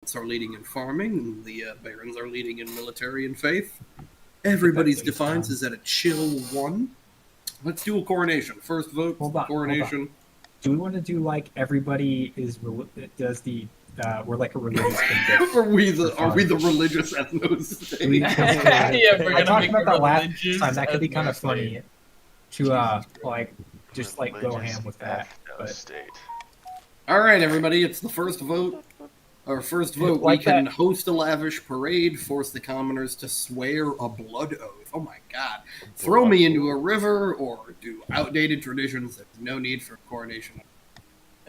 peasants are leading in farming, and the barons are leading in military and faith. Everybody's defiance is at a chill 1. Let's do a coronation. First vote, coronation. Hold on. Do we want to do like everybody does the we're like a religious thing? Are we the religious ethnos? Yeah, we're I gonna talked make about that last religious time. That could be kind of ethnos funny to like just like go ham with that. But All right, everybody, it's the first vote. Our first vote, Like we can that. host a lavish parade, force the commoners to swear a blood oath. Oh my god. Throw me into a river, or do outdated traditions. There's no need for coronation.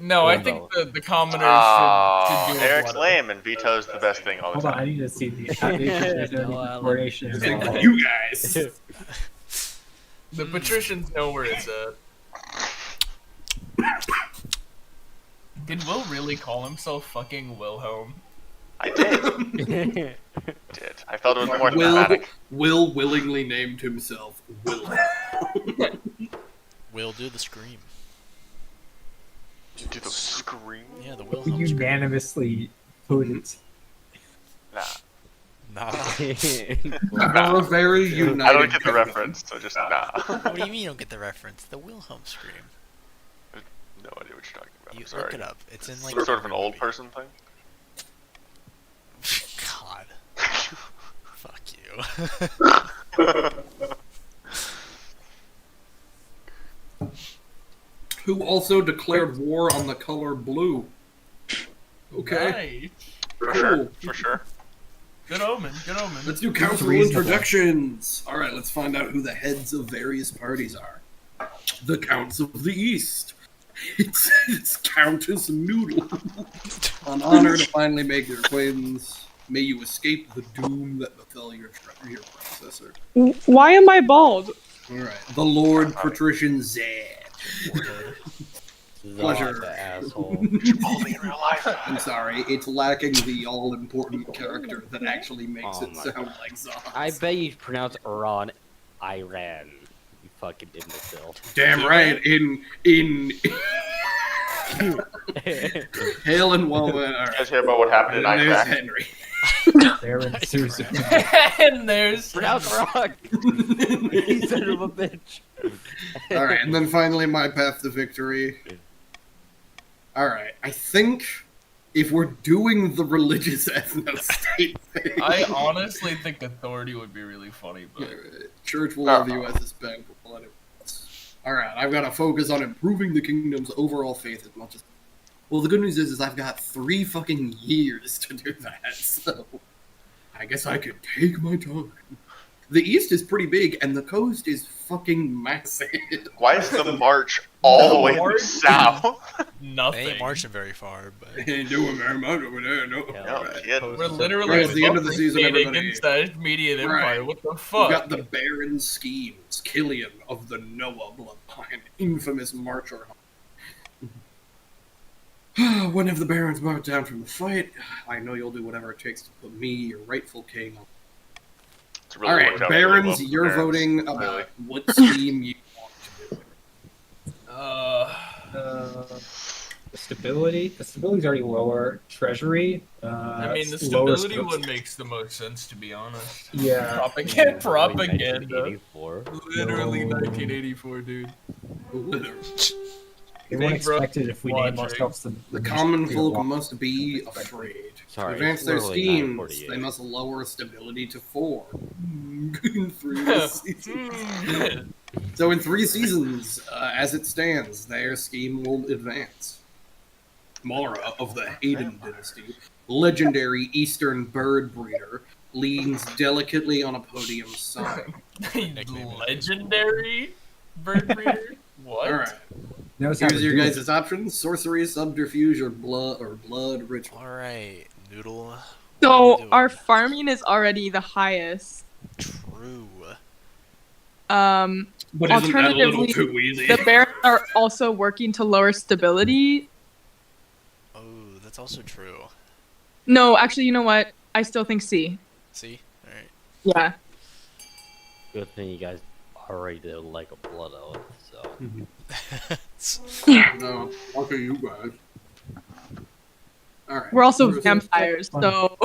No, I think the commoners should do a Eric's blood lame and vetoes the best thing all the hold on, time. I need to see the coronation. You guys. oath. The patricians know where it's at. Did Will really call himself fucking Wilhelm? I did. I felt it was more thematic. Will willingly named himself Will. Will do the scream. Do the scream? Yeah, the Wilhelm scream. Unanimously voted. Nah. We're a very united. I don't get the reference, so just nah. What do you mean you don't get the reference? The Wilhelm scream. No idea what you're talking about. You I'm sorry. look it up. It's in like Sort of an every old movie. person thing? God. Fuck you. Who also declared war on the color blue. Okay. Nice. For Cool. sure. For sure. Good omen. Good omen. Let's do council reasonable. introductions. All right, let's find out who the heads of various parties are. The Counts of the East. It's Countess Noodle. An honor to finally make your acquaintance. May you escape the doom that befell your predecessor. Why am I bald? All right, the Lord Patrician Zed. Pleasure. The asshole. Only in real life. I'm sorry, it's lacking the all-important character that actually makes Oh it my sound like Zod. I bet you pronounce Iran, Iran. You fucking imbecile. Damn right. In Hail and Woman. All You guys right. hear about what happened in And there's Iraq? Henry. Baron Susan. And there's Pronounce wrong. You son of a bitch. All right, and then finally, my path to victory. All right, I think if we're doing the religious ethno-state thing, I honestly think authority would be really funny, but Church will love you as a spec. We'll let it. All right, I've got to focus on improving the kingdom's overall faith as much as. Well, the good news is I've got 3 fucking years to do that, so I guess I could take my time. The East is pretty big, and the coast is fucking massive. Why is the march all the way to the south? They nothing. ain't marching very far, but Ain't doing very much over there, no. Yeah, All right. kid. We're literally Right, it's the end of the fucking season, stating everybody. inside Median Empire. Right. What the We've fuck? got the Baron schemes, Killian of the Noah bloodline, infamous marcher. When have the Barons marched down from the fight? I know you'll do whatever it takes to put me, your rightful king, on. It's really All right, worked out really well Barons, for the you're Barons. voting Really. about what scheme you want to do. Stability. The stability's already lower. Treasury. I mean, the lower stability one makes the most sense, to be honest. Yeah. Propaganda. Propaganda. 1984. Literally No. 1984, dude. They won't Big bro- expect it if we name watching. ourselves The common folk must be afraid. Sorry, to advance it's their literally schemes, 948. they must lower stability to 4. In 3 seasons. So in 3 seasons, as it stands, their scheme will advance. Mara of the Hayden dynasty, legendary eastern bird breeder, leans delicately on a podium sign. Legendary bird breeder? What? Alright, Knows how here's to your do it. guys' options: sorcery, subterfuge, or blood ritual. alright, Noodle. So What are you doing? our farming is already the highest. True. But isn't that a little Alternatively, too easy? The barons are also working to lower stability. Oh, that's also true. No, actually, you know what? I still think C. See? Alright. Yeah. Good thing you guys already did like a blood oath, so. No, okay, you guys. All right. We're also So- vampires, so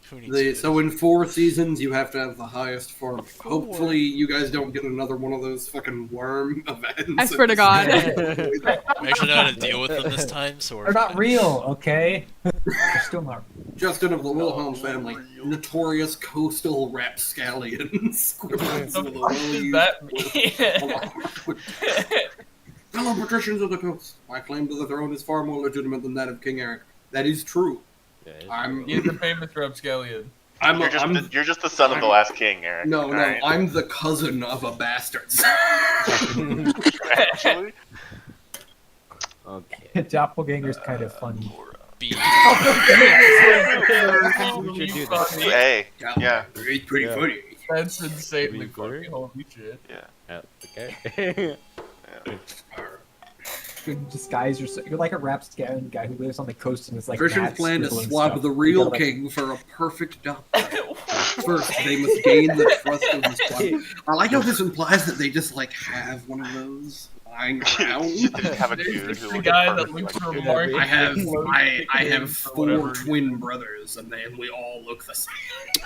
Who needs food? So in 4 seasons, you have to have the highest farm. Hopefully, you guys don't get another one of those fucking worm events. I swear to God. We actually know how to deal with them this time, so we're They're not fine. real, okay? They're still not. Justin of the Wilhelm family, notorious coastal rapscallion. Scribblings The with a fuck does that mean? Fellow patricians of the coast, my claim to the throne is far more legitimate than that of King Eric. That is true. Yeah, it's I'm He's the famous rapscallion. You're just the son of the last king, Eric. No, alright? I'm the cousin of a bastard. Actually, okay. Doppelganger's kind of funny. B. We should do this. hey, yeah. It's pretty Yeah. funny. That's insanely We funny. good? Holy shit. Oh, okay. You can disguise yourself. You're like a rapscallion guy who lives on the coast and is like. Christians mad plan to scribbling swap stuff. the You real gotta, like, king for a perfect doppelganger. First, they must gain the trust of the squad. I like how this implies that they just like have one of those lying around. You just have a There's dude the who looks guy that perfectly looks like you. remarkable. I have Or 4 whatever. twin brothers, and we all look the same.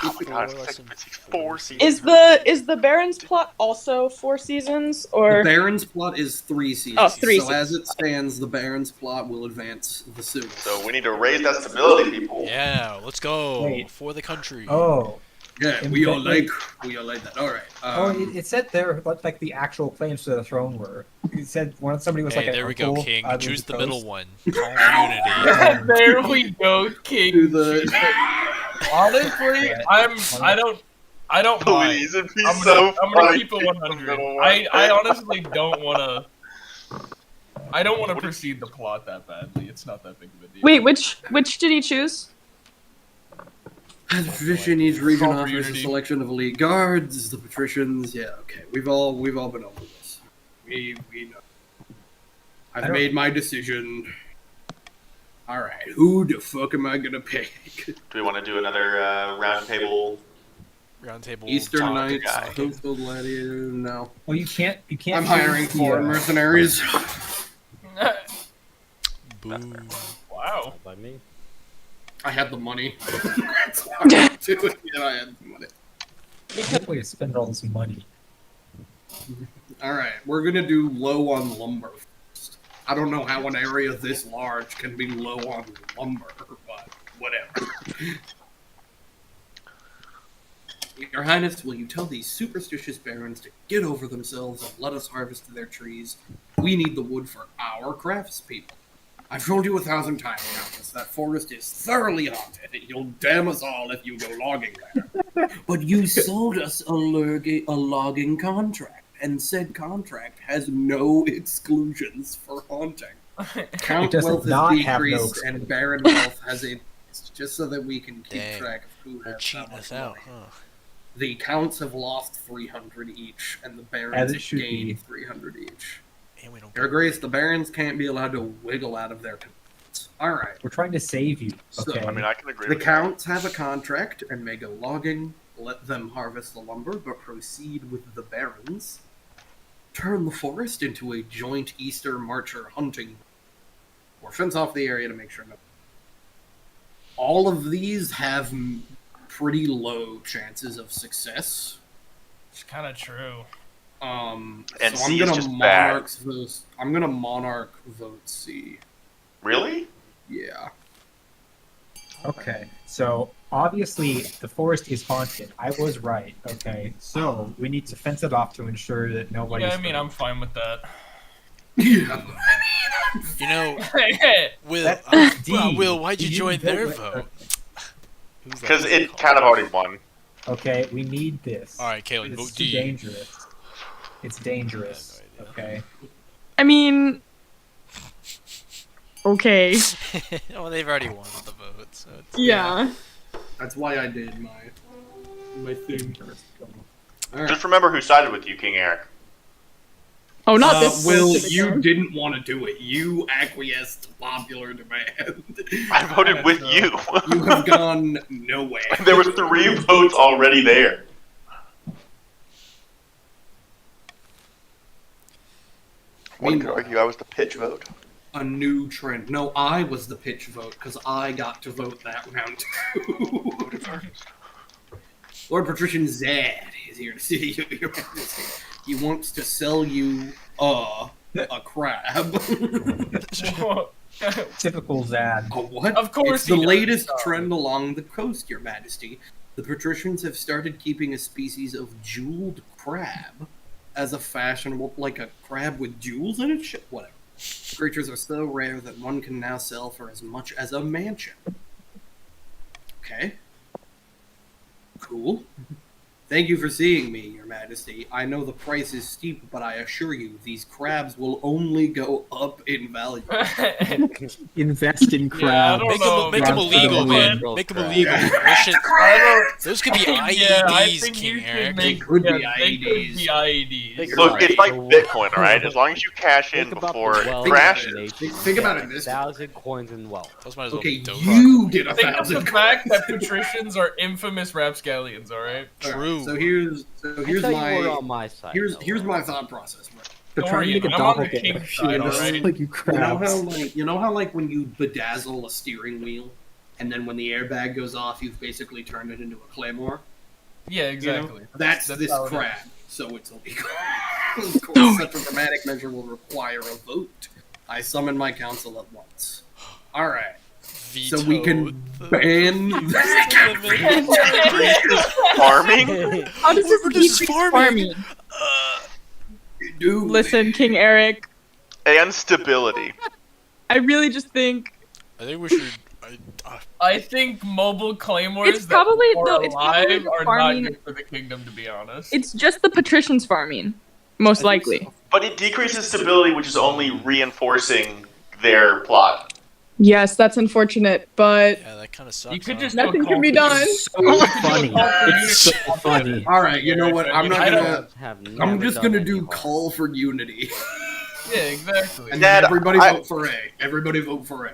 Oh my god, it takes 4 seasons. Is the Baron's plot also 4 seasons or? The Baron's plot is 3 seasons. Oh, 3 so as it stands, the Baron's plot will advance the soonest. So we need to raise that stability, people. Yeah, let's go Wait. for the country. Oh. Yeah, we all like that. All right. Oh, it said there what like the actual claims to the throne were. It said somebody was Hey, like an there we go, uncle, King. of Choose the coast. middle one. Call for unity. There we go, King. Do the Honestly, I don't mind. Please, it'd be I'm so gonna funny. keep it 100. I honestly don't wanna. I don't want to proceed the plot that badly. It's not that big of a deal. wait, which did he choose? As a patrician, each region Call for offers a unity. selection of elite guards. The patricians, yeah, okay. We've all been over this. We know. I I've don't- made my decision. All right, who the fuck am I gonna pick? Do we want to do another round table? Round table. Eastern talk. Knights, guy. Coastal Gladiator. No, Well, you can't. I'm hiring choose the, foreign mercenaries. Boo. Wow. By me. I had the money. That's why I had to do it. Yeah, I had the money. way to spend all this money. All right, we're gonna do low on lumber first. I don't know how an area this large can be low on lumber, but whatever. Your Highness, will you tell these superstitious barons to get over themselves and let us harvest their trees? We need the wood for our craftspeople. I've told you 1,000 times, Countess, that forest is thoroughly haunted. You'll damn us all if you go logging there. But you sold us a logging contract, and said contract has no exclusions for haunting. Count It does wealth not has have no decreased, and baron wealth has increased, just so that we can keep Dang. track of who They're has cheating how much us out, money. huh? The counts have lost 300 each, and the As barons it have should gained be. 300 each. And we don't Your Grace, the barons can't be allowed to wiggle out of their contracts. All right. We're trying to save you. So, Okay. I mean, I can agree The with counts have a contract and may go logging. Let them harvest the lumber, but proceed with the barons. Turn the forest into a joint Easter marcher hunting, or fence off the area to make sure no. All of these have pretty low chances of success. It's kind of true. And So I'm C is gonna just bad. monarchs vote. I'm gonna monarch vote C. that. Really? Yeah. Okay. So obviously the forest is haunted. I was right. Okay. So we need to fence it off to ensure that nobody. Yeah, I mean, I'm fine with that. Yeah. You know, Will, That's D. Will, why'd you You join their vote- vote? Who's that? Because it kind of already won. Okay, we need this. All right, Caitlin, It's vote too D. dangerous. It's dangerous. I have no Okay. I mean, okay, Well, they've already won the vote, so it's... yeah. That's why I did my thing. All right. Just remember who sided with you, King Eric. Oh, not this. Will, specific you one. didn't want to do it. You acquiesced to popular demand. I voted with you. You have gone nowhere. There was 3 votes already there. One could Meanwhile- argue I was the pitch vote. a new trend. No, I was the pitch vote because I got to vote that round too. Lord Patrician Zad is here to see you. He wants to sell you a crab. Typical Zad. A what? Of course It's the he does. latest trend along the coast, Your Majesty. The patricians have started keeping a species of jeweled crab as a fashionable, like a crab with jewels in it? Shit, whatever. The creatures are so rare that one can now sell for as much as a mansion. Okay. Cool. Thank you for seeing me, Your Majesty. I know the price is steep, but I assure you, these crabs will only go up in value. Invest in crab. don't know. Make them Run for illegal, the man. moon. Make them Crab. illegal. Those, shit, those could be IEDs, Yeah, I think King you should Eric. make Could be they could IEDs. be IEDs. Think Look, about it's it. like Bitcoin, alright? As long as you cash in Think about before the it wealth crashes. of nations. Think about it this way. 1,000 coins in wealth. Those might as well Okay, be dope. you did a Think of the 1,000. fact that patricians are infamous rapscallions, alright? True. So here's I thought you were on my my side. here's though. my thought process. Bro. They're trying to make a I'm on the doppelganger. king's side, alright? Like you crabs. You know how like when you bedazzle a steering wheel, and then when the airbag goes off, you've basically turned it into a claymore. Yeah, You know? exactly. That's this how it is. crab, so it's illegal. Of course, such a dramatic measure will require a vote. I summon my council at once. All right, so we can ban. Farming? How does this This is decrease farming. farming? Dude, Listen, King Eric, And stability. I really just think I think we should. I think mobile claymores It's probably that the- are it's probably alive the are farming- not good for the kingdom, to be honest. it's just the patricians farming, most likely. But it decreases stability, which is only reinforcing their plot. Yes, that's unfortunate, but Yeah, that kind of sucks. You could huh? just nothing go can be call- done. So funny. It's so funny. all right, you know what? I'm not I don't- gonna. Have I'm never just done gonna any do harm. call for unity, Yeah, exactly. and Dad, then everybody I- vote for A. Everybody vote for A.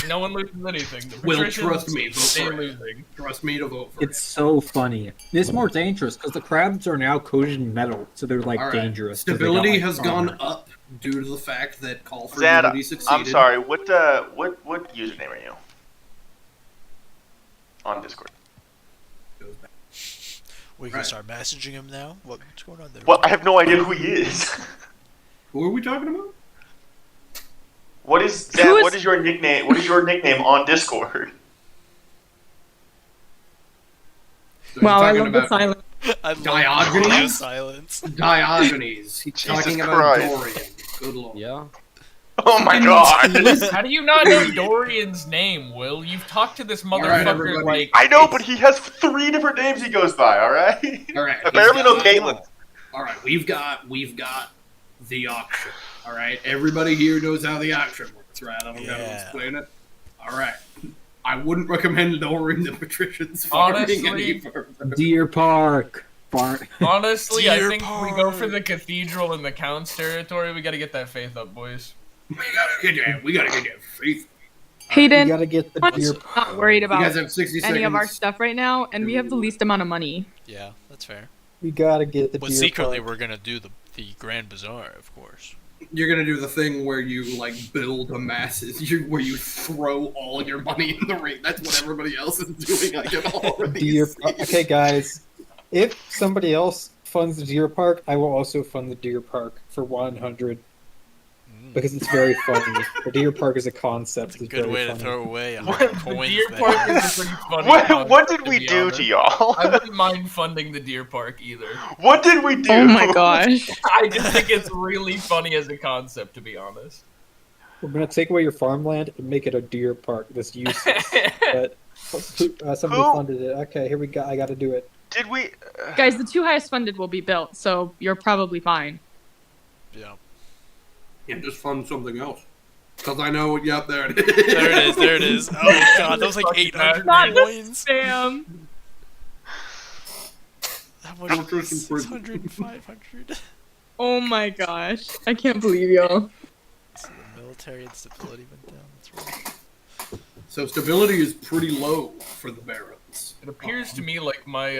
No one loses anything. The Will, patricians trust me, vote stay for it. losing. Trust me to vote for It's so funny. It's more dangerous because the crabs are now coated in metal, so they're like All right. dangerous. 'cause they Stability got, like, has gone armor. up due to the fact that call for Zad, unity succeeded. I'm sorry, what username are you? On Discord. We can Right. start messaging him now. What's going on there? Well, I have no idea who he is. Who are we talking about? What is Zad, Who is- what is your nickname? What is your nickname on Discord? So Wow, I you're love talking the silence. I love Diogenes? radio silence. Diogenes. He's Jesus talking about Christ. Dorian. Good lord. Yeah. Oh my god! How do you not know Dorian's name, Will? You've talked to this All right, motherfucker everybody. like... I know, but he has 3 different names he goes by, alright? All right. I barely know he's got- Caitlyn. All right, we've got the auction. All right, everybody here knows how the auction works, right? I don't gotta Yeah. explain it. All right, I wouldn't recommend lowering the patricians farming any Honestly- further. Deer Park. Honestly, I Deer think we go for Park. the cathedral in the Count's territory. We gotta get that faith up, boys. we gotta get that faith. Hayden, gotta get the I'm deer. not worried You guys about have 60 seconds. any of our stuff right now, and we have the least amount of money. Yeah, that's fair. We gotta get the But deer secretly, park. we're gonna do the Grand Bazaar, of course. You're gonna do the thing where you like build a masses, where you throw all your money in the ring. That's what everybody else is doing. I can already Deer see. Park. Okay, guys. If somebody else funds the deer park, I will also fund the deer park for 100 because it's very funny. The deer park is a concept. It's a It's good very way to funny. throw away The 100 coins. deer there. park is a pretty funny What did concept, we be do honest. to y'all? I wouldn't mind funding the deer park either. What did we do? Oh my gosh. I just think it's really funny as a concept, to be honest. We're gonna take away your farmland and make it a deer park. That's useless. But somebody Who? funded it. Okay, here we go. I got to do it. Did we? Guys, the 2 highest funded will be built, so you're probably fine. Yeah. And just fund something else. Because I know, yep, there it is. There it is. There it is. Oh god, that was like 800 Not the coins. Spam. How much? Electrician 600 and 500. Oh my gosh. I can't believe y'all. So the military instability went down. That's right. So stability is pretty low for the barons. It appears to me like my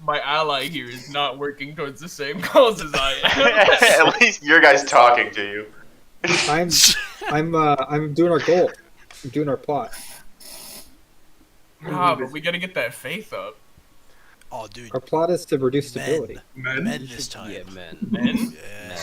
my ally here is not working towards the same goals as I am. At least your guy's talking to you. I'm doing our goal. I'm doing our plot. But we gotta get that faith up. Oh, dude. Our plot is to reduce stability. Men? Men this time. Yeah, man. Men? Yeah.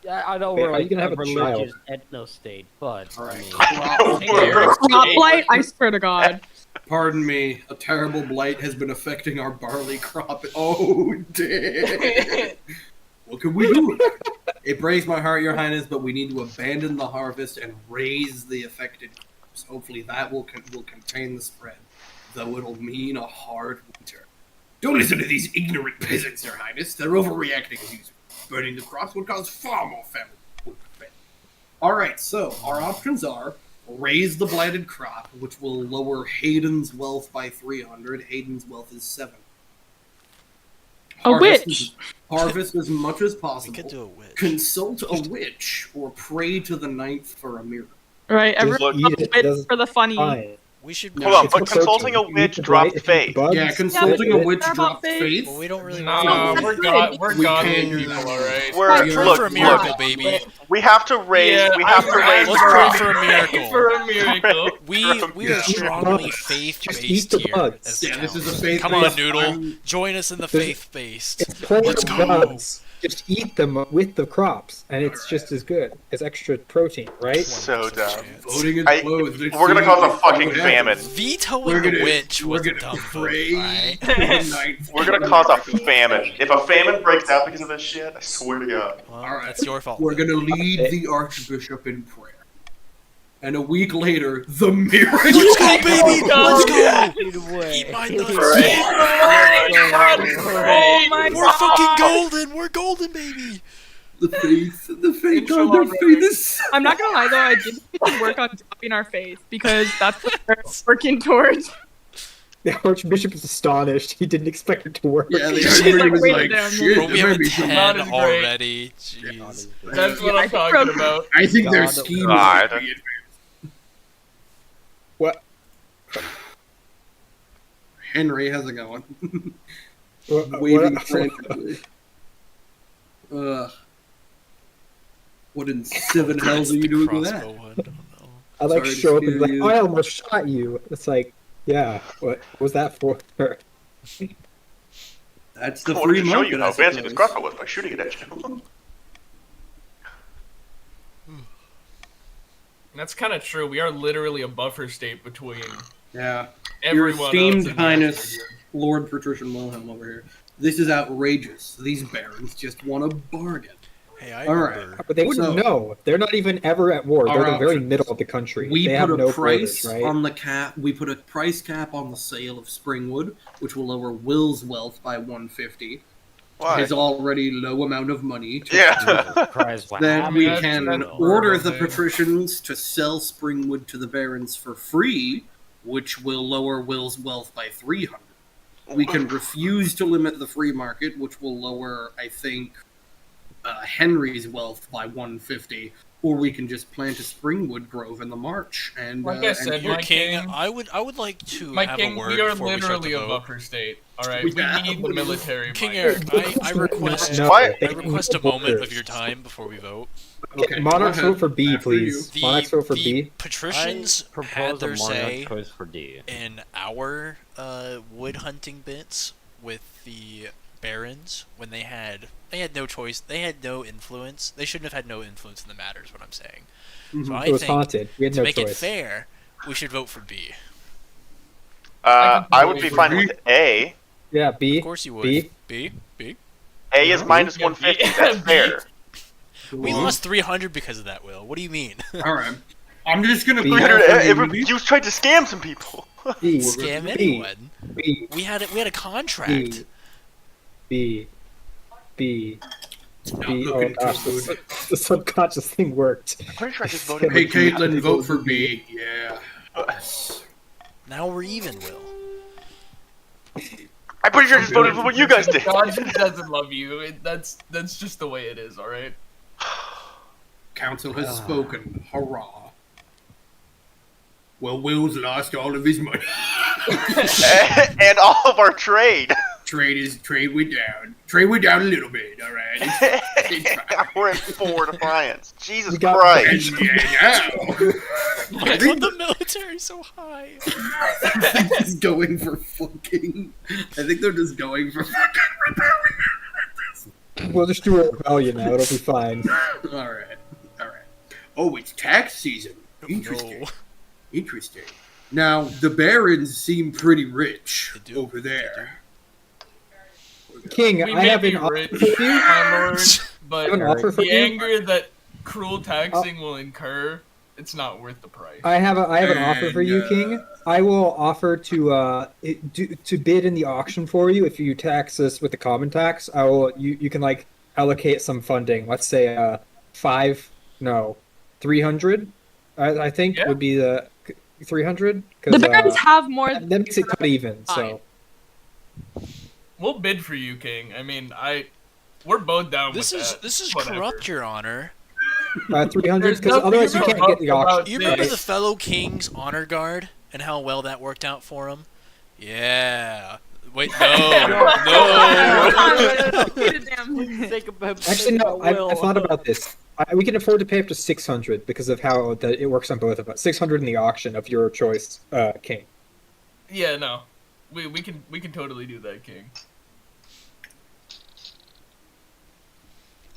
I know Wait, we're are you like gonna have a a child? religious ethno-state, but I mean, Crop blight? I swear to God. Pardon me, a terrible blight has been affecting our barley crop. Oh, damn. What can we do? It breaks my heart, Your Highness, but we need to abandon the harvest and raise the affected crops. Hopefully that will contain the spread, though it'll mean a hard winter. Don't listen to these ignorant peasants, Your Highness. They're overreacting as usual. Burning the crops would cause far more famine. Alright, so our options are raise the blighted crop, which will lower Hayden's wealth by 300. Hayden's wealth is 7. A witch. Harvest as much as We possible. could do a witch. Consult a witch or pray to the ninth for a miracle. Right, Just everyone eat loves it, it witch doesn't- for the funny. Fine. We should. Hold on, It's but a consulting a protein. witch You eat the dropped blight, faith. bugs, Yeah, consulting a witch Care about dropped faith. faith. Well, we don't really. Nah, No, we're it's god, we're We godly can't do people, that. alright? We're Pray look, for a look, miracle, baby. we have to raise. Yeah, we have to raise. Let's pray for a miracle. For a miracle. We are strongly faith-based eat the here. bugs. as the Yeah, this is council. a faith. Come on, Noodle. Join us in the faith-based. It's plain Let's go. bugs. Just eat them with the crops, and it's just as good as extra protein, right? So dumb. Voting is I- closed. We're gonna cause a fucking famine. Vetoing the witch was a dumb vote, alright? We're gonna cause a famine. If a famine breaks out because of this shit, I swear to God. Well, Alright. that's your fault. We're then. gonna lead the Archbishop in prayer. And a week later, the miracle. Let's go, baby! Let's go! either way. Eat my nuts! Oh my We're God. fucking golden! We're golden, baby! The faith, God, their Inshallah, faith is. I'm not gonna lie though, I did need to work on dropping our faith because that's what we're working towards. The Archbishop is astonished. He didn't expect it to work. Yeah, the She's Archbishop like, was wait like, down shit, Bro, we there have may a be some. 10 God is great. already. Jeez. That's what Yeah, I'm talking about. I think their God, scheme God. is to be advanced. What? Henry, how's it going? What? Waving frantically. What in seven hells are you doing with that? Crossbow one, I don't know. I like Sorry to show up and be scare like, you. oh, I almost shot you. It's like, yeah, what was that for? That's the I wanted free to show market, you I how fancy this suppose. crossbow was by shooting it at you. That's kind of true. We are literally a buffer state between Yeah. everyone Your else esteemed and the highness, rest of you. Lord Patrician Wilhelm over here. This is outrageous. These barons just want a bargain. Hey, I All right. remember. But they wouldn't So- know. They're not even ever at war. They're Our the very options. middle of the country. We they put have a no price borders, right? on the cap. We put a price cap on the sale of Springwood, which will lower Will's wealth by 150. Why? His already low amount of money. To Yeah. Christ, what Then we happened? can That's order the horrible. patricians to sell Springwood to the barons for free, which will lower Will's wealth by 300. We can refuse to limit the free market, which will lower, I think, Henry's wealth by 150. Or we can just plant a Springwood grove in the march. And Like I said, Your my king, king- I would like to My have king, a word we are before we start literally to a vote. buffer state. All right, Yeah. we need the military. King might. Eric, I request No, What? they I have request a no moment of borders. your time before we vote. Okay, Monarchs go ahead. vote for B, After you. please. Monarchs vote for B. patricians I propose had their a monarch say choice for D. in our wood hunting bits with the barons when they had no choice, they had no influence. They shouldn't have had no influence in the matter, is what I'm saying. So I It was think haunted. We had to no make it choice. fair, we should vote for B. I would be fine with A. Yeah, B. Of course you would. B. B. A is minus 150. That's fair. We lost 300 because of that, Will. What do you mean? All right. I'm just going to B. put out for you. You tried to scam some people. B. Scam B. anyone. B. We had a contract. B. B. Stop B. Oh looking gosh, too the, good. the subconscious thing worked. I'm pretty sure I just voted for Hey, B. Caitlin, vote for B. Yeah. Now we're even, Will. I'm pretty sure I just voted for what you guys did. God doesn't love you. That's just the way it is. All right. Council has spoken. Hurrah. Well, Will's lost all of his money. And all of our trade. Trade went down. Trade went down a little bit. All right. It's fine. We're at 4 defiance. Jesus We got- Christ. And now, Why is the military so high? I think he's going for fucking. I think they're just going for fucking rebellion. We'll just do a rebellion now. It'll be fine. All right. Oh, it's tax season. Interesting. No. Interesting. Now the barons seem pretty rich They do. over there. King, We I may have be an offer rich, for you. my lord, I but have an offer for the you. anger that cruel taxing will incur, it's not worth the price. I have an offer for you, And, King. I will offer to bid in the auction for you if you tax us with the common tax. I will. You can like allocate some funding. Let's say 300. I think Yeah. would be the 300. The barons have more. That makes it cut even. So We'll bid for you, King. I mean, we're both down This with is that. this is Whatever. corrupt, Your Honor. 300 There's because nothing otherwise you can't get the corrupt auction. about You remember this. the fellow king's honor guard and how well that worked out for him? Yeah. Wait, no. Actually, no. I thought about this. We can afford to pay up to 600 because of how it works on both of us. 600 in the auction of your choice, King. Yeah, no. We can totally do that, King.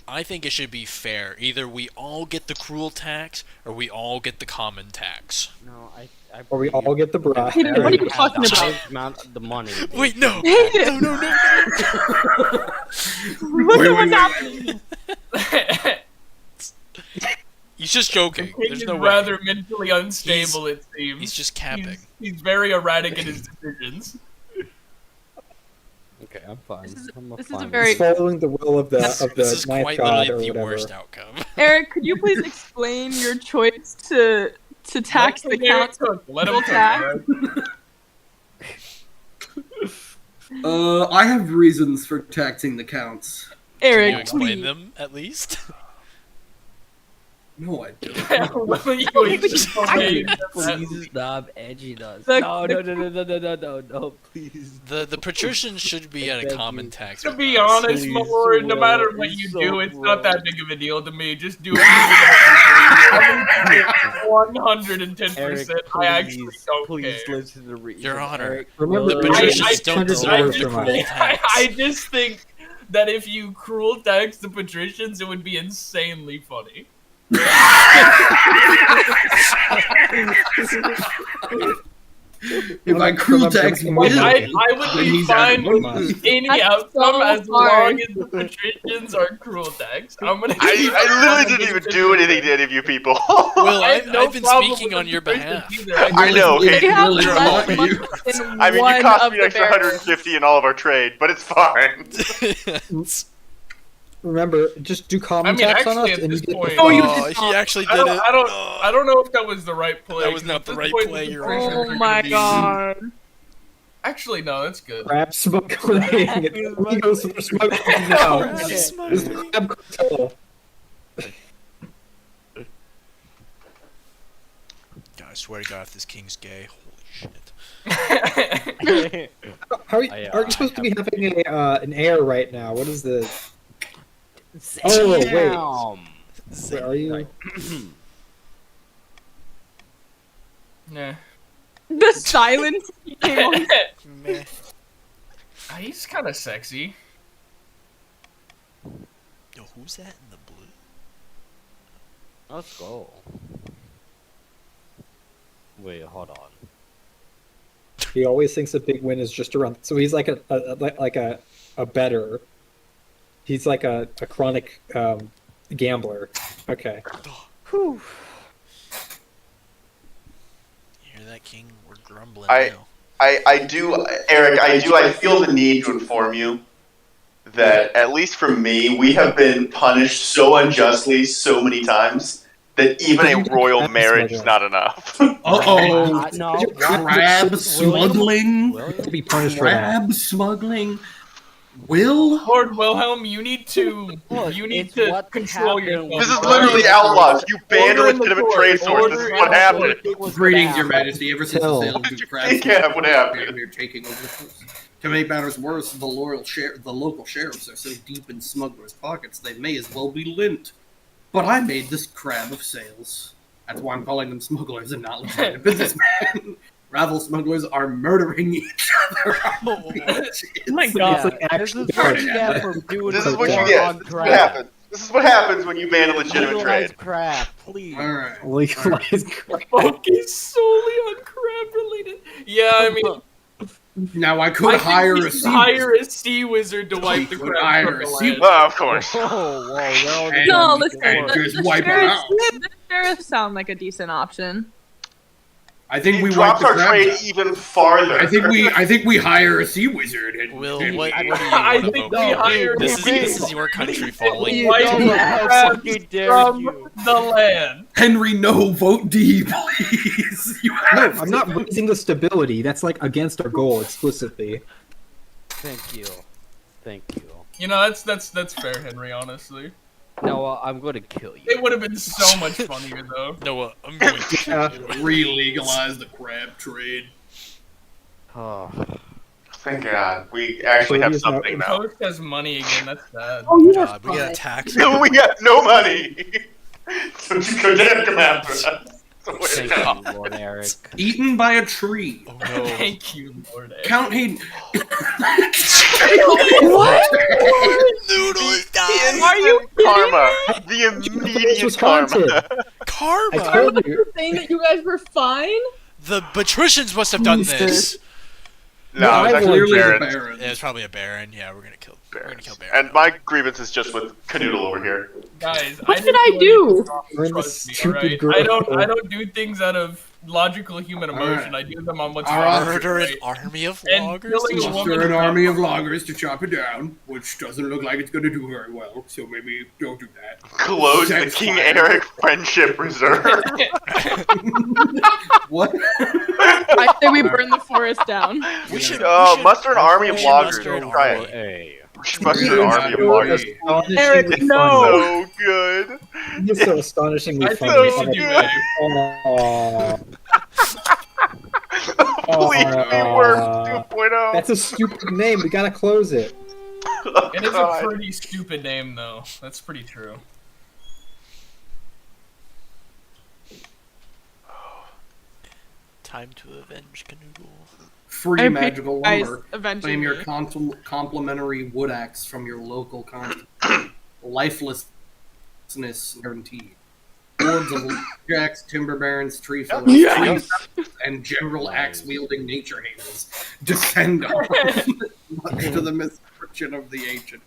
I think it should be fair. Either we all get the cruel tax or we all get the common tax. No, I Or we all get the bribe. What are you talking the about? highest amount of the money. Wait, no. No. Look at what's happening. He's just joking. King There's is no way. rather mentally unstable, it seems. He's just capping. He's very erratic in his decisions. Okay, I'm fine. This is I'm a fine. very- It's following the will of the This is ninth quite god or literally the whatever. worst outcome. Eric, could you please explain your choice to tax the council? Let him Will cook. tax? alright? I have reasons for taxing the counts. Can Eric, you explain please. them at least? No, I don't. Will you explain that? Please stop edging us. The- No, please. The patricians should be at a Thank common you. tax. To with be us. honest, my Please, lord, no Will, matter what it's you so do, it's not wrong. that big of a deal to me. Just do it. 110%. Eric, I actually please, don't please care. listen to reason. Your Honor, Eric, Remember, the the patricians I- don't I deserve the from us. cruel tax. I just think that if you cruel tax the patricians, it would be insanely funny. If I cruel tax Remember- Will, I would then be he's out fine of with money. any That's outcome so as hard. long as the patricians are cruel taxed. I'm gonna. I literally didn't even do anything to any of you people. Will, I have I've, no I've been problem speaking with on the your patricians behalf. either. I know, Really, okay. They have really less want money you. than I mean, one you cost of me an the extra barons. 150 in all of our trade, but it's fine. Remember, just do common I mean, tax on actually, us, at and you this get point- the Oh, you Oh, did he not. actually I did don't, it. I don't, Oh. I don't know if that was the right play. That was not the At this right point, play, the Your patricians Honor. are Oh gonna my be- god. Actually, no, that's good. crab smuggling. He goes for smuggling now. Crab This smuggling. crab cartel. God, I swear to God, if this king's gay, holy shit. How are you, I, aren't you supposed to be having an heir right now? What is this? Oh, wait. wait. Where are you? Nah. The silence came on. Meh. He's kind of sexy. Yo, who's that in the blue? Let's go. Wait, hold on. He always thinks a big win is just around. So he's like a bettor. He's like a chronic gambler. Okay. You hear that, King? We're grumbling I- now. I do, Eric, I feel the need to inform you that, at least for me, we have been punished so unjustly so many times that even a royal marriage is not enough. Uh-oh. No, Crab smuggling. William? To be punished for that. Crab smuggling. Lord Wilhelm, you need to it's what control happened yourself. This is when- literally outlaws. You banned a Order in the legitimate court. trade source. This is Order what in the happened. Greetings, Your Majesty. Ever since Tell. the sale of What Duke did you Crab's think would happen? we're taking over the coast. To make matters worse, the local sheriffs are so deep in smugglers' pockets they may as well be lint. But I made this crab of sales. That's why I'm calling them smugglers and not legitimate businessmen. Rival smugglers are murdering each other. Oh my It's god. like This is actually what you get for doing This is what war you get. on This is what crab. happens. This is what happens when you ban a legitimate Legalize trade. crab, please. Alright. legalized crap. Focus solely on crab related. Yeah, I mean, Now I could I think hire we a should sea hire a sea wizard to wipe the could crab hire from a the sea land. Of course. Oh, whoa, they're all And- No, gonna listen. be and for- just The wipe 'em sheriffs, out. the sheriffs sound like a decent option. I think It we wipe drops the our crabs trade out. even farther. I think we hire a sea wizard. And, Will, and what do you I want to think vote we for? hired This is your country falling. We wipe No, the how crabs fucking dare from you. the land. Henry, no, vote D, please. You No, have I'm not to. raising the stability. That's like against our goal explicitly. Thank you. Thank you. You know, that's fair, Henry. Honestly, No, I'm gonna kill you. it would have been so much funnier though. Noah, I'm going to Yeah. Re-legalize the crab trade. Oh. Thank God. We actually have something The now. coast has money again. That's sad. Oh, you God, we got a tax. No, we got no money. So just go down to map for us. So where Thank now? you, Lord Eric. Eaten by a tree. Oh no. Thank you, Lord. Count Hayden. What? Noodle is dying. Are you Karma. The This immediate was karma. content. I Karma. told you. saying that you guys were fine? The patricians must have done this. No, I it's actually Clearly the Baron. Baron. Yeah, it's probably a Baron. Yeah, we're gonna kill Baron. And my grievance is just with Canoodle over here. Guys, What didn't did I anything do? wrong, We're in trust this me, stupid alright? girl. I don't do things out of logical human emotion. I do them on what's Alright. right. Murder an army of And loggers. killing a Muster woman an is army not of loggers to chop it down, which doesn't look like it's going to do very well, so maybe don't do that. Close the Sex King fire. Eric Friendship Reserve. What? I say we burn the forest down. We should. Muster an army of we should loggers. muster an Don't try army. it. Hey. We should muster an army of loggers. Eric, Astonishingly no. So good. funny. It's so astonishingly I think funny. we should do it. Oh, Please be worse 2.0. that's a stupid name. We gotta close it. Oh, It is a God. pretty stupid name, though. That's pretty true. Time to avenge Canoodle. Free I picked magical guys lumber. avenging Claim your me. complimentary wood axe from your local con. Lifelessness guaranteed. Hordes of jacks, timber barons, tree fellers, Yes! and general axe-wielding nature haters descend on much to the misfortune of the ancient.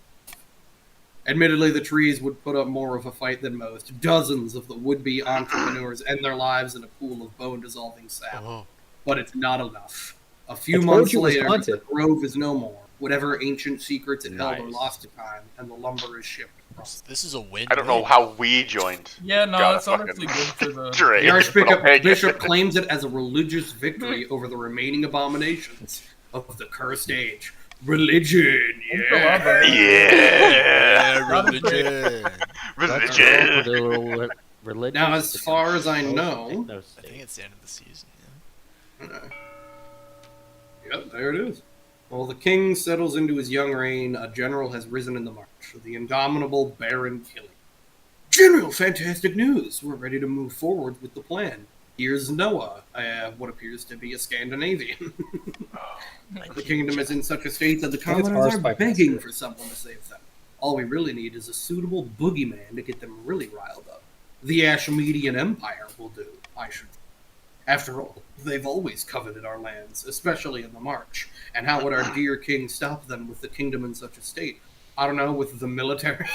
Admittedly, the trees would put up more of a fight than most. Dozens of the would-be entrepreneurs end their lives in a pool of bone-dissolving sap. Oh, But it's not enough. A few I told months you it was later, haunted. the grove is no more. Whatever ancient secrets it held are Nice. lost to time, and the lumber is shipped across. this is a win. I don't know how we joined. Yeah, no, Gotta that's honestly good for the. Trade. The Archbishop Okay. Bishop claims it as a religious victory over the remaining abominations of the cursed age. Religion, yeah. Yeah. religion. Religion. Religion. Now, as far as I know, I think it's the end of the season. Yep, there it is. While the king settles into his young reign, a general has risen in the march. The indomitable Baron Killy. General, fantastic news! We're ready to move forward with the plan. Here's Noah, what appears to be a Scandinavian. The kingdom is in such a state that the think it's commoners ours by are begging Pastor. for someone to save them. All we really need is a suitable boogeyman to get them really riled up. The Ashmedian Empire will do, I should think. After all, they've always coveted our lands, especially in the March. And how would our dear king stop them with the kingdom in such a state? I don't know, with the military?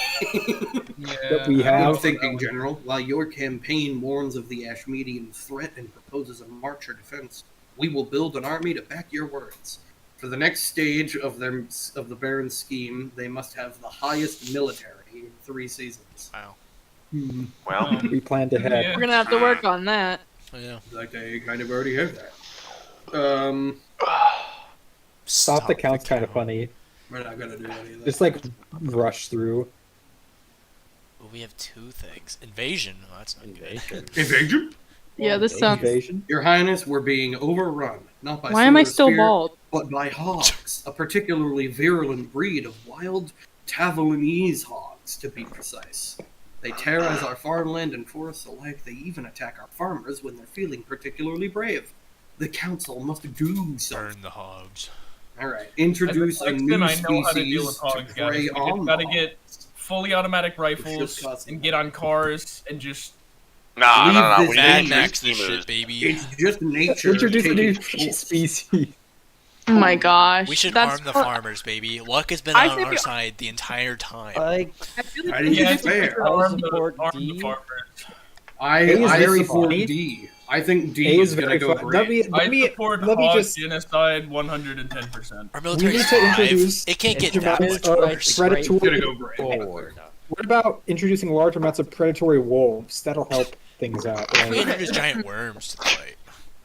That we Yeah. have. Good thinking, General. While your campaign warns of the Ashmedian threat and proposes a march or defense, we will build an army to back your words. For the next stage of the Baron's scheme, they must have the highest military in 3 seasons. Wow. Well, We planned ahead. Yeah. We're gonna have to work on that. Oh, yeah. Like they kind of already have that. Stop the count's kind of funny. We're not gonna do any of that. Just like rush through. Well, we have two things. Invasion. Oh, that's not Invasion. Invasion? Yeah, this sounds. Invasion. Your Highness, we're being overrun, not by Why am I sword or still spear, bald? but by hogs, a particularly virulent breed of wild Tavalinese hogs, to be precise. They terrorize our farmland and forests alike. They even attack our farmers when they're feeling particularly brave. The council must do good. something. Burn the hogs. All right, introduce a new I know how to deal with species hogs, to guys. prey We on gotta the get hogs. fully automatic rifles cost and get on cars and just. Nah. Leave We this need Mad in. to Max this introduce shit, baby. It's just nature. Introduce a new taking its course. species. Oh my gosh. We should that's arm the what- farmers, baby. Luck has been I on think our we- side the entire time. Like, I feel like I we think Yeah, I it's think we fair. should I'll arm support the D. farmers. I A is very support funny. D. I think D A is is gonna very go fun. great. I support let me hog just genocide 110%. Our we military need is to 5. introduce It can't get that instruments much of worse. predatory. Gonna go great. forward. What about introducing large amounts of predatory wolves? That'll help things out. We Right? introduce giant worms to the fight.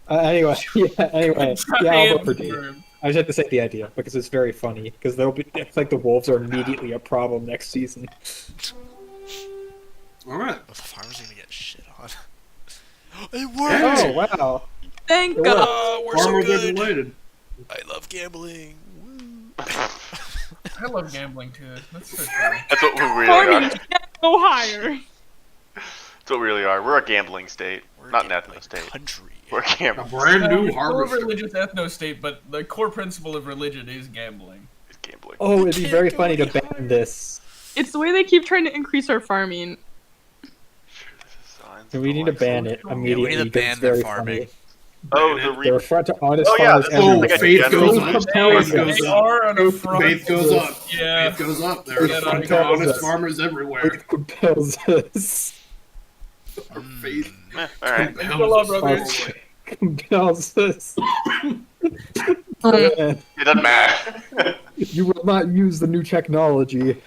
Anyway, I'll vote for D. Giant I just had to say the idea because it's very funny. Because it's like the wolves are immediately a problem next season. All right. Oh, the farmers are gonna get shit on. It Hey. worked! Oh wow! Thank It God. Oh, we're so Farmers are good! delighted. I love gambling. Woo. I love gambling too. That's so cool. That's what we really Farming are. can't go higher. That's what we really are. We're a gambling state, We're a not an gambling ethno state. country. We're a A gambling brand new We're a harvester. religious ethno state, but the core principle of religion is gambling. gambling. Oh, it'd be very Can't go funny to any ban higher. this. It's the way they keep trying to increase our farming. So we need to ban it Yeah, immediately. we need to because ban it's their very farming. Oh, Ban the it. They're re- a front to honest Oh, yeah, farmers that's everywhere. like a faith general- goes Faith up. compels Faith goes They up. are an affront. Faith goes up. Yeah. Faith goes up. They're Yeah, a front to that honest goes- farmers everywhere. Faith compels us. Our faith Alright. Hello, brother. Compels us. Oh, Man, It doesn't matter. you will not use the new technology.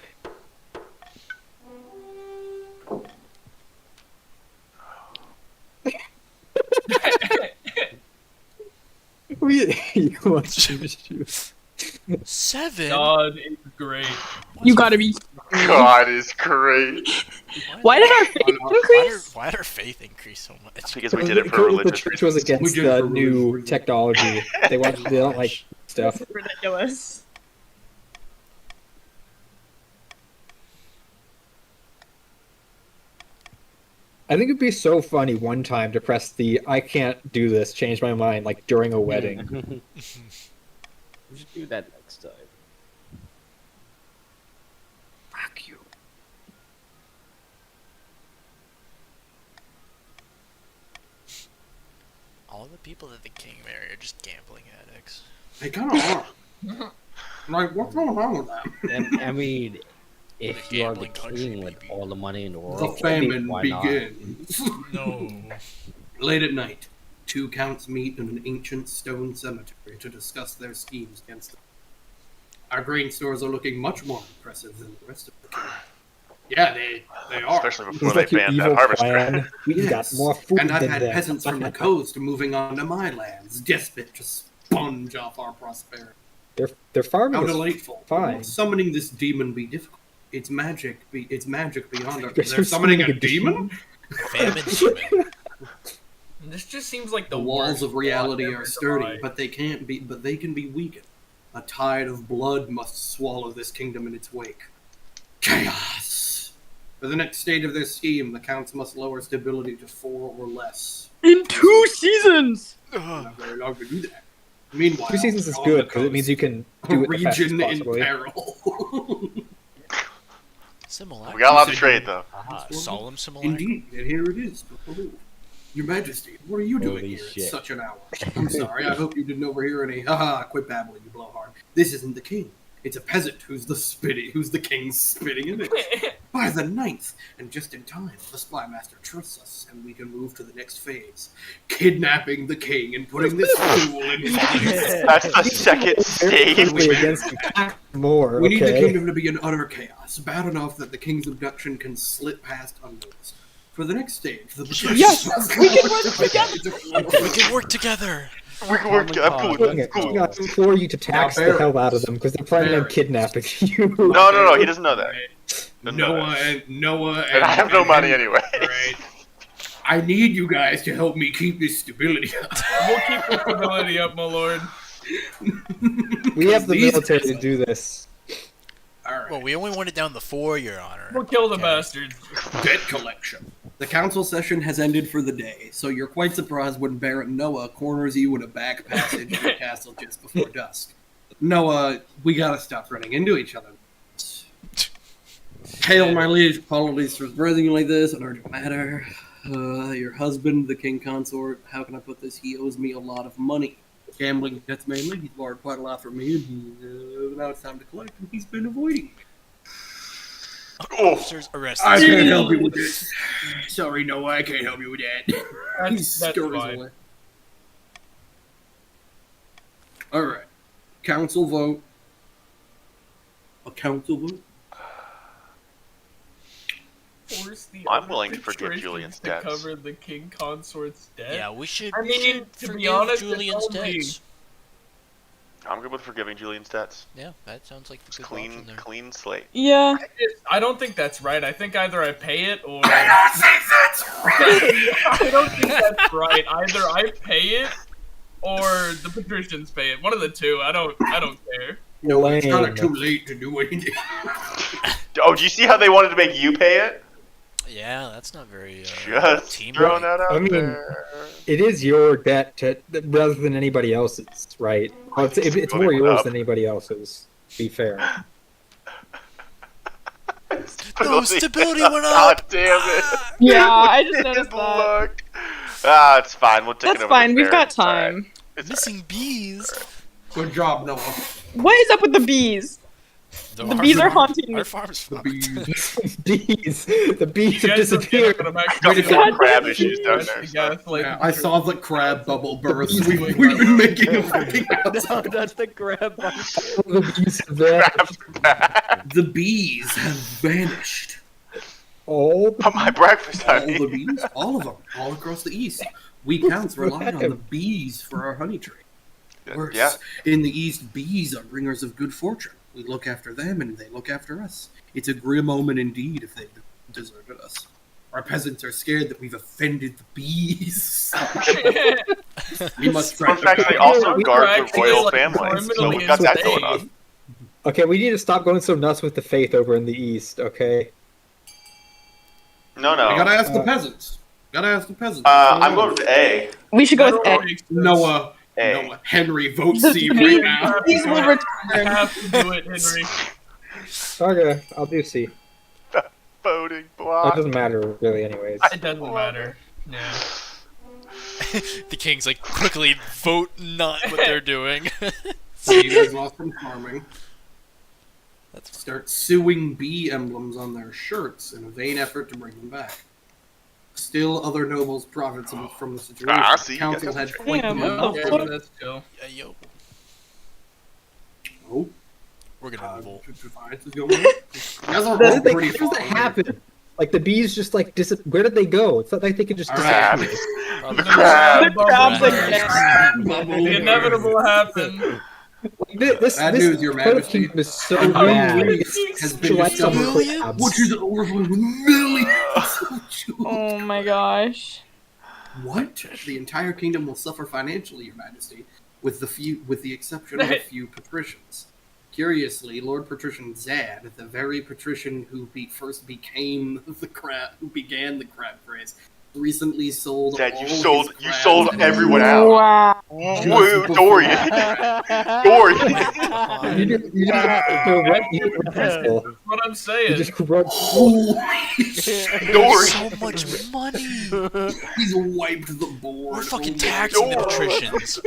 You want to shoot. 7? God is great. you gotta be. God is great. Why did our faith increase? Why did our faith increase so much? Because we did it for The religious church was reasons. against We did it the for new religious reasons. technology. They don't like stuff. This is ridiculous. I think it'd be so funny one time to press the "I can't do this," change my mind, like during a wedding. We should do that next time. Fuck you. All the people that the king married are just gambling addicts. They kind of are. Like, what's going on with that? And, I mean, if The you are the gambling country, king with baby. all the money in the world, The famine why not? begins. No. Late at night, two counts meet in an ancient stone cemetery to discuss their schemes against them. Our grain stores are looking much more impressive than the rest of the kingdom. Yeah, they are. Especially before It's they like your banned that evil harvester. plan. We got more food And I've than had them. peasants from the coast moving on to my lands, desperate to sponge off our prosperity. Their farming How is delightful! fine. Summoning this demon be difficult. It's magic. It's magic beyond our. Guess They're who's summoning a summoning a demon. Famine demon. This just seems like The the walls worst of reality plot are ever sturdy, devised. but they can't be. But they can be weakened. A tide of blood must swallow this kingdom in its wake. Chaos. For the next stage of their scheme, the counts must lower stability to 4 or less. In 2 seasons. Not very long to do that. Meanwhile, 2 seasons is on good the because it means coast, you can a do it the fastest region in possibly. peril. Similar. We got a lot to trade, though. Aha, solemn similarity. Indeed, and here it is. Behold. Your Majesty, what are you doing Holy here shit. at such an hour? I'm sorry, I hope you didn't overhear any. Haha, quit babbling, you blowhard. This isn't the king. It's a peasant who's the king's spitting image. By the 9th, and just in time, the spy master trusts us, and we can move to the next phase: kidnapping the king and putting this fool in place. That's the second Very stage. quickly against you. Act more. We need the okay? kingdom to be in utter chaos, bad enough that the king's abduction can slip past unnoticed. For the next stage, the Yes, we can work together. We can work together. I'm cool with it. I implore you to tax the hell out of them because they're planning on kidnapping you. No, he doesn't know that. Noah And I have no money anyway. Right. I need you guys to help me keep this stability up. We'll keep the stability up, my lord. We have the military to do this. Alright. Well, we only want it down to 4, Your Honor. We'll kill the bastards. Debt collection. The council session has ended for the day, so you're quite surprised when Baron Noah corners you in a back passage in the castle just before dusk. Noah, we gotta stop running into each other. Hail, my liege, apologies for breathing like this, an urgent matter. Your husband, the king consort, how can I put this? He owes me a lot of money. Gambling debts mainly. He's borrowed quite a lot from me, and now it's time to collect, and he's been avoiding me. Officers arrested. I can't help you with this. Sorry, Noah, I can't help you with that. He scurries fine. away. Alright. Council vote. A council vote? Force the I'm willing to forgive administration Julian's to debts. cover the king consort's debt. Yeah, we should, I we mean, should to be forgive honest, Julian's it's only- debts. I'm good with forgiving Julian's debts. Yeah, that sounds like the good Clean, option there. clean slate. Yeah. I don't think that's right. I think either I pay it or I think that's right! I don't think that's right. Either I pay it or the patricians pay it. One of the two. I don't care. No, it's kind of Lame. too late to do anything. Oh, do you see how they wanted to make you pay it? Yeah, that's not very Just teamwork. throwing that out I mean, there. It is your debt to, rather than anybody else's, right? Well, it's more yours than anybody else's. To be fair. No, stability went God up! damn it. Yeah, I just It noticed didn't that. look. Ah, it's fine. We'll take That's it over fine. the We've got It's all right. time. It's Missing bees. Good job, Noah. What is up with the bees? The bees are haunting me. Our farm's The fucked. Bees. The bees You have guys don't get it, disappeared. but I'm all right. actually Got some crab issues down there. the So. gaslight Yeah, I saw the crab bubble burst. We've been making a fucking outside. That's the grab button. The bees have vanished. Crab's back. The bees have vanished. All Put my breakfast All on the bees, all of them, all across the east. We counts rely on the bees for our honey tree. Worse, Yeah. in the east, bees are bringers of good fortune. We look after them, and they look after us. It's a grim omen indeed if they deserted us. Our peasants are scared that we've offended the bees. We must try Fun fact, they to also we guard were the royal actually, like, family, so criminally we've got that insane. going on. Okay, we need to stop going so nuts with the faith over in the east, okay? No, We gotta no. ask the peasants. Gotta ask the peasants. I'm going with A. We should go with A. Noah. A. Noah. Henry, vote C right now. Bees will I return. have to do it, Henry. Okay, I'll do C. Voting That block. doesn't matter really anyways. It doesn't matter. Yeah. The king's like, quickly vote not what they're doing. You guys lost from farming. That's Start suing bee emblems on their shirts in a vain effort to bring them back. Still, other nobles profit from the situation. Ah, see, Council you guys had got quite the Damn, monopoly. okay. That's chill. yo, Oh, we're gonna revolt. defiance is going on. You guys are all How pretty does far that away. happen? Like the bees just like where did they go? It's not like they could just All right. disappear. Probably crab. The crabs Bubble again. Bubble The inevitable happened. Like, this Bad this news, Your Toad Majesty. Kingdom is so Our bad. fleet has been Like some discovered, crabs. which is overflowing with millions of jewels. Oh my gosh. What? The entire kingdom will suffer financially, Your Majesty, with the exception of a few patricians. Curiously, Lord Patrician Zad, the very patrician who first became the crab, who began the crab craze, recently sold. Dad, all you his sold crabs everyone out. Wow. Woo, Dorian. Dorian. You just go right in the pencil. That's what I'm You saying. just run. Holy shit! Dorian. So much money. He's wiped the board. We're fucking Oh my taxing the God. patricians.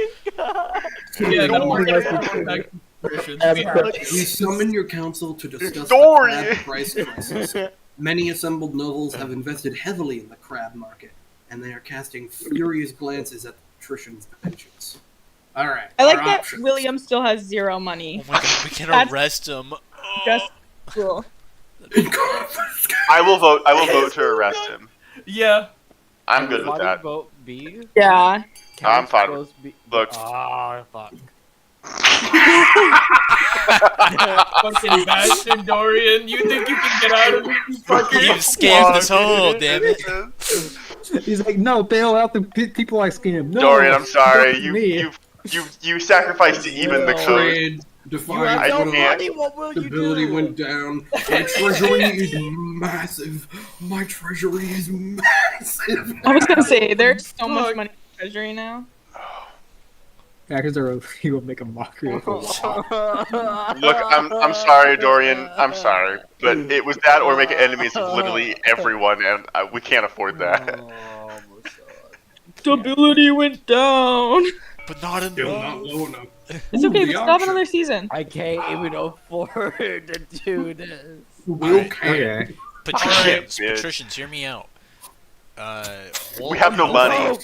Yeah, no, we're Dorian. gonna back to Christians. As We per- have We summon your council to discuss Dorian. the crab price crisis. Many assembled nobles have invested heavily in the crab market, and they are casting furious glances at the patricians' benches. All right. I like our that options. William still has 0 money. Oh my god, we can That's- arrest him. Just cool. I will vote to arrest him. Yeah. I'm good with Why that. did vote B? Yeah. I'm fine. supposed to be- Look. Ah, fuck. Fucking bastard, Dorian. You think you can get out of this fucking... You scammed us all, damn it. He's like, no, bail out the people I scam. No, Dorian, I'm sorry. that's me. You sacrificed even the code. Trade You defined have no I can't. money, what will you stability do? went down. My treasury is massive. My treasury is massive. I was gonna say, there's so much money in the treasury now. Hackers are he will make a mockery of the law. Look, I'm sorry, Dorian. I'm sorry, but it was that or make enemies of literally everyone, and we can't afford that. Oh, my God. Stability went down. But not Still not enough. low enough. It's Ooh, okay, the let's have auction. another season. I can't even afford to do this. Will Alright. can. Okay. Patricians, Alright. patricians, hear me out. We have no money.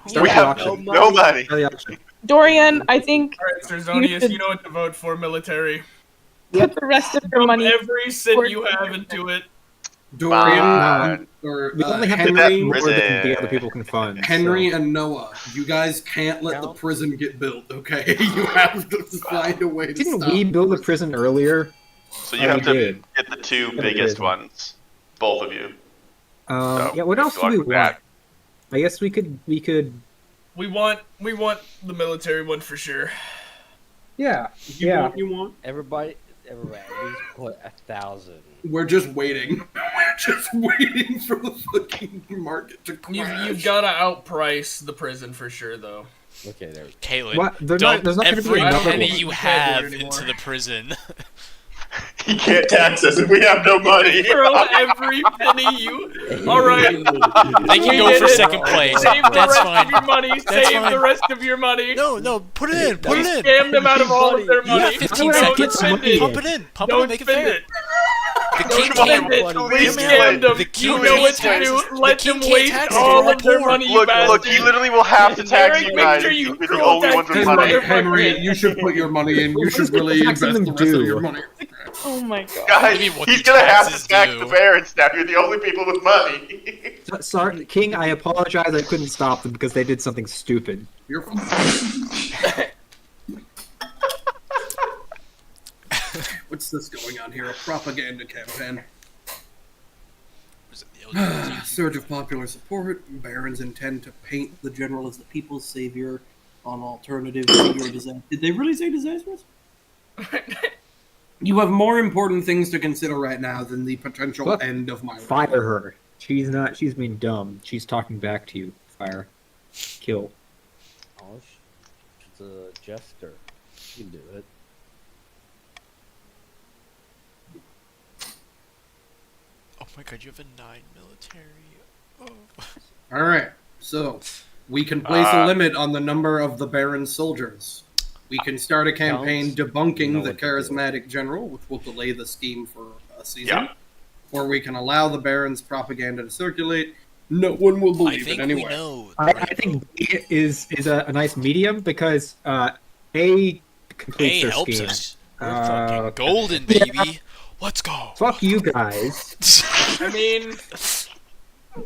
Start We the have auction. no money. Start the auction. Dorian, I think Alright, Cerzonius, you know what to vote for, military. put the rest of your money. Every cent you have into it. Dorian Fine. or We only have Henry, to get more Prison. than the other people can fund. Henry so. and Noah, you guys can't let the Count. prison get built, okay? You have to find a way to Didn't stop we build a this. prison earlier? So you Oh, have we to did. get the two Yeah, biggest we did. ones, both of you. So, Yeah. What else good do we luck with want? that. I guess we could. We want the military one for sure. Yeah. You Yeah. want, you want? Everybody, at least put 1,000. We're just waiting. We're just waiting for the fucking market to crash. You've got to outprice the prison for sure, though. Okay, there we go. Caitlin, What? There's dump not gonna be every another penny one. you You can't do have it into anymore. the prison. He can't tax us if we have no money. Throw every penny you... Alright. They can We go did for it. second place. Save the That's rest fine. of your money. That's Save fine. the rest of your money. No, put it in. Put We it in. scammed them out of all of their You got money. 15 Don't seconds. spend it. Pump it in. Pump it Don't in. Make it spend fair. it. The Don't king spend can't. it. money. We Please scammed them. The king You know what to can't do. tax- Let the king them can't waste tax all the of their poor. money, you Look, bastard. he literally will have to tax Eric, you make guys. sure you We're the cruel only tax ones with these money. Henry, you should put your money in. You should really invest taxing the them rest of do? your money. Oh my god. Guys, Maybe what he's the gonna have taxes to tax do. the barons now. You're the only people with money. Sorry, King. I apologize. I couldn't stop them because they did something stupid. You're fine. What's this going on here? A propaganda campaign. Was it the LGBT? Surge of popular support. Barons intend to paint the general as the people's savior on alternative to your disaster. Did they really say disastrous? You have more important things to consider right now than the potential Look, end of my reign. Fire her. She's not. She's being dumb. She's talking back to you. Fire. Kill. Oh, she's a jester. She can do it. Oh my god, you have a 9 military. Oh. All right, so we can place a limit on the number of the Baron's soldiers. We can start a campaign Counts. debunking Know the what to do. charismatic general, which will delay the scheme for a season. Yeah. Or we can allow the Baron's propaganda to circulate. No one will I believe think it anyway. we know. the I right think vote. B is a nice medium because A completes A their helps scheme. us. We're Uh, fucking golden, baby. Let's go. Fuck you guys. I mean,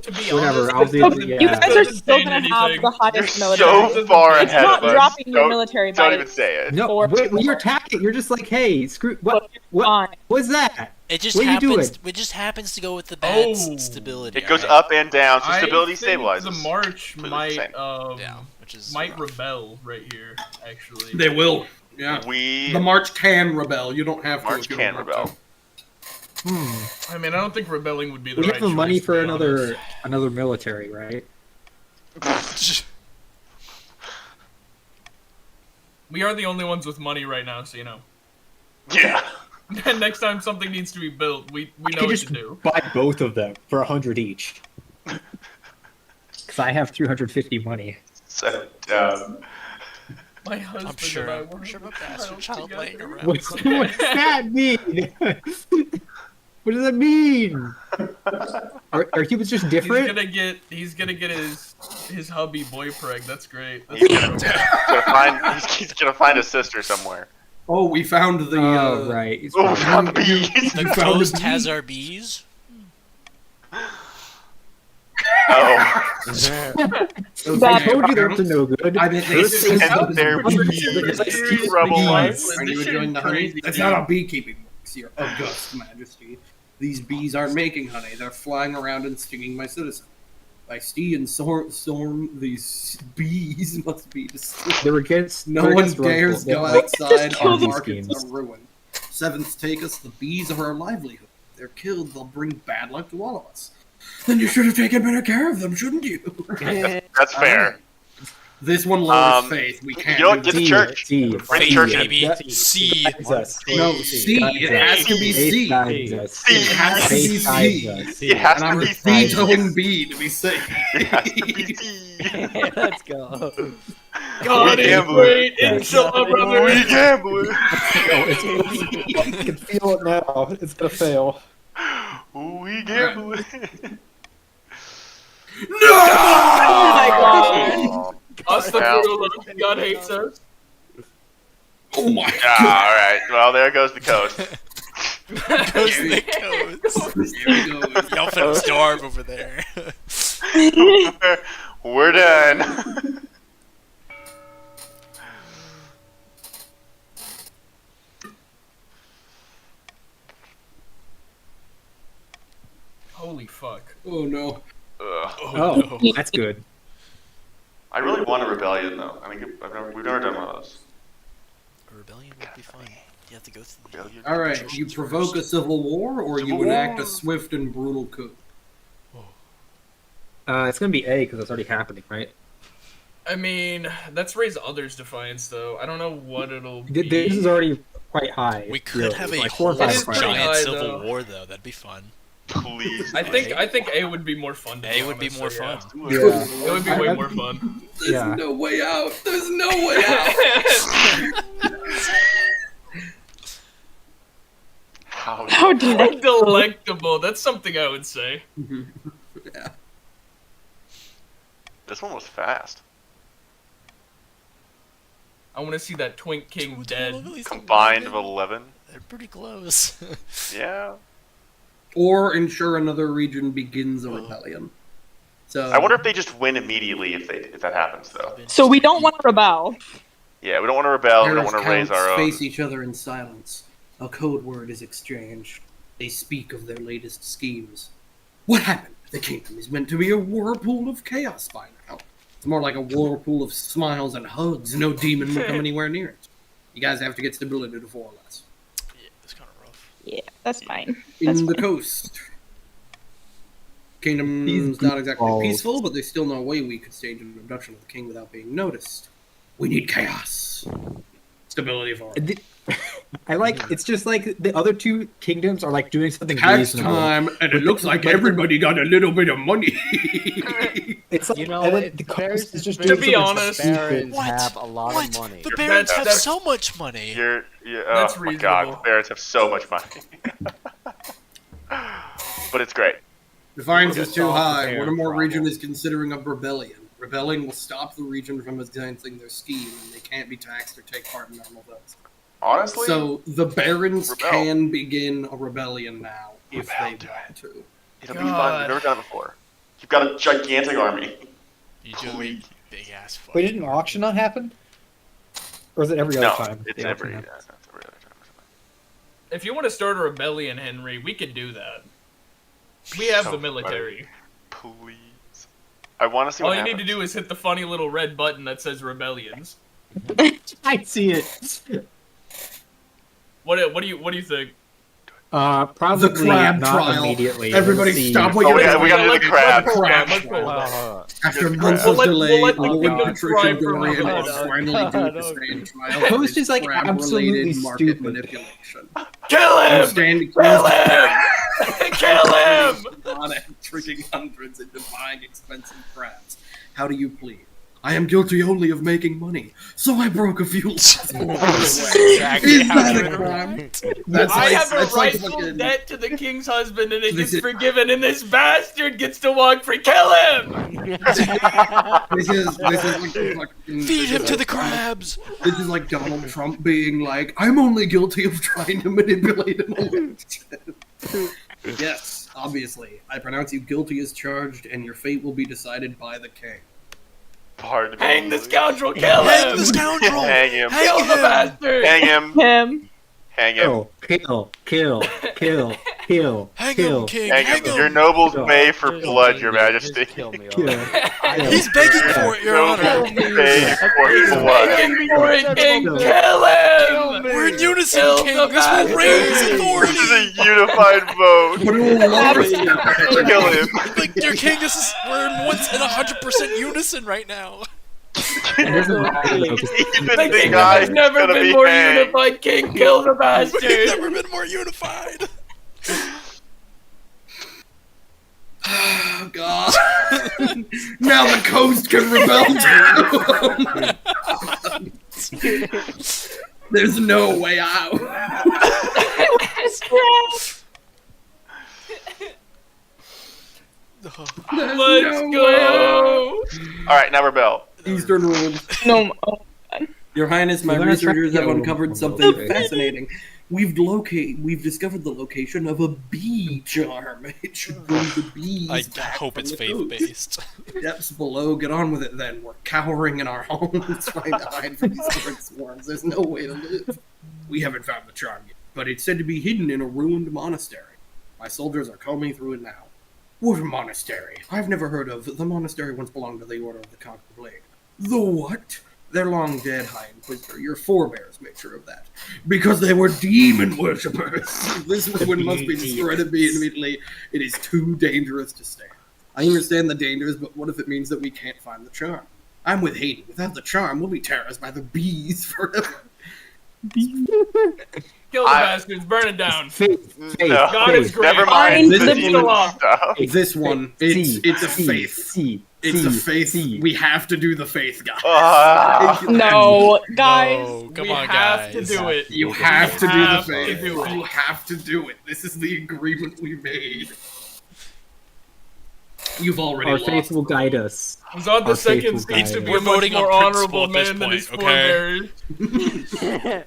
to be Whatever, honest, I'll it do doesn't- it, You yeah. guys are doesn't still change gonna have anything. the You're highest military. so far It's ahead not of us. dropping your Don't- military Don't by even say it. No, Or- when you attack it, you're just like, hey, screw. What? What? fine. What's that? It just What are you happens. doing? It just happens to go with the bad Oh. stability. It goes alright? up and down, so I stability think stabilizes. The March Completely might the same. Yeah, which is might rough. rebel right here. Actually, They will. Yeah. We The March can rebel. You don't have to. March if you can don't want rebel. to. I mean, I don't think rebelling would be the We right have the money choice, for to be honest. another military, right? We are the only ones with money right now, so you know. Yeah. Next time something needs to be built, we I know could what just to do. buy both of them for 100 each. Because I have 350 money. So dumb. My husband I'm sure. and I I'm were sure my a bastard child together. laying around. What's that mean? What does that mean? Are humans just different? He's gonna get his hubby boy preg. That's great. That's He's he's gonna find a sister somewhere. Oh, we found the. Oh, right. It's Oh, we fine. found the bees. The You found ghost a bee. has our bees. I told you they're up to no good. I mean, they First say thing- And they're Because I bees, see rebel bees. lights. Are you enjoying the honey? That's not how beekeeping works, your august majesty. These bees aren't making honey, they're flying around and stinging my citizen. By sea and storm, these bees must be destroyed. They're against. No they're one against dares Ruggle. go They're like, outside, our these markets schemes. are ruined. Sevenths take us, the bees are our livelihood. If they're killed, they'll bring bad luck to all of us. Then you should have taken better care of them, shouldn't you? That's fair. This one lowers faith. We can't. You know, do get the this. church. C. Bring the Faith, church in. baby. That- C. Guides us. No, C. It has to be C. Guides us. C. It has to be Faith guides C. us. It has And I'm to be C. vetoing B to be safe. It has to be C. Let's go. God We is gamble. great. Inshallah, brother. We gambling. I can feel it now. It's gonna fail. We gambling. No! Oh my god. Astaghfirullah. God hates us. Oh my Ah, god! all right. Well, there goes the coast. Goes the codes. Here we go. Y'all finna starve over there. We're done. Holy fuck. Oh no. Ugh. Oh, that's good. I really want a rebellion, though. I mean, we've never done one of those. A rebellion would be fun. You have to go through the Rebellion. Alright, you provoke a civil war, or you Civil enact war. a swift and brutal coup? It's gonna be A because it's already happening, right? I mean, that's raise others' defiance, though. I don't know what it'll be. This is already quite high. We could have a like 4 or whole 5 It is pretty fights. giant high, civil though. war, though. That'd be fun. Please. I think A would be more fun. To A would be honest, more so, yeah. fun. Yeah. It would be way more fun. There's Yeah. no way out. There's no way out. How How delectable. Delectable. That's something I would say. Yeah. This one was fast. I want to see that Twink King dead. Combined of 11. They're pretty close. Yeah. Or ensure another region begins a rebellion. So I wonder if they just win immediately if that happens, though. So we don't want to rebel. Yeah, we don't want to rebel. We don't Paris want to raise counts our own. face each other in silence. A code word is exchanged. They speak of their latest schemes. What happened? The kingdom is meant to be a whirlpool of chaos by now. It's more like a whirlpool of smiles and hugs. No demon will come anywhere near it. You guys have to get stability to 4 or less. Yeah, it's kind of rough. Yeah, that's fine. That's In the fine. coast. Kingdom's not exactly balls. peaceful, but there's still no way we could stage an abduction of the king without being noticed. We need chaos. Stability for all. I like. It's just like the other 2 kingdoms are like doing something Tax reasonable. time, and it looks like everybody got a little bit of money. It's like, You know, and then it's the very coast is just To doing be something honest- stupid. Barons What? have a lot What? of money. The Barons have That's- so much money. You're, That's oh my reasonable. god, parents have so much money. But it's great. Defiance is Just too solve the high. parent One or more problem. region is considering a rebellion. Rebelling will stop the region from advancing their scheme, and they can't be taxed or take part in normal votes. Honestly, So the barons Rebel. can begin a rebellion now if Rebel, they do want to. it'll be fun. God. We've never done it before. You've got a gigantic army. You do a Please. big ass fuck. Wait, didn't auction not happen? Or is it every other No, time? it's the every, auction yeah, happens? it's every other time. If you want to start a rebellion, Henry, we could do that. We have So the military. Please. I want to see All what you happens. need to do is hit the funny little red button that says rebellions. I see it. What do you think? Probably The crab not trial. immediately. Everybody Let's see. stop what Oh, you're yeah, doing. we gotta do the crab. Let's hold on, Crab let's hold on. Uh, After Good months crap. of We'll delay, let the Owen kingdom Patricia thrive for Dorian a will minute. finally do the stand trial. Post is, like, Crab-related absolutely market stupid. manipulation. Kill I'm him! standing Kill him! Kill him! on it, tricking hundreds into buying expensive crabs. How do you plead? I am guilty only of making money, so I broke a few laws along the way. Exactly Is how that you a would crime? react. That's I like, have a that's like rightful fucking- debt to the king's husband, and it This gets is- forgiven, and this bastard gets to walk free. Kill him! This is like fucking, Feed him to the crabs. This is like Donald Trump being like, I'm only guilty of trying to manipulate an election. Yes. Obviously, I pronounce you guilty as charged, and your fate will be decided by the king. Pardon me. Hang the scoundrel! Kill Hang him! the scoundrel! Hang him. Hang Kill the him! bastard! Hang him. Him. Hang him. Kill. Hang him, king! Hang Hang him. Your him! nobles Kill. bay for blood, your Just majesty. kill me. Kill. He's begging for it, your honor! Nobles bay for blood. Begging for it, king! Kill. Kill him! We're in unison, Kill king! the This will raise bastard. authority! This is a unified vote. Kill him. Like, your king, we're in 100% unison right now. It doesn't matter, though, 'cause Even The the kingdom guy has never gonna been be more hanged. unified, king! Kill the We've bastard! never been more unified. Oh, God. Now the coast can rebel too. There's no way out. There's Let's no go! All right, now rebel. Eastern rules. No. Your Highness, my You're gonna try to researchers have kill uncovered him. something Okay. fascinating. We've discovered the location of a bee charm. It should bring the bees I back hope from it's the coast. faith-based. Depths below, get on with it then. We're cowering in our homes trying to hide from these different swarms. There's no way to live. We haven't found the charm yet, but it's said to be hidden in a ruined monastery. My soldiers are combing through it now. What monastery? I've never heard of. The monastery once belonged to the Order of the Conquered Blade. The what? They're long dead, High Inquisitor. Your forebears made sure of that. Because they were demon worshippers. This ruin must be destroyed immediately. It is too dangerous to stand. I understand the dangers, but what if it means that we can't find the charm? I'm with Haiti. Without the charm, we'll be terrorized by the bees forever. Kill the bastards, burn it down. Faith. No, God is great. never mind. Find The the demon law. stuff. This one, it's a faith. It's a faith. We have to do the faith, guys. No, guys. No, come We on, have guys. to do it. You have to do the have faith. to do it. You have to do it. This is the agreement we made. You've already Our lost. faith will guide us. He's on the Our second faithful stage to guide. be We're a much voting on more honorable principle at this man than his point, forebears.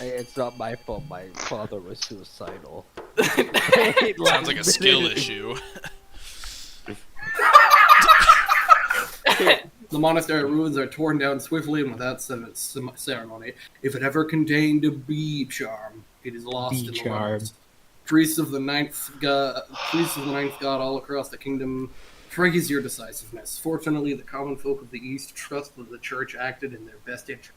It's not my fault. My father was suicidal. Sounds like a skill issue. The monastery ruins are torn down swiftly and without ceremony. If it ever contained a bee charm, it is lost Bee in the charm. waters. Priests of the ninth god all across the kingdom praise your decisiveness. Fortunately, the common folk of the East trust that the church acted in their best interest.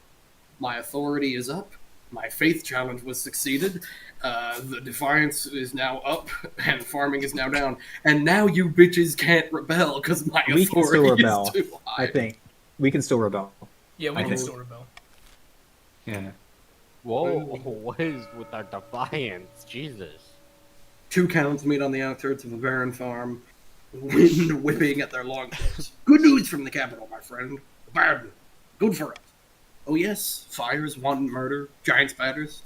My authority is up. My faith challenge was succeeded. The defiance is now up, and farming is now down. And now you bitches can't rebel because my We can still authority rebel. is too high. I think we can still rebel. Yeah, we I can think- still rebel. Yeah. Whoa, what is with our defiance? Jesus. 2 counts meet on the outskirts of a barren farm, wind whipping at their longbows. Good news from the capital, my friend. Bad news. Good for us. Oh yes, fires, wanton murder, giant spiders.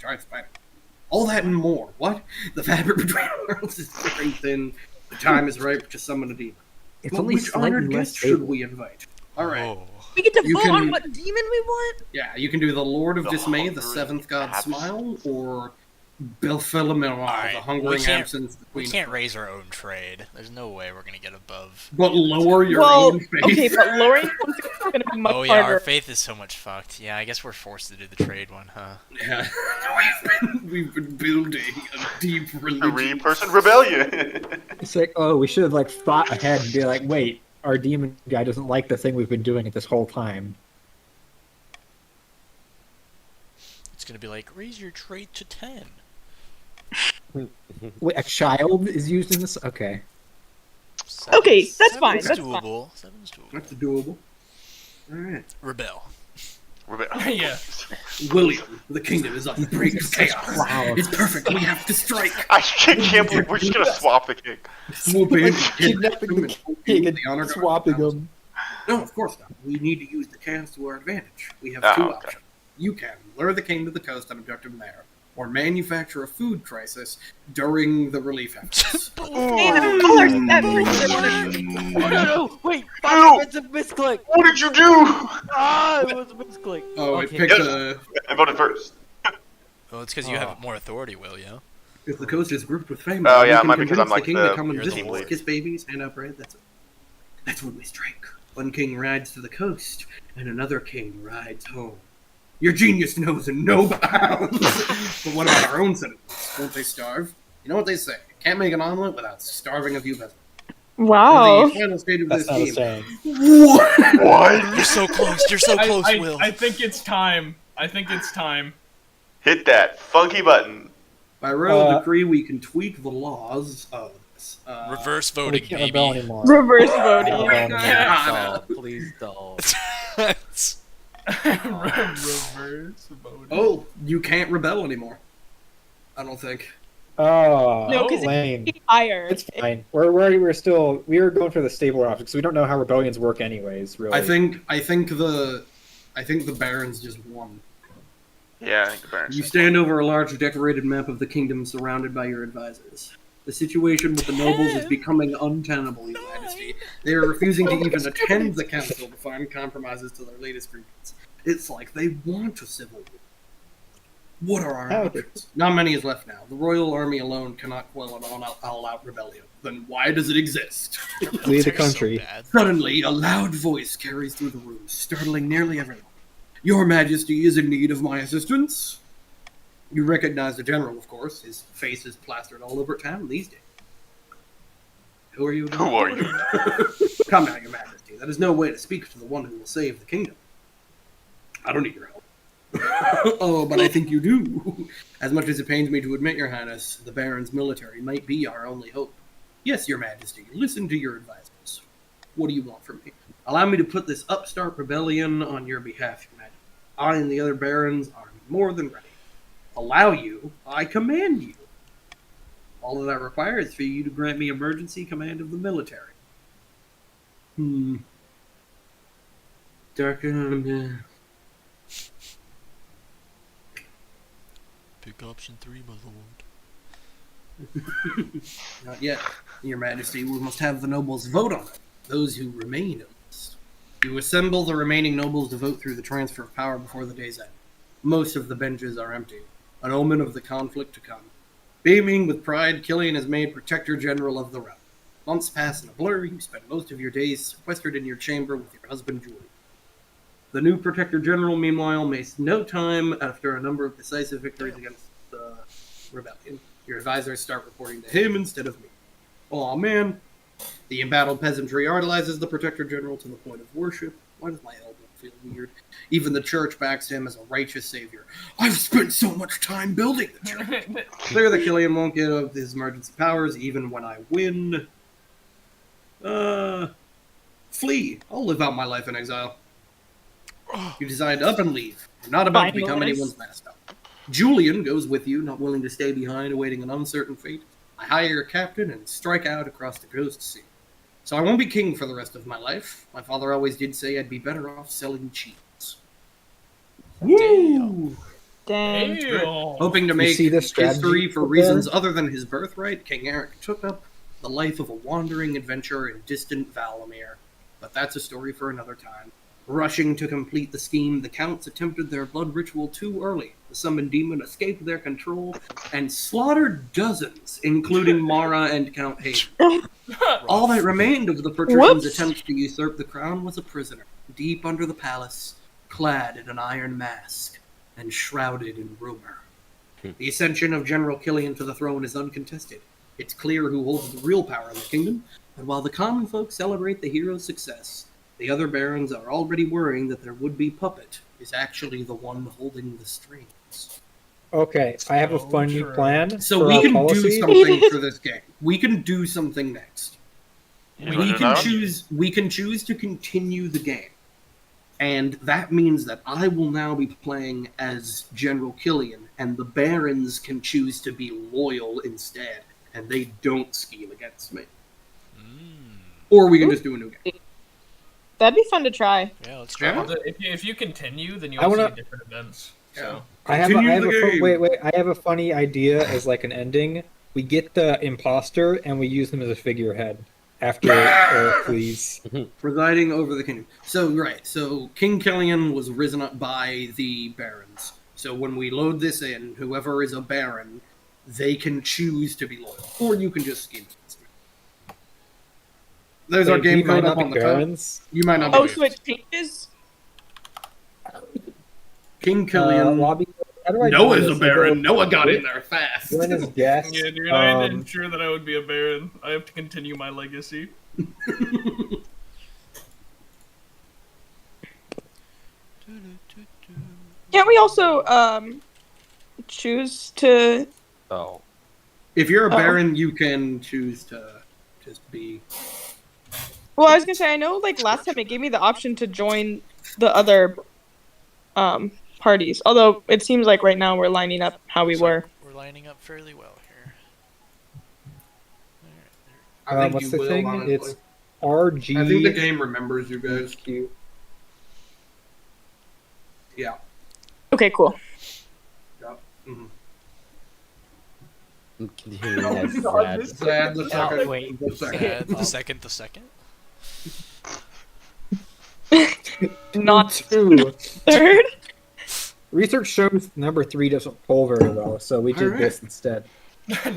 All that and more. What? The fabric between worlds is very thin. The time is ripe to summon a demon. It's But only which honored slightly less guest should stable. we invite? Alright. Oh. We get to You vote can- on what demon we want? Yeah, you can do the Lord of The Dismay, the hungering seventh god abs- Smile, or Belphegor, Alright, the hungering we can't- absence, the We queen. can't raise our own trade. There's no way we're gonna get above. But lower your Well, own faith. okay, but lowering one is going to be much Oh yeah, our harder. faith is so much fucked. Yeah, I guess we're forced to do the trade one, huh? Yeah, we've been building a deep religion. 3-person rebellion. It's like, oh, we should have like thought ahead and be like, wait, our demon guy doesn't like the thing we've been doing it this whole time. It's gonna be like, raise your trade to 10. Wait, a child is used in this? Okay. Okay, that's Seven's fine, that's doable. Seven's doable. That's doable. All right, Rebel. Yeah. William, the kingdom is on the brink of chaos. Wow. It's perfect. We have to strike. I can't believe we're just gonna swap the king. Swoop in, Kidnapping him, and King the and honor guard swapping house. him. No, of course not. We need to use the chaos to our advantage. We have Ah, 2 okay. options. You can lure the king to the coast and abduct him there, or manufacture a food crisis during the relief efforts. Damn, colors, that Oh no! Wait! Ew! It's a misclick! What did you do? Ah, it was a misclick. Oh, Okay. it picked a. I voted first. Well, it's because you have more authority, Will, yeah? If the coast is grouped with fame, Oh, we yeah, it can might be 'cause convince I'm, like, the king the to come and You're the visit us, lord. kiss babies, hand out bread. That's when we strike. One king rides to the coast, and another king rides home. Your genius knows no bounds. But what about our own citizens? Won't they starve? You know what they say: can't make an omelet without starving a few peasants. Wow. The final stage of That's this not a game. saying. What? You're so close. You're so close, I, Will. I think it's time. I think it's time. Hit that funky button. By royal Uh, decree, we can tweak the laws of this. Reverse We voting, can't rebel baby. anymore. Reverse Can't voting. rebel anymore. Yeah. Please don't. Reverse voting. Oh, you can't rebel anymore. I don't think. Oh, No, because lame. it's higher. It's fine. We're still going for the stable option because we don't know how rebellions work anyways. Really, I think the barons just won. Yeah, I think the Baron's You stand over a large decorated map of the kingdom surrounded by your advisors. The situation with the nobles is becoming untenable, Your Majesty. They are refusing to even attend the council to find compromises to their latest grievance. It's like they want a civil war. What are our options? Not many is left now. The royal army alone cannot quell an all-out rebellion. Then why does it exist? Flee the Military's country. So bad. Suddenly, a loud voice carries through the room, startling nearly everyone. Your Majesty is in need of my assistance. You recognize the general, of course. His face is plastered all over town these days. Who are you? Who are you? Come now, Your Majesty. That is no way to speak to the one who will save the kingdom. I don't need your help. Oh, but I think you do. As much as it pains me to admit, Your Highness, the Baron's military might be our only hope. Yes, Your Majesty, listen to your advisors. What do you want from me? Allow me to put this upstart rebellion on your behalf, Your Majesty. I and the other barons are more than ready. Allow you, I command you. All that I require is for you to grant me emergency command of the military. Darken. Pick option 3, my lord. Not yet, Your Majesty. We must have the nobles vote on it. Those who remain at least. You assemble the remaining nobles to vote through the transfer of power before the day's end. Most of the benches are empty, an omen of the conflict to come. Beaming with pride, Killian is made Protector General of the realm. Months pass in a blur. You spend most of your days sequestered in your chamber with your husband, Julie. The new Protector General, meanwhile, makes no time after a number of decisive victories against the rebellion. Your advisors start reporting to him instead of me. Aw, man. The embattled peasantry idolizes the Protector General to the point of worship. Why does my elbow feel weird? Even the church backs him as a righteous savior. I've spent so much time building the church. Clear that Killian won't get of his emergency powers even when I win. Flee. I'll live out my life in exile. You decide to up and leave. You're not about to become Finalist. anyone's master. Julian goes with you, not willing to stay behind, awaiting an uncertain fate. I hire a captain and strike out across the coast sea. So I won't be king for the rest of my life. My father always did say I'd be better off selling cheese. Woo! Dang. Damn. Hoping to make see this strategy history for up reasons there? other than his birthright, King Eric took up the life of a wandering adventurer in distant Valamir. But that's a story for another time. Rushing to complete the scheme, the Counts attempted their blood ritual too early. The summoned demon escaped their control and slaughtered dozens, including Mara and Count Hayden. All that remained of the patrician's Whoops. attempt to usurp the crown was a prisoner, deep under the palace, clad in an iron mask, and shrouded in rumor. The ascension of General Killian to the throne is uncontested. It's clear who holds the real power in the kingdom, and while the common folk celebrate the hero's success, the other barons are already worrying that their would-be puppet is actually the one holding the strings. Okay, I have a So funny true. plan. So for we our can policy. do something for this game. We can do something next. You We wanna can know? choose. We can choose to continue the game, and that means that I will now be playing as General Killian, and the barons can choose to be loyal instead, and they don't scheme against me. Or we can just do a new game. That'd be fun to try. Yeah, let's try. Yeah. it. If you continue, then I you'll wanna- see different events. So I have Continue the a game. wait. I have a funny idea as like an ending. We get the imposter and we use him as a figurehead after Eric leaves. Presiding over the kingdom. So King Killian was risen up by the barons. So when we load this in, whoever is a baron, they can choose to be loyal, or you can just scheme against them. There's our Wait, game we might code not up be on the phone. barons. You might not Oh, be so it changes? King Killian. Lobby. How do I Noah's do a this? I baron. go- Noah got in there fast. Join as guest. Yeah, dude, I didn't ensure that I would be a baron. I have to continue my legacy. Can't we also choose to? Oh. If you're a Oh. baron, you can choose to just be. Well, I was gonna say I know like last time it gave me the option to join the other parties. Although it seems like right now we're lining up how we were. We're lining up fairly well here. I think what's you the will, thing? honestly. It's RG. I think the game remembers you guys. Q. Yeah. Okay, cool. Mm-hmm. I'm continuing as God, Zad. this- Sad the second. wait. The second. The second. Not Two. third. Research shows number 3 doesn't pull very well, so we did Alright. this instead.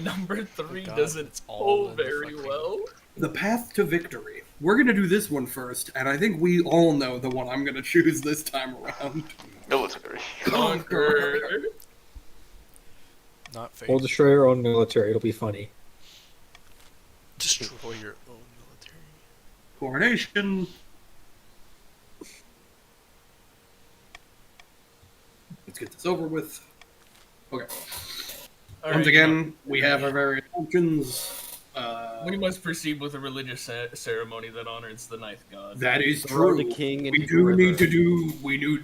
Number 3 God, doesn't it's all pull in the very fucking- well. The path to victory. We're gonna do this one first, and I think we all know the one I'm gonna choose this time around. Military. Conquer. Not fake. We'll destroy our own military. It'll be funny. Destroy your own military. Coronation. Let's get this over with. Okay. Once again, we have our various functions. We must proceed with a religious ceremony that honors the ninth god. That is Throw true. the king We into do the river. need to do. We do.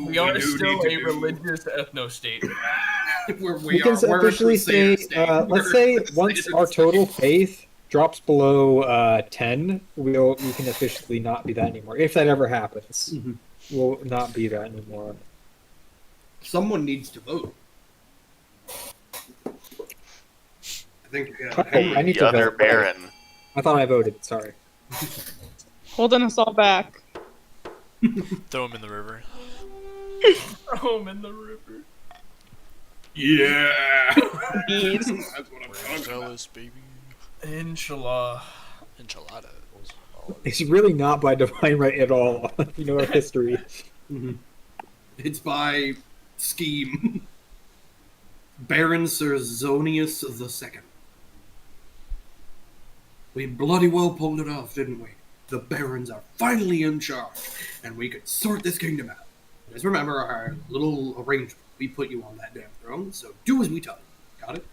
We are do still need to a do- religious ethno-state. We can officially say, let's say once our total faith drops below 10, we can officially not be that anymore. If that ever happens, Mhm. we'll not be that anymore. Someone needs to vote. I think. Hey, I need The to other vote. baron. I thought I voted. Sorry. Holding us all back. Throw him in the river. Throw him in the river. Yeah. Bees. That's what I'm talking about. Jealous, baby. Inshallah. Enchiladas. It's really not by divine right at all. You know our history. Mhm. It's by scheme. Baron Serzonius II. We bloody well pulled it off, didn't we? The barons are finally in charge, and we could sort this kingdom out. Just remember our little arrangement. We put you on that damn throne, so do as we tell you. Got it?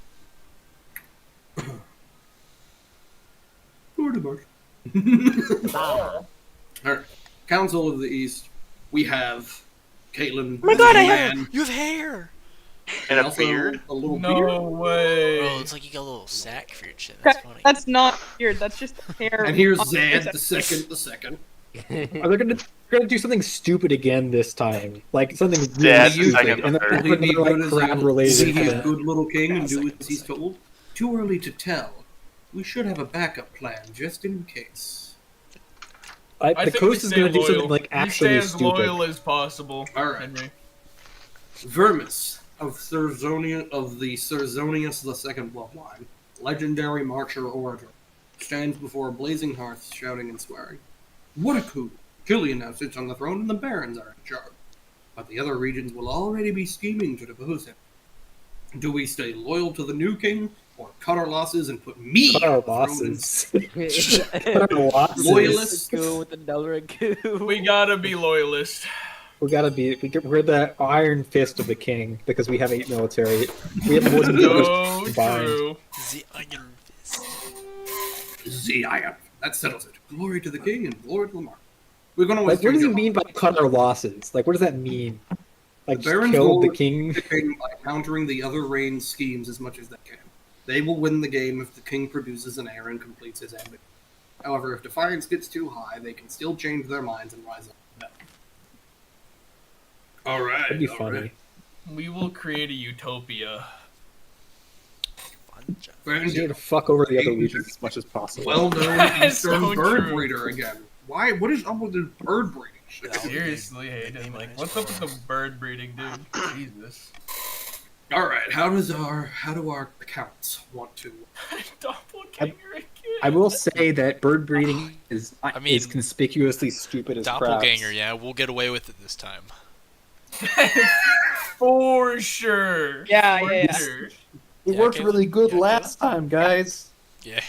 Pretty much. Alright. Council of the East. We have Caitlin. Oh my God, I man, You have hair! And a also beard. A little No beard. way. Oh, it's like you got a little sack for your chin. That's funny. That's not weird. That's just hair. And here's on Zad, the the second. Are they gonna do something stupid again this time? Like something really Zad, stupid, second, and then third. Will he be another good like as crap a related to that. good little king and do Second, as he's second. told? Too early to tell. We should have a backup plan just in case. I The think coast we is stay gonna do loyal. something like We actually stay as stupid. loyal as possible. All right. Henry. Vermis of the Serzonius II bloodline, legendary marcher orator, stands before blazing hearths, shouting and swearing. What a coup! Killian now sits on the throne, and the barons are in charge. But the other regions will already be scheming to depose him. Do we stay loyal to the new king, or cut our losses and put me Cut our on the throne losses. Cut our losses. Loyalists. Go with another coup. We gotta be loyalist. We gotta be. We're the iron fist of the king because we have 8 military. We have more than the So others combined. true. The Iron Fist. The iron. That settles it. Glory to the king and glory to the mark. We're gonna Like, what does he change mean by cut our losses? Like, what does that mean? Like, The just barons kill the will- king? the king by countering the other reign's schemes as much as they can. They will win the game if the king produces an heir and completes his ambition. However, if defiance gets too high, they can still change their minds and rise up. All right. That'd be all funny. right. We will create a utopia. Fun job. We Friend, need to fuck over the other regions as much as possible. well-known That's Eastern so bird true. breeder again. Why? What is up with this bird breeding shit? Yeah. Seriously, Hayden. Like, what's up with the bird breeding, dude? Jesus. All right. How do our accounts want to? Doppelganger again. I will say that bird breeding is mean, is conspicuously stupid as Doppelganger, crabs. yeah, we'll get away with it this time. For sure. Yeah, For yeah. sure. It Yeah, worked okay. really good Yeah, last time, guys. Yeah.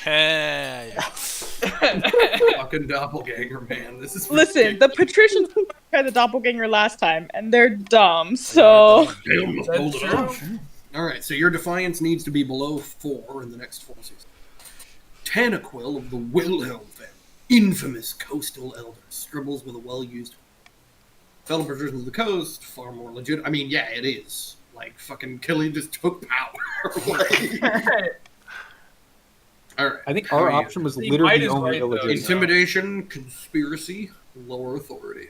Fucking doppelganger, man. This is Listen, the patricians tried the doppelganger last time, and they're dumb. So They almost That's pulled it true. off. All right, so your defiance needs to be below 4 in the next 4 seasons. Tanaquil of the Wilhelm family, infamous coastal elder, scribbles with a well-used fellow patricians of the coast, far more legit. I mean, yeah, it is. Like, fucking Killian just took power. Like- all right. I think how our are you? option was See, literally White the is only right, though. illegitimate. Intimidation, conspiracy, lower authority.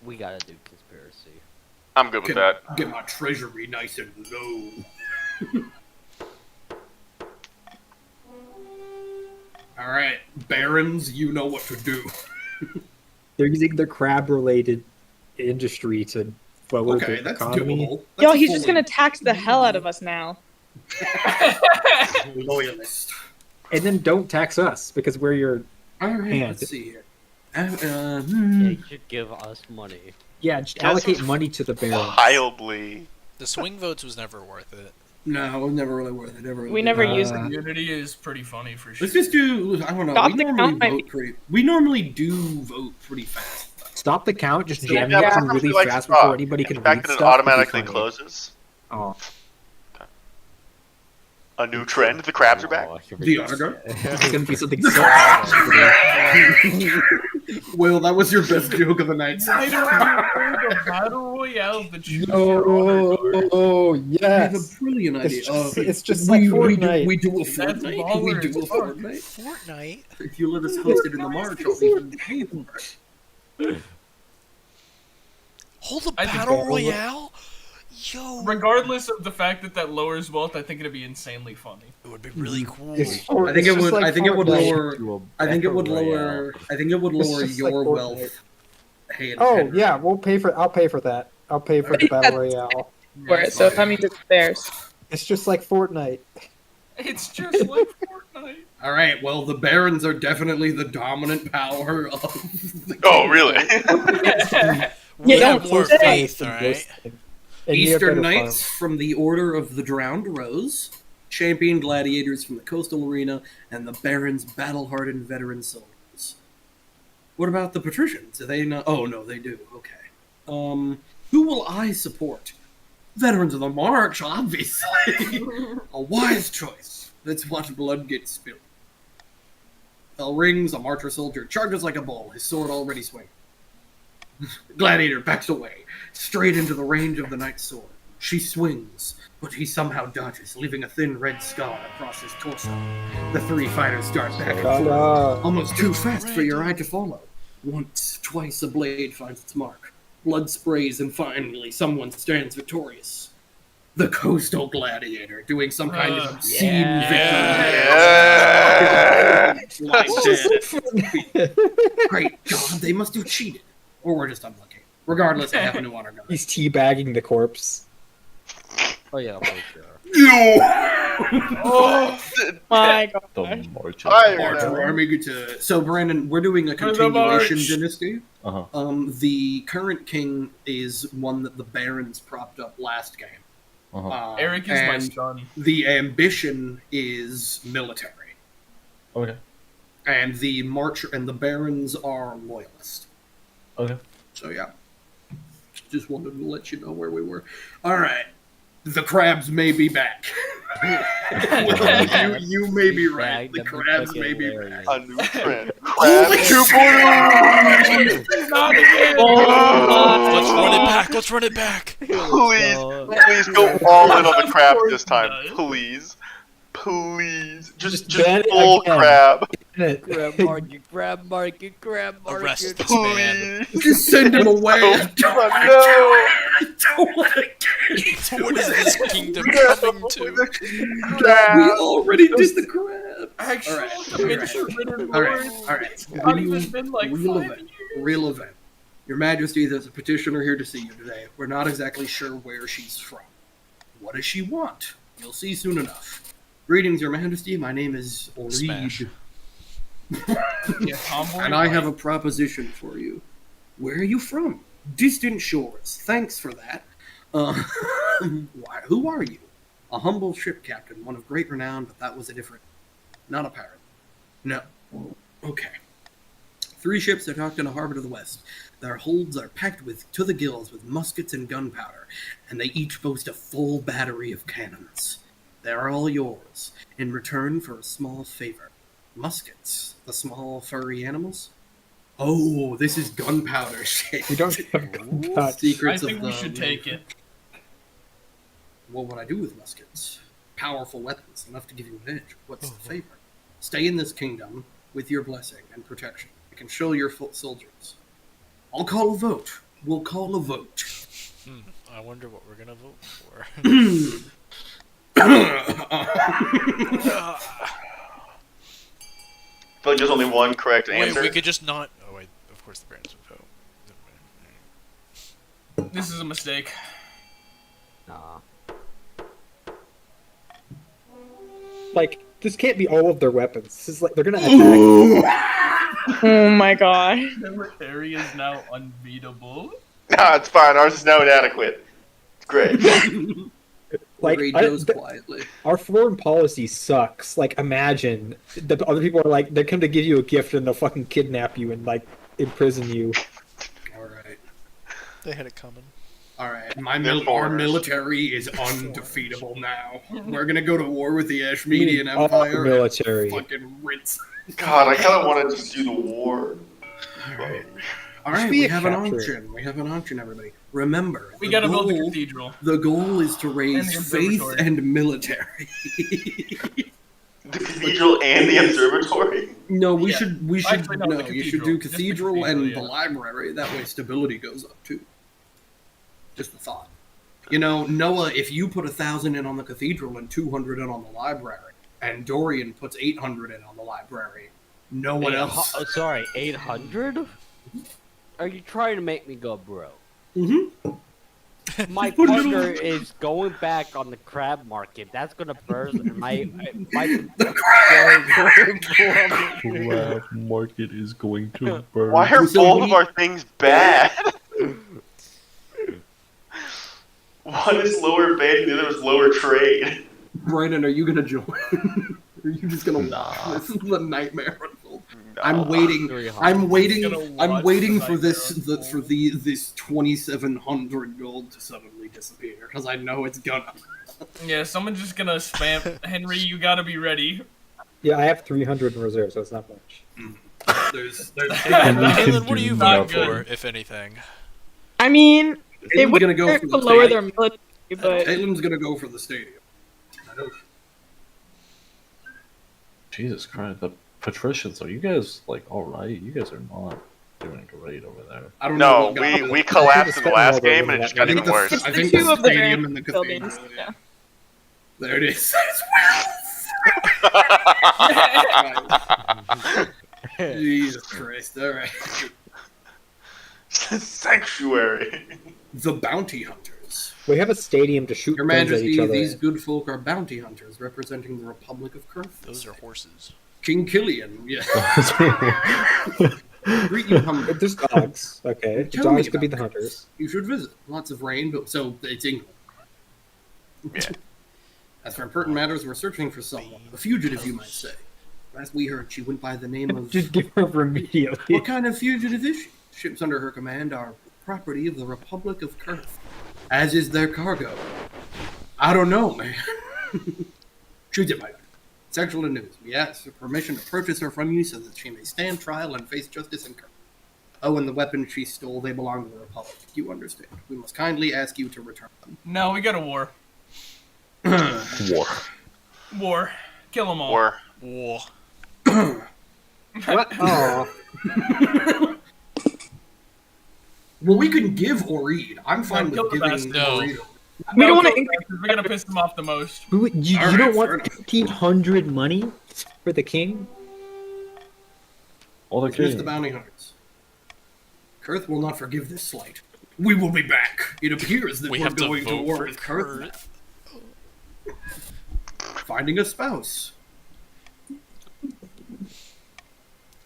We gotta do conspiracy. I'm good with that. Get my treasury nice and low. All right, barons, you know what to do. They're using the crab-related industry to lower Okay, the that's economy. doable. yo, That's he's just fully gonna tax the hell out of us now. loyalist. And then don't tax us because we're your All right, And- let's see here. Yeah, you should give us money. just Yes. allocate money to the barons. Wildly. The swing votes was never worth it. No, it was never really worth it. We never used Uh, it. Unity is pretty funny for sure. Let's just do. I don't know. Stop We the normally count, might vote pretty. We normally do vote pretty fast. Stop the count, just So- jam Yeah, it but in sometimes really we like fast to stop. before anybody In can fact, read that it stuff. would be automatically funny. closes. Oh. A new trend. The crabs are back. Oh, here we The go. honor It's gonna be something so awesome. Will, that was your best joke of the night. I don't do the battle royale that choose your honor card. Oh, I have a yes. brilliant idea. It's just like Fortnite. We do a That's Fortnite. We baller do a as fuck. Fortnite. Fortnite? If you let us host it in the March, I'll even pay for it. Hold a I think battle that- royale? Yo, Regardless of the fact that that lowers wealth, I think it'd be insanely funny. it would be really cool. I think it would. I think it would lower. I think it would Battle lower. I think it would It's lower just like your Fortnite. wealth. Hey, Oh Henry. yeah, I'll pay for that. I'll pay for the battle royale. For it, so that means it's theirs. It's just like Fortnite. It's just like Fortnite. All right. Well, the barons are definitely the dominant power of. The Oh, really? We Yeah, have don't more say. faith, alright? And you have Eastern better Knights farms. from the Order of the Drowned Rose, champion gladiators from the coastal arena, and the barons battle-hardened veteran soldiers. What about the patricians? Do they not? Oh no, they do. Okay. Who will I support? Veterans of the March, obviously. A wise choice. Let's watch blood get spilled. Bell rings, a marcher soldier charges like a bull, his sword already swinging. Gladiator backs away, straight into the range of the knight's sword. She swings, but he somehow dodges, leaving a thin red scar across his torso. The three fighters dart back and forth, almost too fast for your eye to follow. Once, twice a blade finds its mark. Blood sprays, and finally someone stands victorious. The coastal gladiator, doing some kind of obscene victory. Like dead. Great God, they must have cheated. Or we're just unlucky. Regardless, I have a new honor guard. He's teabagging the corpse. Oh yeah, for sure. Oh, My God. The March. Fire Marcher now. Army get to. So, Brandon, we're doing a For the continuation march. dynasty. Uh-huh. The current king is one that the barons propped up last game. Uh-huh. Eric is my and son. the ambition is military, Okay. and the march and the barons are loyalist. Okay. So yeah, just wanted to let you know where we were. All right, the crabs may be back. Well, you may be right. The crabs may be back. A new trend. Holy Crab 2.0. Not again. Let's run it back, let's run it back! Please go all in on the crab this time. Please. Please. Just ban it full again. crab. Grab market, grab market, grab Arrest market. this man. Please. Just send him away. No. I don't want to get What is this kingdom coming to? We Crab. already did the crab. Actual All right. dementia-ridden All right. lords. All right. It's not even been like Real 5 event. years. Real event. Your Majesty, there's a petitioner here to see you today. We're not exactly sure where she's from. What does she want? You'll see soon enough. Greetings, Your Majesty. My name is Smash. Oreed. Yeah, tomboy, And I have a proposition for you. Where are you from? Distant shores. Thanks for that. Who are you? A humble ship captain, one of great renown, but that was a different... Not a pirate. No. Okay. 3 ships are docked in a harbor to the west. Their holds are packed to the gills with muskets and gunpowder, and they each boast a full battery of cannons. They are all yours, in return for a small favor. Muskets, the small furry animals? Oh, this is gunpowder shit. We don't have gunpowder. Secrets I think of we the... should take it. What would I do with muskets? Powerful weapons, enough to give you an edge. What's the favor? Stay in this kingdom with your blessing and protection. I can show your soldiers. I'll call a vote. We'll call a vote. I wonder what we're gonna vote for. I feel like there's only one correct Wait, answer. we could just not. Oh wait, of course the parents would vote. This is a mistake. Nah. Like, this can't be all of their weapons. This is like, they're gonna attack. Oh my god. Military is now unbeatable. Nah, it's fine. Ours is now inadequate. It's great. Like, Oreed goes quietly. Our foreign policy sucks. Like, imagine the other people are like, they come to give you a gift and they'll fucking kidnap you and like imprison you. Alright. They had it coming. Alright, They're our foreigners. military is undefeatable now. We're gonna go to war with the Ashmedian Our Empire. military. And fucking rinse. God, I kind of want to just do the war. Alright, be we a have an capture. auction. We have an auction, everybody. Remember, We the gotta build the goal- cathedral. The goal is to And raise the faith observatory. and military. The cathedral and the observatory. No, we Yeah. should Actually, no, the you should do cathedral. cathedral Just the and cathedral, the yeah. library. That way stability goes up too. Just a thought. You know, Noah, if you put 1,000 in on the cathedral and 200 in on the library, and Dorian puts 800 in on the library, no one else. Sorry, 800? Are you trying to make me go broke? Mm-hmm. My partner is going back on the crab market. That's gonna burst my Crab market is going to burn. Why are So both we- of our things bad? One is lower banking, the other is lower trade. Brandon, are you gonna join? Are you just gonna watch? This is the nightmare unfold. I'm waiting. I'm waiting. Gonna I'm watch waiting the for this nightmare this 2,700 gold to suddenly disappear because I know it's gonna. Yeah, someone's just gonna spam. Henry, you gotta be ready. Yeah, I have 300 in reserve, so it's not much. There's Caitlin, what are you Not voting for, good. if anything? I mean, it Caitlin's would gonna go hurt for to the lower stadium. their military, but Caitlin's gonna go for the stadium. I know. Jesus Christ, the patricians, are you guys like alright? You guys are not doing great over there. I don't know. No, what got we it. collapsed in the last game and it just got I think even worse. I the think two the of the stadium various and the buildings. cathedral. Yeah. There it is. Jesus Christ! All right. Sanctuary. The bounty hunters. We have a stadium to shoot Your guns at each Majesty, other. these in. good folk are bounty hunters representing the Republic of Kurth. Those are horses. King Killian, yeah. Greet you humbly. There's dogs. Okay, the Tell me dogs could be about the hunters. You should visit. Lots of rain, but so it's England. Yeah. As for important matters, we're searching for someone. A fugitive, you might say. Last we heard, she went by the name of... Just give her up immediately. What kind of fugitive is she? Ships under her command are property of the Republic of Kurth, as is their cargo. I don't know, man. Choose it, my lord. Sexual news. We ask for permission to purchase her from you so that she may stand trial and face justice in Kurth. Oh, and the weapons she stole, they belong to the Republic. You understand. We must kindly ask you to return them. No, we got a war. War. War. Kill them all. Or War. What? Oh, Well, we can give Oreed. I'm fine Kill with the giving bastard. No. Oreed. We don't wanna kill the bastards. We're gonna piss them off the most. you, All you right, don't want fair enough. 1,500 money for the king? All the Dismiss king. the bounty hunters. Kurth will not forgive this slight. We will be back. It appears that We we're have to going to vote war for with Kurth now. Kurth. Finding a spouse.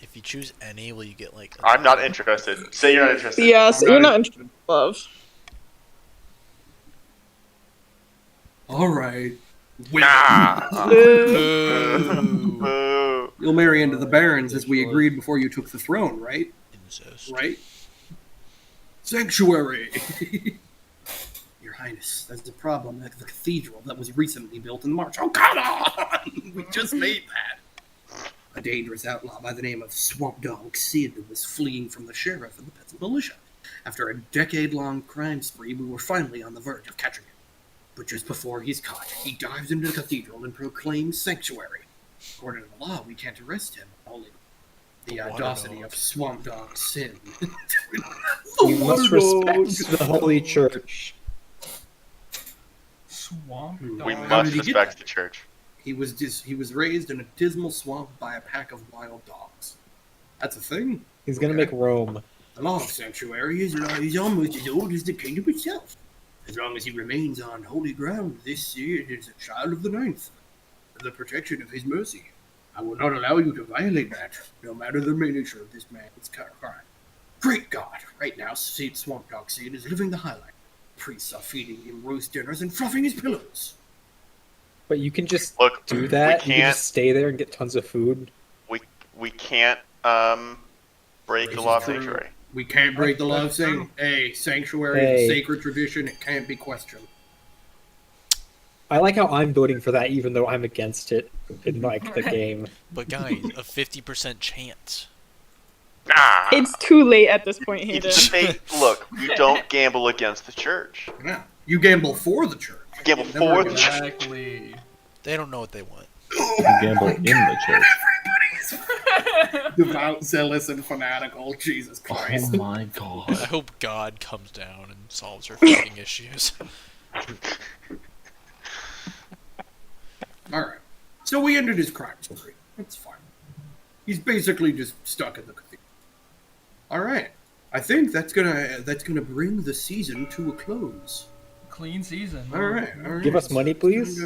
If you choose any, will you get like? I'm not interested. Say you're not interested. Yes, you're not interested in love. All right. Nah. Boo. You'll marry into the barons as we agreed before you took the throne, right? Incest. Right? Sanctuary! Your Highness, there's a problem at the cathedral that was recently built in March. Oh, come on! We just made that. A dangerous outlaw by the name of Swamp Dog Sid was fleeing from the sheriff and the peasant militia. After a decade-long crime spree, we were finally on the verge of catching him. But just before he's caught, he dives into the cathedral and proclaims sanctuary. According to the law, we can't arrest him. Only the audacity of Swamp Dog Sid. You must respect the Holy Church. Swamp We dog. How must did he get respect that? the church. He was raised in a dismal swamp by a pack of wild dogs. That's a thing. He's gonna make Rome. The law of sanctuary is almost as old as the kingdom itself. As long as he remains on holy ground, this Sid is a child of the ninth, for the protection of his mercy. I will not allow you to violate that, no matter the nature of this man's crime. Great God! Right now, Swamp Dog Sid is living the highlight. Priests are feeding him roast dinners and fluffing his pillows. But you can just Look, do that. we You can can't. just stay there and get tons of food. We can't break the law of sanctuary. We can't break the law of sanctuary. Hey. Is a sacred tradition. It can't be questioned. I like how I'm voting for that, even though I'm against it in like the game. But guys, a 50% chance. Nah. It's too late at this point, Hayden. Look, you don't gamble against the church. Yeah. You gamble for the church. You gamble Never for the against- church. Exactly. They don't know what they want. You gamble in the church. Devout, zealous, and fanatical. Jesus Oh Christ. my god. I hope God comes down and solves her fucking issues. All right. So we ended his crime spree. That's fine. He's basically just stuck in the cathedral. All right. I think that's gonna bring the season to a close. Clean season. All right. All right. Give us money, please.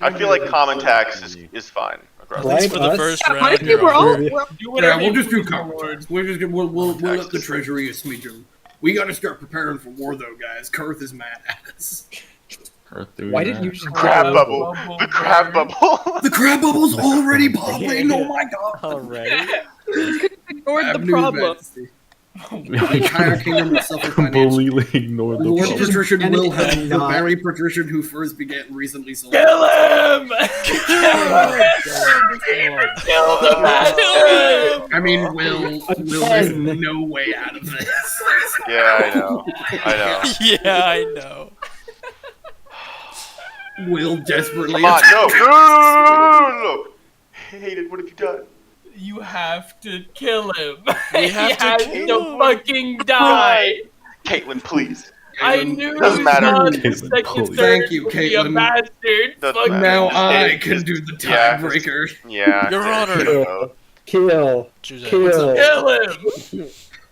I feel like common tax is fine. At least for the us? first Yeah, round, honestly, you're we're on. all. Do Yeah, whatever we'll you just do please, common Lord. tax. We'll let the treasury a smidgen. We got to start preparing for war, though, guys. Kurth is mad at us. Why didn't you just Crab go- bubble. The crab bubble. The crab bubble's already popping. Oh my god. Already? Ignored Bad the news, problem. Majesty. The entire kingdom will suffer financially. Completely ignored the Lord problem. Patrician And Wilhelm, it's the not. very patrician who first began recently sold. Kill him! Kill the bastard! I mean, Will, there's no way out of this. Yeah, I know. I know. Yeah, I know. Will desperately. Come on, no. Hayden, what have you done? You have to kill him. We have he to has kill to him. fucking die. Caitlin, please. I knew Doesn't matter. John Caitlin, second please. third Thank you, would be a Caitlin. bastard. Doesn't Fuck matter. Now I Just- can do the yeah, tiebreaker. Yeah. Your Honor. there you go. Kill. Choose Kill. Kill him.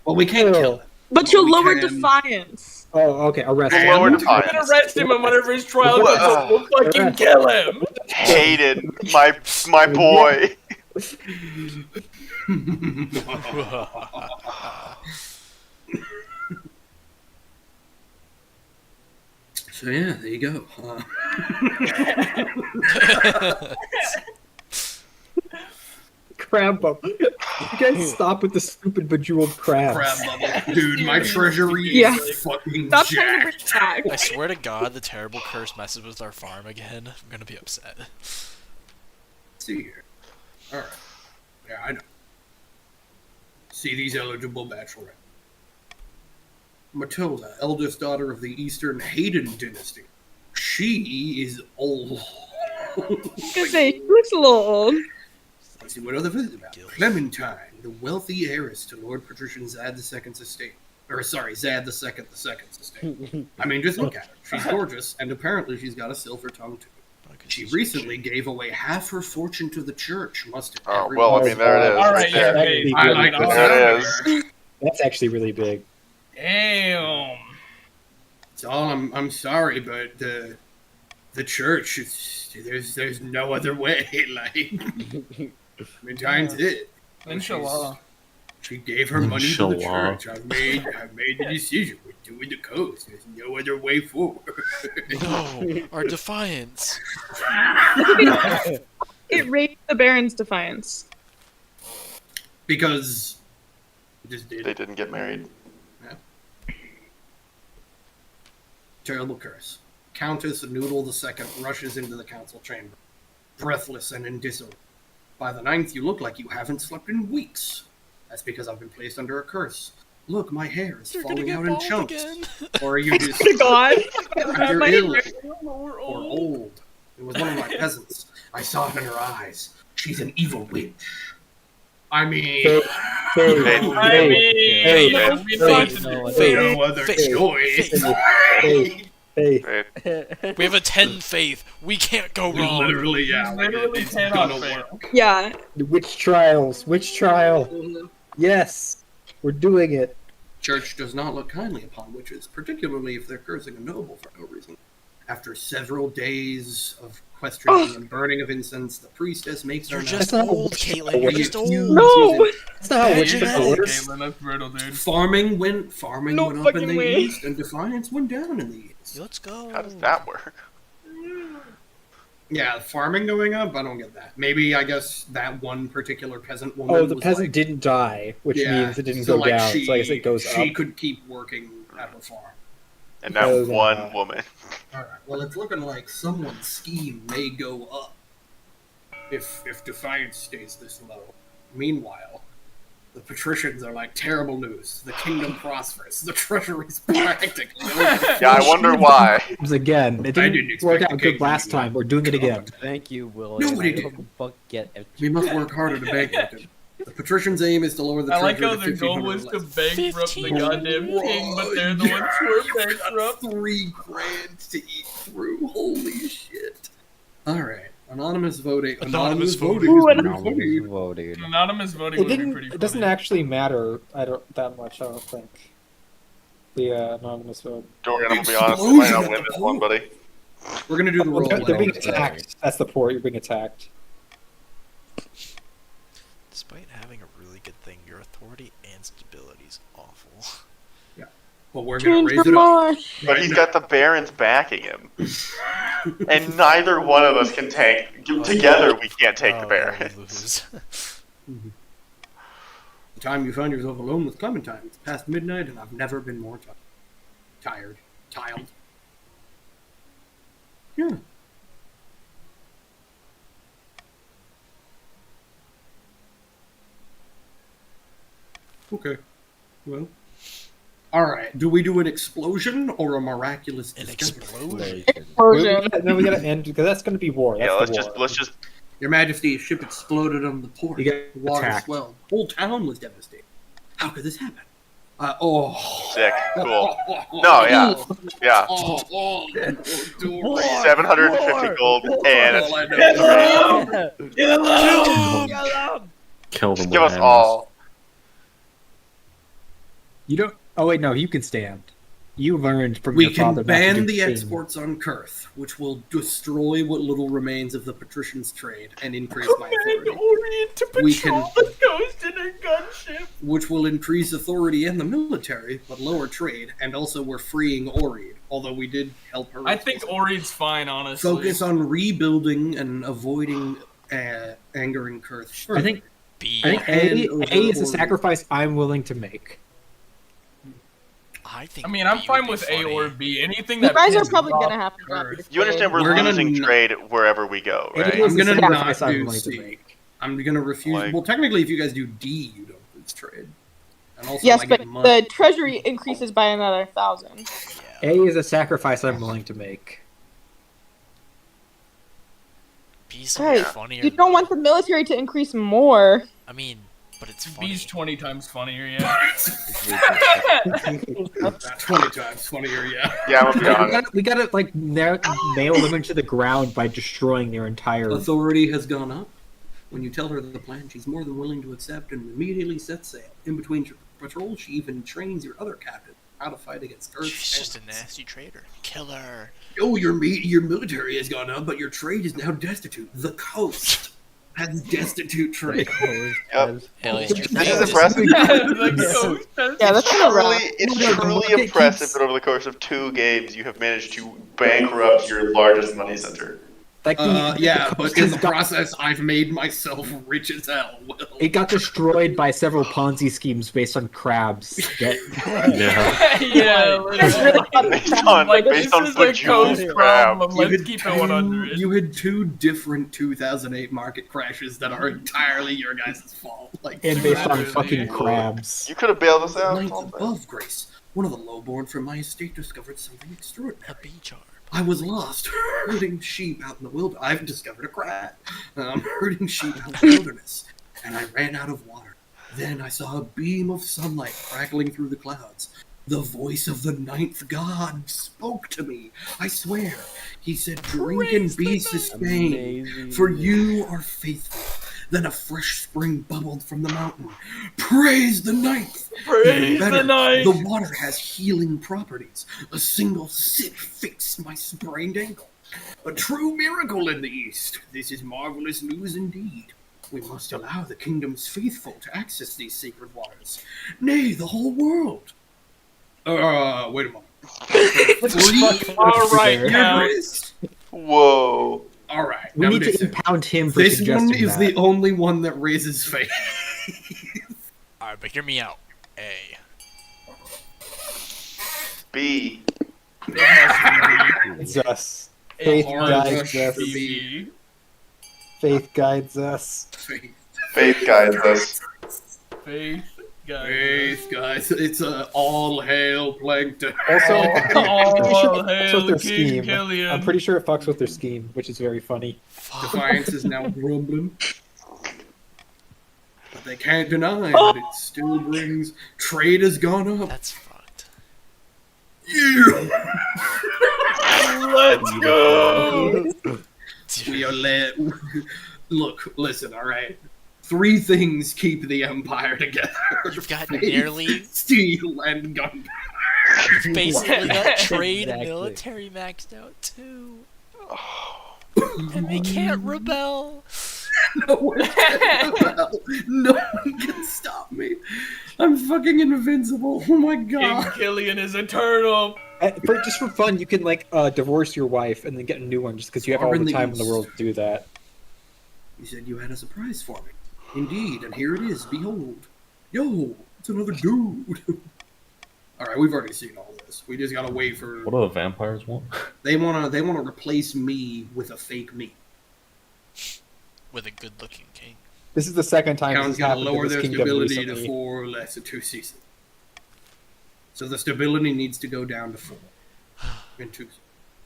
Well, we can't kill him. But you'll We lower can- defiance. Oh, okay. Arrest And- him. Lower We're defiance. gonna arrest him, and whenever his trial gets Ugh. up, we'll fucking kill him. Hayden, my boy. So yeah, there you go. Crab bubble. You guys stop with the stupid bejeweled crabs. Crab bubble. Dude, my treasury Yeah. is fucking Stop trying to jacked. attack. I swear to God, the terrible curse messes with our farm again. I'm gonna be upset. Let's see here. Alright. Yeah, I know. See these eligible bachelorette. Matilda, eldest daughter of the Eastern Hayden dynasty. She is old. I was gonna say, she looks a little old. Let's see what other visit about. Clementine, the wealthy heiress to Lord Patrician Zad II's estate. Or sorry, Zad the Second's estate. I mean, just look at her. She's gorgeous, and apparently she's got a silver tongue too. She recently gave away half her fortune to the church. Must have. Oh, well, I mean, there it is. All right, yeah, There. okay. I like the There it sound of her. That's actually really big. Damn. It's all. I'm sorry, but the church. There's no other way. Like, Clementine's it. Inshallah. She gave her money to the Inshallah. church. I've made the decision. We're doing the coast. There's no other way forward. No, our defiance. It raised the Baron's defiance. Because it just did. They didn't get married. Terrible curse. Countess Noodle II rushes into the council chamber, breathless and in disorder. By the 9th, you look like you haven't slept in weeks. That's because I've been placed under a curse. Look, my hair is You're gonna falling get out in bald chunks. again. Or are you just God. you're My ill hair. or old? It was one of my peasants. I saw it in her eyes. She's an evil witch. I mean, Hey, no other choice. hey, We have a 10 faith. We can't go wrong. Literally, yeah. Like, Literally it's cannot gonna fail. work. Yeah. Witch trials, witch trial. Yes, we're doing it. Church does not look kindly upon witches, particularly if they're cursing a noble for no reason. After several days of questioning and burning of incense, the priestess makes her You're just That's not old, what- Caitlin. You're just old. No. That's not how Bad witches genetics. works. Caitlin, that's brutal, dude. Farming went No up in fucking the way. east, and defiance went down in the east. Let's go. How does that work? Yeah, farming going up. I don't get that. Maybe I guess that one particular peasant woman. Oh, the was peasant like, didn't die, which yeah, means it didn't so go like down. She, So I guess it goes She up. could keep working at her farm. And that Oh, one God. woman. All right. Well, it's looking like someone's scheme may go up if defiance stays this low. Meanwhile, the patricians are like terrible news. The kingdom prospers. The treasury's practically over. Yeah, I wonder why. Again, it I didn't didn't work expect out the good king last to time. We're doing it again. Thank you, William. Nobody I did. hope Buck get it. We must work harder to beg him. The patricians' aim is to lower the I like treasury how to their goal 1,500 was to less. bankrupt the 15. goddamn king, but they're the ones who are bankrupt. $3,000 to eat through. Holy shit! All right, anonymous voting. Anonymous voting. Ooh, is anonymous pretty funny. Voted. Anonymous voting It would be didn't. pretty It doesn't funny. actually matter. I don't that much. I don't think. The anonymous vote. Dorian, I'm gonna be honest, we might not Explosion win at this the one, pool. buddy. We're gonna do the roll. They're being one. attacked. That's the point. You're being attacked. Despite having a really good thing, your authority and stability is awful. But we're gonna Change raise the it up. marsh. But he's got the barons backing him. And neither one of us can tank. Together, we can't take the Oh, yeah, barons. we lose. The time you find yourself alone with Clementine, it's past midnight, and I've never been more tired. Tiled. Yeah. Okay. Well. All right. Do we do an explosion or a miraculous An discovery? explosion. Then we gotta end because that's gonna be war. That's Yeah, the war. let's just. Your Majesty, a ship exploded on the port. You get The water attacked. swelled. The whole town was devastated. How could this happen? Sick. Cool. No, yeah. Yeah. Oh, 750 gold and a Kill them. Give with us hammers. all. You don't. Oh wait, no. You can stand. You learned from We your can father. not to ban do the king. exports on Kurth, which will destroy what little remains of the patricians' trade and increase my authority. Orient to We patrol can- the coast in her gunship. Which will increase authority in the military, but lower trade, and also we're freeing Orid, although we did help her. I think Orid's fine, honestly. Focus on rebuilding and avoiding angering Kurth. I think. B. I think A is a sacrifice I'm willing to make. I think I mean, I'm B fine would be with A funny. or B. Anything You that guys are pisses probably off gonna have to drop Kurth. your You understand we're We're gonna losing n- trade wherever we go, A right? is I'm a gonna sacrifice not I'm do willing to C. make. I'm gonna refuse. Like- Well, technically, if you guys do D, you don't lose trade. And also, Yes, I but get money. the treasury increases by another 1,000. Yeah. A is a sacrifice I'm willing to make. B's Guys, funnier. you don't want the military to increase more. I mean, but it's funny. B's 20 times funnier, yeah. That's 20 times funnier, yeah. Yeah, I'm gonna be honest. We gotta like nail them into the ground by destroying their entire. Authority has gone up. When you tell her the plan, she's more than willing to accept and immediately sets sail. In between patrols, she even trains your other captain how to fight against She's Earth's just a enemies. nasty traitor. Killer. Oh, your military has gone up, but your trade is now destitute. The coast has destitute trade. Yep. At least your This face is impressive. Yeah, that's kind of rough. It's truly impressive that over the course of 2 games, you have managed to bankrupt your largest money center. Like Yeah, but in the got- process, I've made myself rich as hell. Will. It got destroyed by several Ponzi schemes based on crabs. Yeah. Yeah, literally. Based on This is a bejeweled coast crab. problem. Let's keep it 100. You had 2 different 2008 market crashes that are entirely your guys' fault. Like, And based on Literally. fucking crabs. You could have bailed us out. Ninth above, Grace. One of the lowborn from my estate discovered something A extraordinary. bee jar. I was lost, herding sheep out in the wilderness. I've discovered a crab. Herding sheep out in the wilderness, and I ran out of water. Then I saw a beam of sunlight crackling through the clouds. The voice of the 9th god spoke to me. I swear. He said, "Drink and be sustained, Amazing. for you are faithful." Then a fresh spring bubbled from the mountain. Praise the 9th! Praise Even better, the night. The water has healing properties. A single sip fixed my sprained ankle. A true miracle in the East. This is marvelous news indeed. We must allow the kingdom's faithful to access these sacred waters. Nay, the whole world. Wait a moment. All right, There. now. Whoa. All right. We now need to listen. impound him for This one suggesting is that. the only one that raises faith. Alright, but hear me out. A. B. It's us. Faith hard guides rush us. for me. Faith guides us. Faith. Faith guides us. Faith, guys. Faith, guys. It's a all hail plankton. Also, All fucks hail with their King scheme. Killian. I'm pretty sure it fucks with their scheme, which is very funny. Defiance is now grumbling. But they can't deny that it still brings. Trade has gone up. That's fucked. Yeah. Let's go. We are Look, listen, alright. 3 things keep the Empire together. You've got Faith, nearly- steel and gunpowder. You've basically got trade and Exactly. military maxed out too. And they can't rebel. No one can rebel. No one can stop me. I'm fucking invincible. Oh my King god. Killian is eternal. Just for fun, you can divorce your wife and then get a new one, just because you have all Far in the the time in the east. world to do that. You said you had a surprise for me. Indeed, and here it is. Behold. Yo, it's another dude. Alright, we've already seen all this. We just gotta wait for. What do the vampires want? They wanna replace me with a fake me. With a good looking king. This is the second time this Town's has gotta happened lower in this their kingdom stability recently. to 4 less than 2 seasons. So the stability needs to go down to 4 in 2 seasons.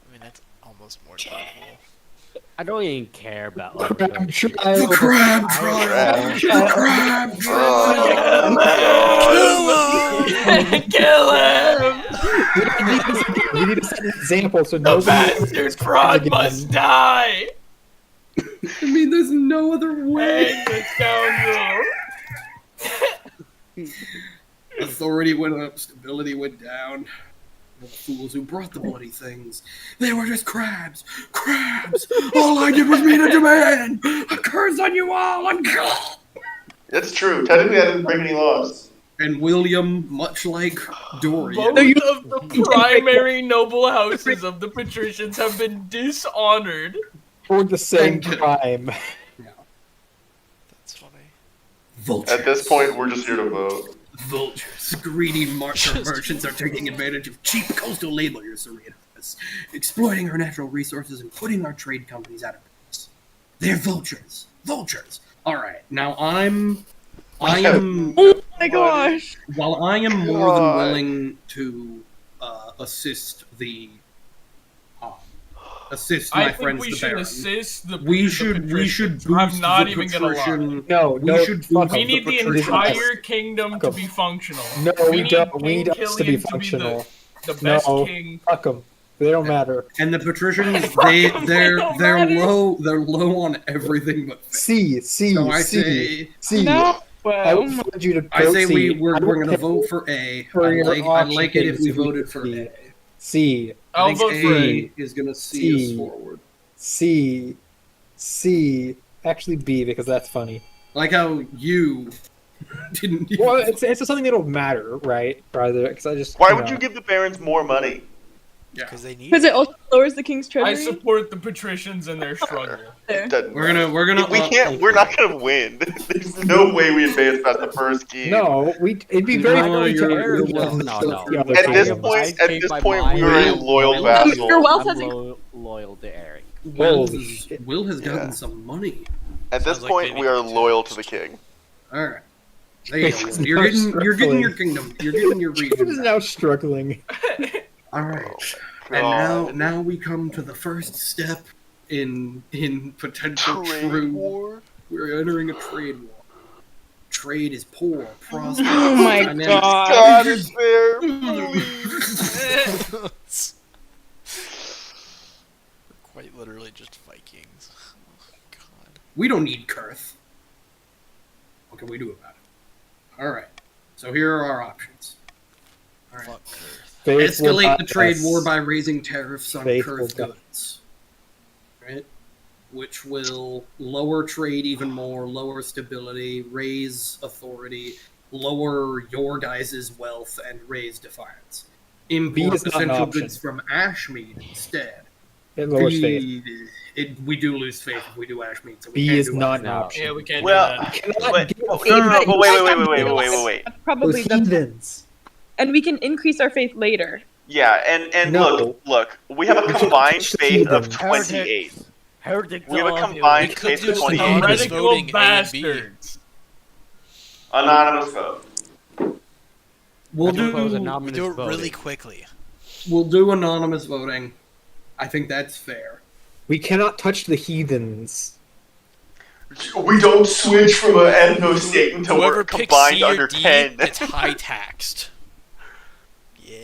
I mean, that's almost more tolerable. I don't even care about Crab the- trial. The crab trial! The crab trial! Kill him! We need to set an example so The nobody bastard fraud must die! I mean, there's no other way. Hang the scoundrel! Authority went up, stability went down. The fools who brought the bloody things. They were just crabs. Crabs! All I did was meet a demand! A curse on you all! And That's true. Technically, I didn't break any laws. And William, much like Dorian, Both of the primary noble houses of the patricians have been dishonored. for the same crime. That's funny. vultures. At this point, we're just here to vote. Vultures, greedy merchants are taking advantage of cheap coastal laborers around us, exploiting our natural resources and putting our trade companies out of business. They're vultures. Vultures. All right, now I am. Oh my gosh. While I am more than willing to assist my I think friends we the should Baron. assist the We the should patricians. boost I'm not the even gonna lie. patrician. No, We no, should fuck boost We them. need the patricians are entire kingdom to be functional. No, we need don't. We King need us to be Killian functional. the best No. king. Fuck them. They don't matter. And the patricians, Don't they're matter. low. They're low on everything but faith. C. So I C. say, No. I Well, would find you to I vote say C. we're I going would to pick vote for A. for your I'd like it if we option voted for C. A. C. I I'll think vote for A. is going to see us C. forward. C. C. Actually, B, because that's funny. I like how you didn't. Even Well, it's just something that'll matter, right? Rather, because I just. Why you would know. you give the barons more money? Yeah. Because they need because it also lowers the king's I treasury. support the patricians and their struggle. There. It doesn't We're gonna. We can't. We're not gonna win. There's no way we advance past the first game. No, it'd be very No, funny to you're err welcome. against No. the other At this kingdoms. point, I at changed this my point, mind. we are a loyal Your vassal. wealth I'm has loyal to Eric. Will has gotten Yeah. some money. At this Sounds like point, they we are need to loyal to tax. the king. All right. There you go. He's Will. You're now getting your struggling. kingdom. You're getting your He is region. now struggling. All right. Oh, And now we come to the first step in potential Trade true. war. We're entering a trade war. Trade is poor, prosperous. Oh my dynamic. god. God is there. Quite literally just Vikings. Oh, God. We don't need Kurth. What can we do about it? All right. So here are our options. All right. Fuck Earth. Faithful Escalate the trade goddess. war by raising tariffs on Faithful Kurth God. goods. Right? Which will lower trade even more, lower stability, raise authority, lower your guys' wealth, and raise defiance. B Import is not an essential option. goods from Ashmead instead. It lowers faith. We do lose faith if we do Ashmead. So we B can't is do not an No. option. Yeah, we can't Well, do that. Cannot but, get no, no, no, but wait. That's probably those the, heathens. and we can increase our faith later. Yeah, and No. look, we have a We should combined touch the faith of heathens. 28. Heretic. We have a combined We could faith do of some 28. anonymous Heretical voting, A and B. bastards. Anonymous vote. We'll I propose do anonymous We do it really voting. quickly. we'll do anonymous voting. I think that's fair. We cannot touch the heathens. We don't switch from an ethno state until Whoever we're picks combined C or under D, 10. it's high taxed. Yeah.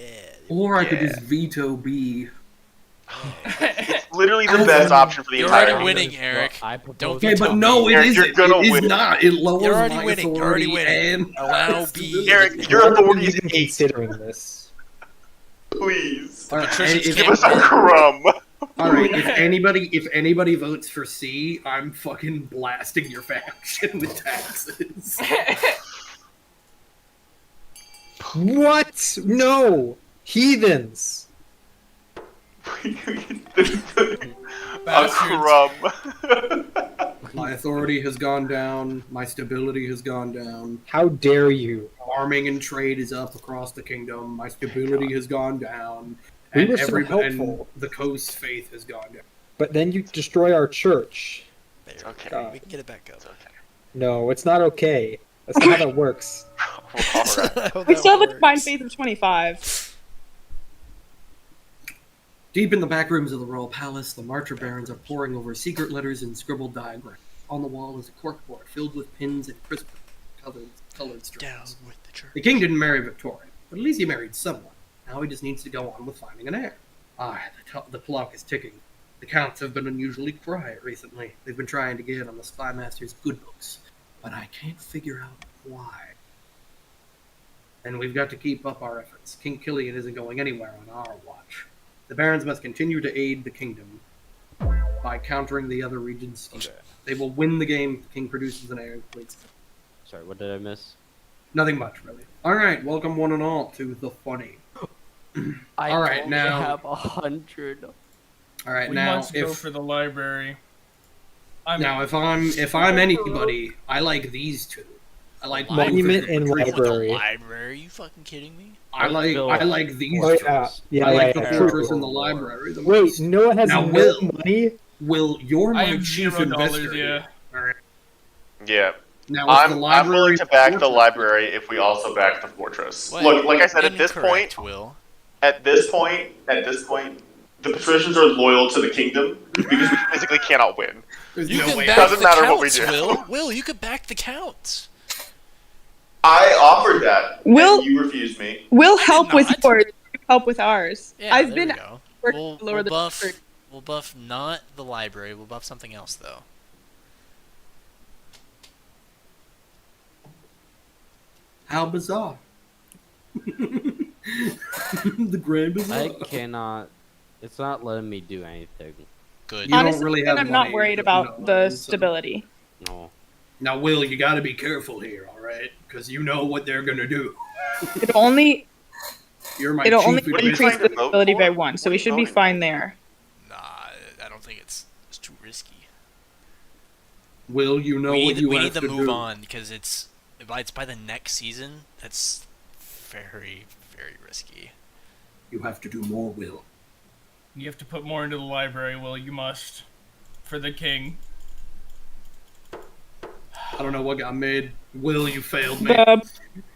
Or I could Yeah. just veto B. It's literally the best option for the You're entire already kingdom. winning, Eric. I propose Don't Okay, veto but no, me. it Eric, isn't. you're gonna It is win. not. It lowers You're already my winning. You're already authority winning. and Allow stability. B. Eric, your Why are authority we is even 8. considering this? Please. All right, Patricians if- Give can't us a win. crumb. all right, if anybody votes for C, I'm fucking blasting your faction with taxes. What? No! Heathens! A Bastards. crumb. My authority has gone down. My stability has gone down. How dare you? Farming and trade is up across the kingdom. My stability has gone down. We And were so and helpful. the coast faith has gone down. But then you destroy our church. There. Okay. We can get it back up. It's okay. No, it's not okay. That's not how that works. Alright. We still have a combined faith of 25. Deep in the back rooms of the royal palace, the marcher barons are poring over secret letters and scribbled diagrams. On the wall is a corkboard filled with pins and crisp colored strings. Down with the church. The king didn't marry Victoria, but at least he married someone. Now he just needs to go on with finding an heir. The clock is ticking. The counts have been unusually quiet recently. They've been trying to get on the spy master's good books, but I can't figure out why. And we've got to keep up our efforts. King Killian isn't going anywhere on our watch. The barons must continue to aid the kingdom by countering the other regions' schemes. Okay. They will win the game if the king produces an heir who completes it. Sorry, what did I miss? Nothing much, really. All right, welcome one and all to the funny. I All right, only now- have 100. All right, We now must go if for the library. if I'm anybody, I like these two. I like Monument both of and them. library. The library? Are you fucking kidding me? I like these Oh, two. yeah. I like the yeah. fortress and the library. The Wait, most. Noah has Now, no Will. money? Will, you're I my have chief $0, investor. yeah. here. All right. Yeah. Now, is the I'm library willing to back the fortress? library if we also back the fortress. What? Look, like I said, at this Incorrect, point, Will. at this point, the patricians are loyal to the kingdom because we physically cannot win. There's You no can way. back Doesn't the matter what we counts, do. Will. Will, you could back the counts. I offered that, Will- and you refused me. We'll help with not. yours. You help with ours. Yeah, I've there been we go. working We'll, to lower we'll the buff. church. We'll buff not the library. We'll buff something else though. How bizarre. The grand bizarre. I cannot. It's not letting me do anything. Good. You don't Honestly, really have I'm not money, worried you about know, the so- stability. No. Now, Will, you got to be careful here, all right? Because you know what they're gonna do. It'll only You're my it'll chief only What are you increase trying to the vote stability for? by 1, so What are we you should be voting fine for? there. Nah, I don't think it's too risky. Will, you know we what need, you we have need to to move do. on because it's by the next season. That's very risky. You have to do more, Will. You have to put more into the library, Will. You must. For the king. I don't know what got made. Will, you failed me. The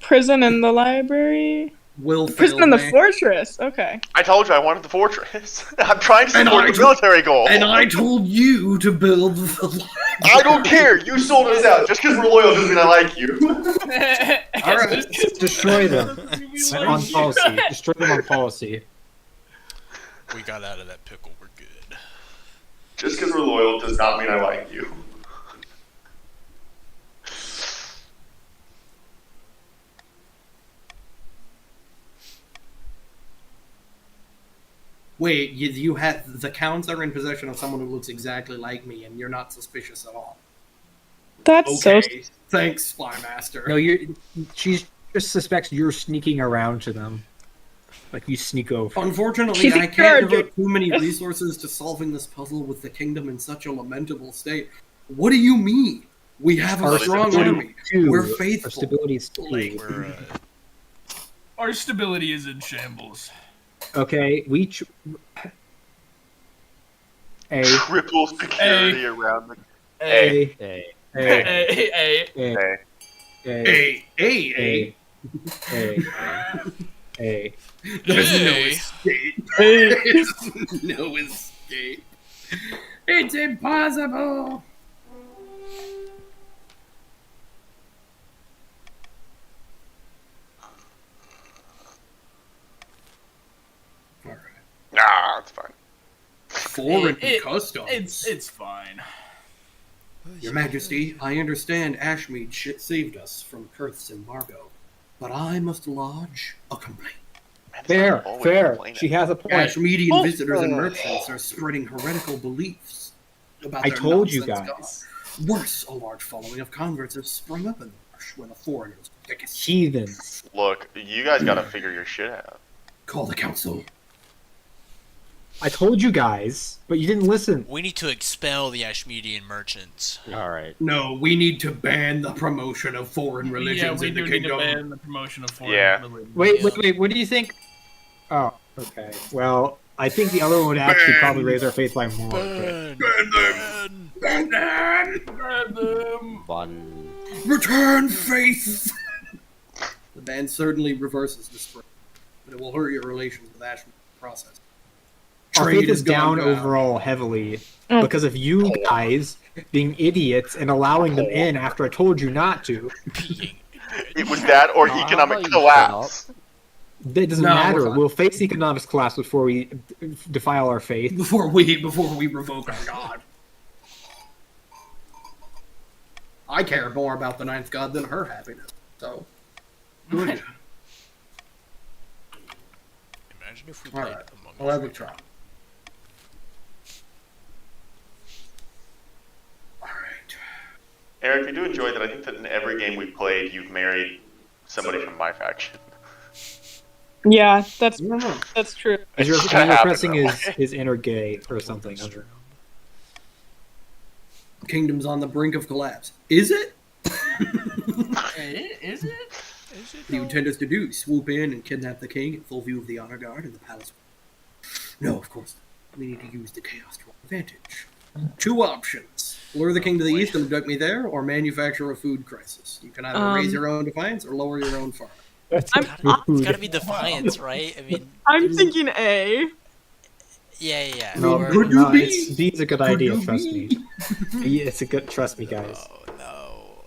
prison and the library. Will The prison failed and the me. fortress. Okay. I told you I wanted the fortress. I'm trying to And support I the told- military goal. And I told you to build the I don't care. You sold us out. Just because we're loyal doesn't mean I like you. All right. Destroy them on policy. Destroy them on policy. We got out of that pickle. We're good. Just because we're loyal does not mean I like you. Wait, you had the counts are in possession of someone who looks exactly like me, and you're not suspicious at all. That's so. Okay, thanks, Spy Master. No, she just suspects you're sneaking around to them. Like you sneak over. Unfortunately, She's I a can't character. devote too many resources to solving this puzzle with the kingdom in such a lamentable state. What do you mean? We have a Our strong stability army. two. We're Our faithful. stability is Like, 2. We're Our stability is in shambles. Okay, A. Triple security around the. A. Hey. A. A. A. Hey. A. A. There's no Hey. escape. There's no escape. It's impossible. All right. Nah, it's fine. Foreign It- customs. It's fine. Your Majesty, I understand Ashmead saved us from Perth's embargo, but I must lodge a complaint. Man, this Fair, guy's always fair. complaining. She has a point. Ashmeadian Oh. visitors and merchants are spreading heretical beliefs about I their told you nonsense guys. God. Worse, a large following of converts have sprung up in the marsh where the foreigners take a seat. Heathens. Look, you guys gotta figure your shit out. Call the council. I told you guys, but you didn't listen. We need to expel the Ashmedian merchants. All right. No, we need to ban the promotion of foreign Yeah, religions we in the do need to kingdom. ban the promotion of foreign Yeah. religions. Wait. What do you think? Oh, okay. Well, I think the other one would actually probably raise our faith by more. But... Burn! Burn! Ban them! Ban them. Fun. Return faith! The ban certainly reverses the spread, but it will hurt your relations with Ashmead in the process. Our Trade faith is has gone down overall heavily Oh. because of you guys being idiots and allowing them in after I told you not to. Being It was that or How economic about you collapse. That doesn't No, we're matter. fine. We'll face economics class before we defile our faith. Before we revoke our god. I care more about the ninth god than her happiness. So, good. Imagine if we All played right, Among I'll Us. have a try. All right. Eric, I do enjoy that. I think that in every game we've played, you've married somebody from my faction. Yeah, that's Yeah. that's true. As you're, It's gonna as you're happen pressing that way. his inner gay or something. Kingdom's on the brink of collapse. Is it? Is it? What do you intend us to do? Swoop in and kidnap the king in full view of the honor guard and the palace? No, of course not. We need to use the chaos to our advantage. Two options. Lure the king to the east and abduct me there, or manufacture a food crisis. You can either raise your own defiance or lower your own fire. That's I'm- It's gotta be Defiance, right? I mean, I'm thinking A. yeah. No, We're- Could no, you be? it's, B is a good Could idea. you Trust be? me. B, it's a good. Trust me, guys. Oh no.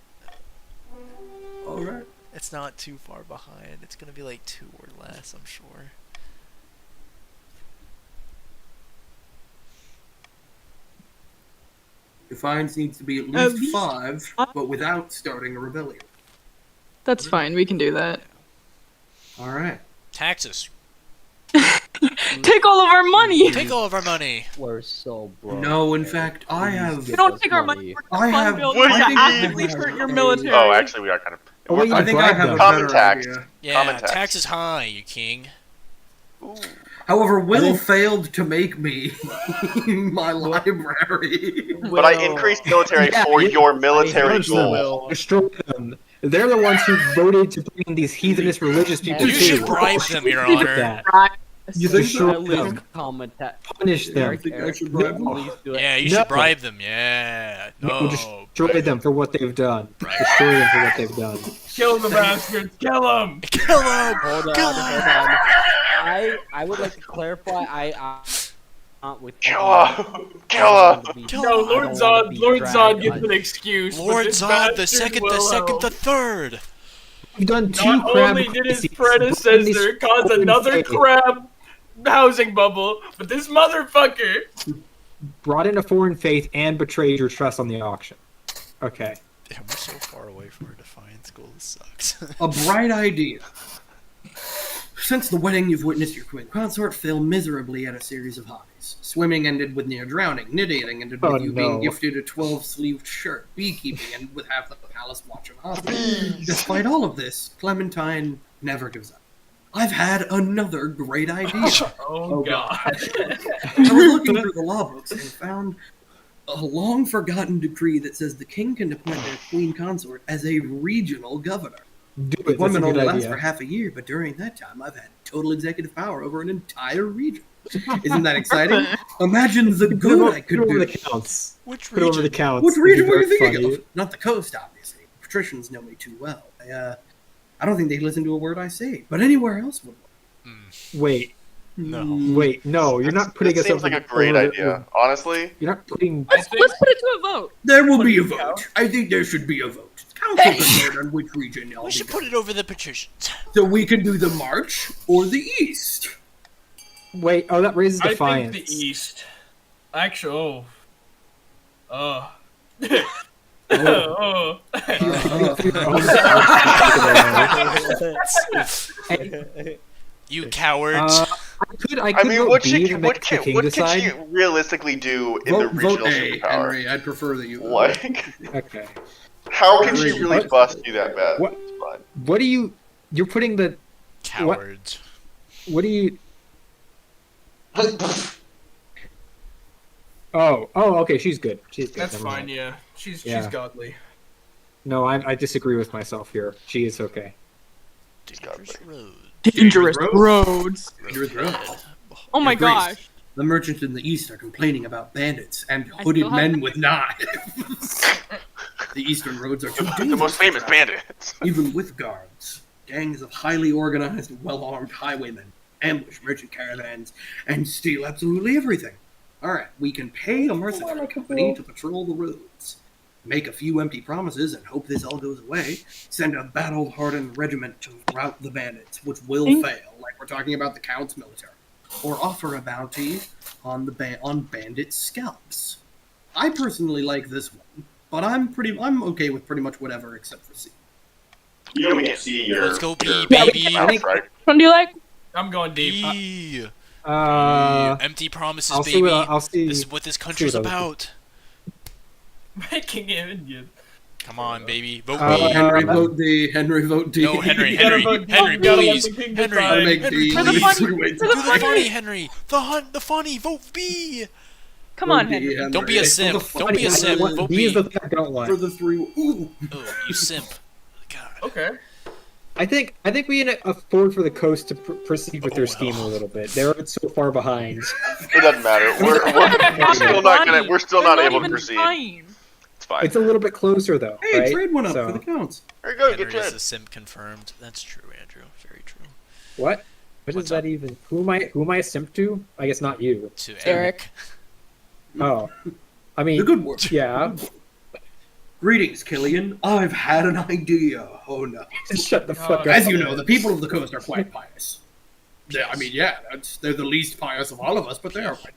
Alright. It's not too far behind. It's gonna be like 2 or less, I'm sure. Defiance needs to be at At least least 5, five? but without starting a rebellion. That's fine. We can do that. All right. Taxes. Take all of our money. Take all of our money. We're so broke. No, in fact, I have. You don't take our money. I have. Fund What building do to you mean? actively hurt your military. Oh, actually, we are kind of. Oh, wait, I you think I bribed have a them. Common better tax. idea. Yeah, Common tax. taxes high, you king. However, Will then- failed to make me my library. But I increased military for your military Punch them. goal. Destroy them. They're the ones who voted to bring in these heathenist religious people You too. should bribe them, Your Look at Honor. that. You think Destroy At least them. common Punish them. I think I should bribe them. Please do it. Yeah, you No. should bribe them. Yeah. No. Destroy them for what they've done. Right. Destroy them for what they've done. Kill the bastards. Kill them. Kill them. Hold on, Kill hold them. on. I would like to clarify. With Kill him. Kill him. Kill No, them. Lord Zod. Lord Zod gets an excuse. Lord but this Zod, the bastard second, the Willow second, the third. We've done two Not crab only did his crises. predecessor cause Open another faith. crab housing bubble, but this motherfucker. Brought in a foreign faith and betrayed your trust on the auction. Okay. Damn, we're so far away from our Defiant School. This sucks. A bright idea. Since the wedding, you've witnessed your queen consort fail miserably at a series of hobbies. Swimming ended with near drowning. Knitting ended with you being gifted a 12-sleeved shirt. Beekeeping ended with half the palace watching hospital. Despite all of this, Clementine never gives up. I've had another great idea. Oh, God. I was looking through the law books and found a long-forgotten decree that says the king can appoint their queen consort as a regional governor. Do The it. That's a appointment good only lasts idea. for half a year, but during that time, I've had total executive power over an entire region. Isn't that exciting? Imagine the good I could Put over do. the counts. Which Put over the region? counts. Which region It'd were be you very thinking funny. of? Not the coast, obviously. Patricians know me too well. I don't think they'd listen to a word I say, but anywhere else would. Wait, No. wait, no, you're not putting This us seems over like a the- great over the- idea. Honestly, You're not putting. Let's put it to a vote. There will be a vote. I think there should be a vote. Council can vote on which region I'll We be should put it over the patricians. So we can do the March or the East. Wait, oh, that raises I defiance. think the East. Actually, oh. Oh. You cowards. I I could mean, vote what B should to what make the can king what decide. could you realistically do in the Vote regional A, superpower? Henry. I'd prefer that you vote. Like, Okay. how can she Henry, really what- bust you that bad? what- It's fine. What do you? You're putting the. Cowards. What do you? Oh, okay. She's good. She's good. That's Never fine, mind. yeah. She's Yeah. godly. No, I disagree with myself here. She is okay. Dangerous road. Dangerous roads. Dangerous road. Oh my Your Grace, gosh. The merchants in the East are complaining about bandits and I hooded still have men that. with knives. The eastern roads are too The dangerous. most famous bandits. Even with guards. Gangs of highly organized, well-armed highwaymen ambush merchant caravans and steal absolutely everything. Alright, we can pay a mercenary company to patrol the roads. Make a few empty promises and hope this all goes away. Send a battle-hardened regiment to rout the bandits, which will fail, like we're talking about the Count's military. Or offer a bounty on on bandit scalps. I personally like this one, but I'm okay with pretty much whatever except for C. You know we can't see your. Let's go B, your baby. mouth, right? Which one do you like? I'm going deep. B. Uh, Empty promises, I'll see baby. what I'll see. This is what this country's what other about. Making it Indian. Come on, baby. Vote Uh, B. Henry, vote D. Henry, vote D. No, Henry, You gotta Henry, vote- Henry, you gotta let please. the king Henry, decide. Make Henry, D. For the please. funny- Three-way for Do the the funny, Henry. The funny. Vote B. Come on, Vote D, Henry. Don't be a For simp. the Don't be a funny- simp. Vote B is B. the thing I don't For want. the three. Ooh. Oh, you simp. God. Okay. I think we can afford for the coast to proceed with their Oh, scheme a well. little bit. They're so far behind. It doesn't matter. We're still not gonna. We're still They're not able to even proceed. trying. It's fine. It's a little bit closer though. Hey, right? trade one up So- for the Counts. There you go. Get Henry is trade. a simp confirmed. That's true, Andrew. Very true. What? What What's is that even? Who am I a simp to? I guess not you. To Eric. Oh, I The mean, good work. yeah. Greetings, Killian. I've had an idea. Oh no. Shut the fuck up. As you know, the people of the coast are quite pious. I mean, yeah, they're the least pious of all of us, but they are quite.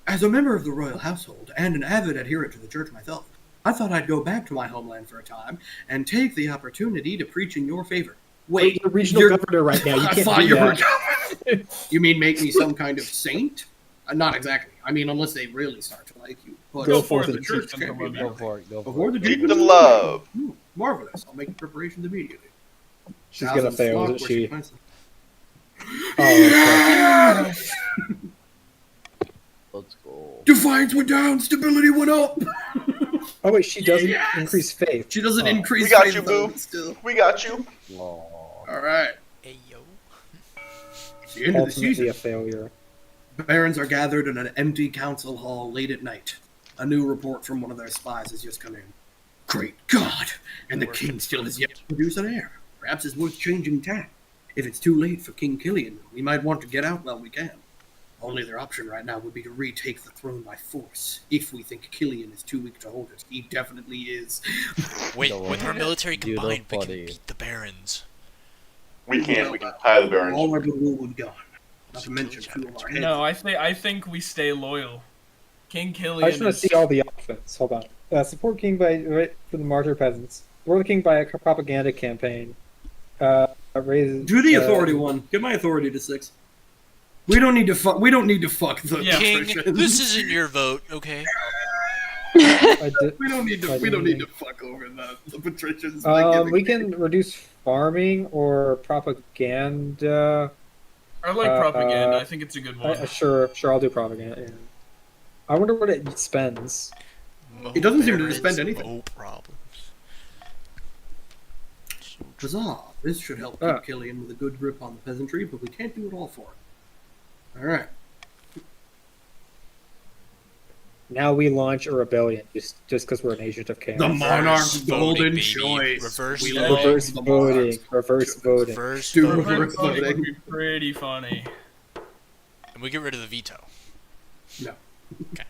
As a member of the royal household and an avid adherent to the church myself, I thought I'd go back to my homeland for a time and take the opportunity to preach in your favor. Wait, you're regional governor right now. You I can't thought do you were. that. You mean make me some kind of saint? Not exactly. I mean, unless they really start to like you. But Go for for the it. church. Go for it. Go Before for the it. Treat them love. Marvelous. I'll make preparations immediately. She's gonna Thousands fail, flock isn't where she? plants them. Oh, okay. Let's go. Defiance went down. Stability went up. Oh wait, she doesn't Yes! increase faith. She doesn't Oh. increase. We got faith, you, though, boo. Still. We got you. Aw. All right. Hey yo. It's the end of the Ultimately season. a failure. Barons are gathered in an empty council hall late at night. A new report from one of their spies has just come in. Great God! And the king still has yet to produce an heir. Perhaps it's worth changing tack. If it's too late for King Killian, we might want to get out while we can. Only their option right now would be to retake the throne by force. If we think Killian is too weak to hold it, he definitely is. Wait, Don't with our worry. military You don't combined, we can buddy. beat the barons. We can tie the Barons. All our goodwill would be gone. Not to mention two of our heads. No, I think we stay loyal. King Killian. I just want to see all the outfits. Hold on. Support king by for the martyr peasants. Support the king by a propaganda campaign. Raise. Do the authority one. Get my authority to 6. We don't need to fuck. We don't need to fuck the Yeah. King, patricians. this isn't your vote, okay? I did, We don't need to. I We don't didn't need to fuck over the patricians. by giving- we can reduce farming or propaganda. I like propaganda. I think it's a good one. Sure, I'll do propaganda. Yeah. I wonder what it spends. It doesn't seem to Barons, spend anything. No problems. Huzzah! This should help keep Killian with a good grip on the peasantry, but we can't do it all for him. All right. Now we launch a rebellion just because we're an agent of chaos. The monarch's voting, golden baby. choice. Reverse We voting. love Reverse the voting. monarch's Reverse choice. voting. Reverse Do voting. reverse Voting would voting. be pretty funny. And we get rid of the veto. No. Okay.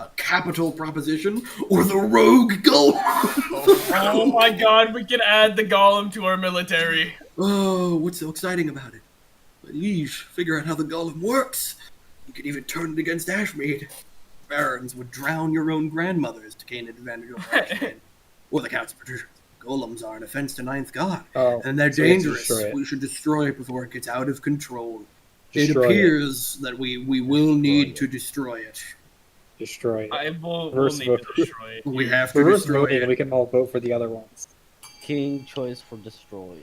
A capital proposition or the rogue golem. Oh my god, we can add the golem to our military. Oh, what's so exciting about it? Please figure out how the golem works. You could even turn it against Ashmead. Barons would drown your own grandmothers to gain advantage over Ashmead. Or the Council Patricians. Golems are an offense to Ninth God, Oh, and they're so we have to dangerous. destroy it. We should destroy it before it gets out of control. Destroy it it. appears that we will need to destroy it. Destroy it. We'll Reverse need to vote. destroy it. We have to Reverse destroy voting, and it. we can all vote for the other ones. King choice for destroy.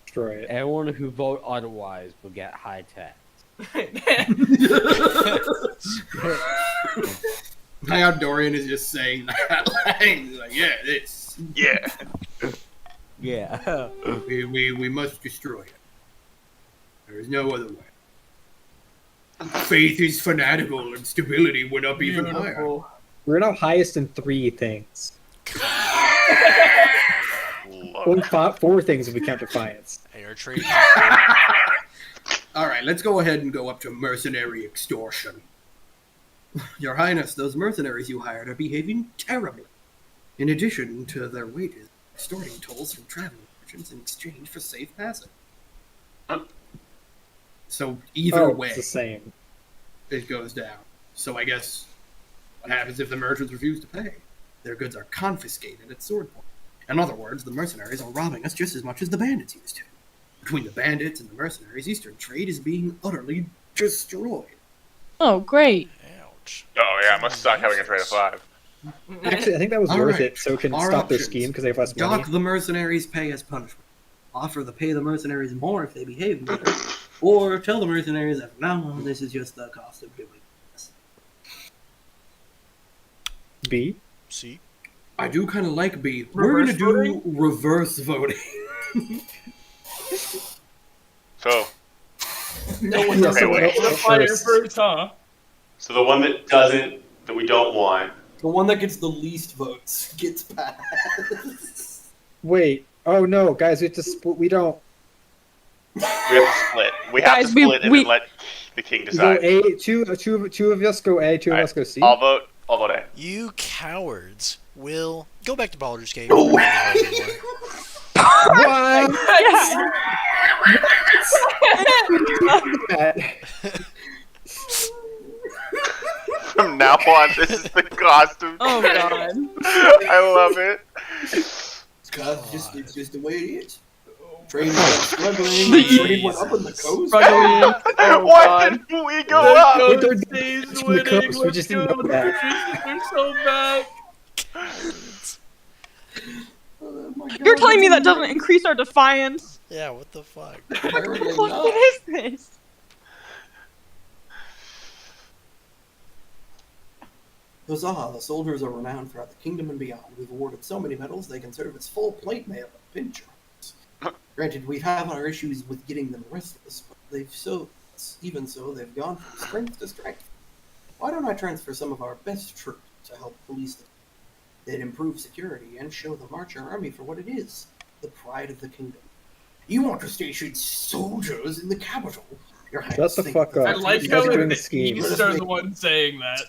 Destroy it. Everyone who vote otherwise will get high tax. How Dorian is just saying that. He's like, yeah, this. Yeah. Yeah. We must destroy it. There is no other way. Faith is fanatical, and stability went up even higher. Beautiful. We're now highest in 3 things. Love Only it. 4 things if we count defiance. Hey, our trade. All right, let's go ahead and go up to mercenary extortion. Your Highness, those mercenaries you hired are behaving terribly. In addition to their wages, extorting tolls from traveling merchants in exchange for safe passage. So either way, It's the same. it goes down. So I guess what happens if the merchants refuse to pay? Their goods are confiscated at sword point. In other words, the mercenaries are robbing us just as much as the bandits used to. Between the bandits and the mercenaries, Eastern trade is being utterly destroyed. Oh, great. Ouch. Oh yeah, it must suck having a trade of 5. Actually, I think that was All worth right. it, so it can Our stop their options. scheme because they have less money. Dock the mercenaries, pay as punishment. Offer to pay the mercenaries more if they behave better. Or tell the mercenaries that from now on, this is just the cost of doing this. B. See? I do kind of like B. We're going to do Reverse reverse voting. So, No one Yeah, does so it. wait. The fire first, huh? so the one that we don't want. The one that gets the least votes gets passed. Wait. Oh no, guys, we have to split. We don't. We have to split. We have Guys, to we- split and we- then let the king Go decide. A. Two of us go A. Two of Alright, us go C. I'll vote A. You cowards will go back to Baldur's Gate. No What? Yeah. That- want. This is the costume. Oh god. I love it. It's just the way it is. Trade went struggling. The Trade went up on the coast. Struggling. Oh Why god. didn't we go up? Wait, they're Stays from the winning. coast, we Let's just go. didn't know The that. Patricians are so bad. Oh my You're God, telling me that that's doesn't increase our defiance? Yeah, what the fuck? apparently What not. is this? Huzzah! The soldiers are renowned throughout the kingdom and beyond. We've awarded so many medals they can serve as full plate mail and pinch runs. Granted, we have our issues with getting them restless, but even so, they've gone from strength to strength. Why don't I transfer some of our best troops to help police them? They'd improve security and show the Marcher Army for what it is, the pride of the kingdom. You want to station soldiers in the capital? Your Highness, Shut the think fuck the up. I French like You how guys are doing the a scheme. East are the ones saying that.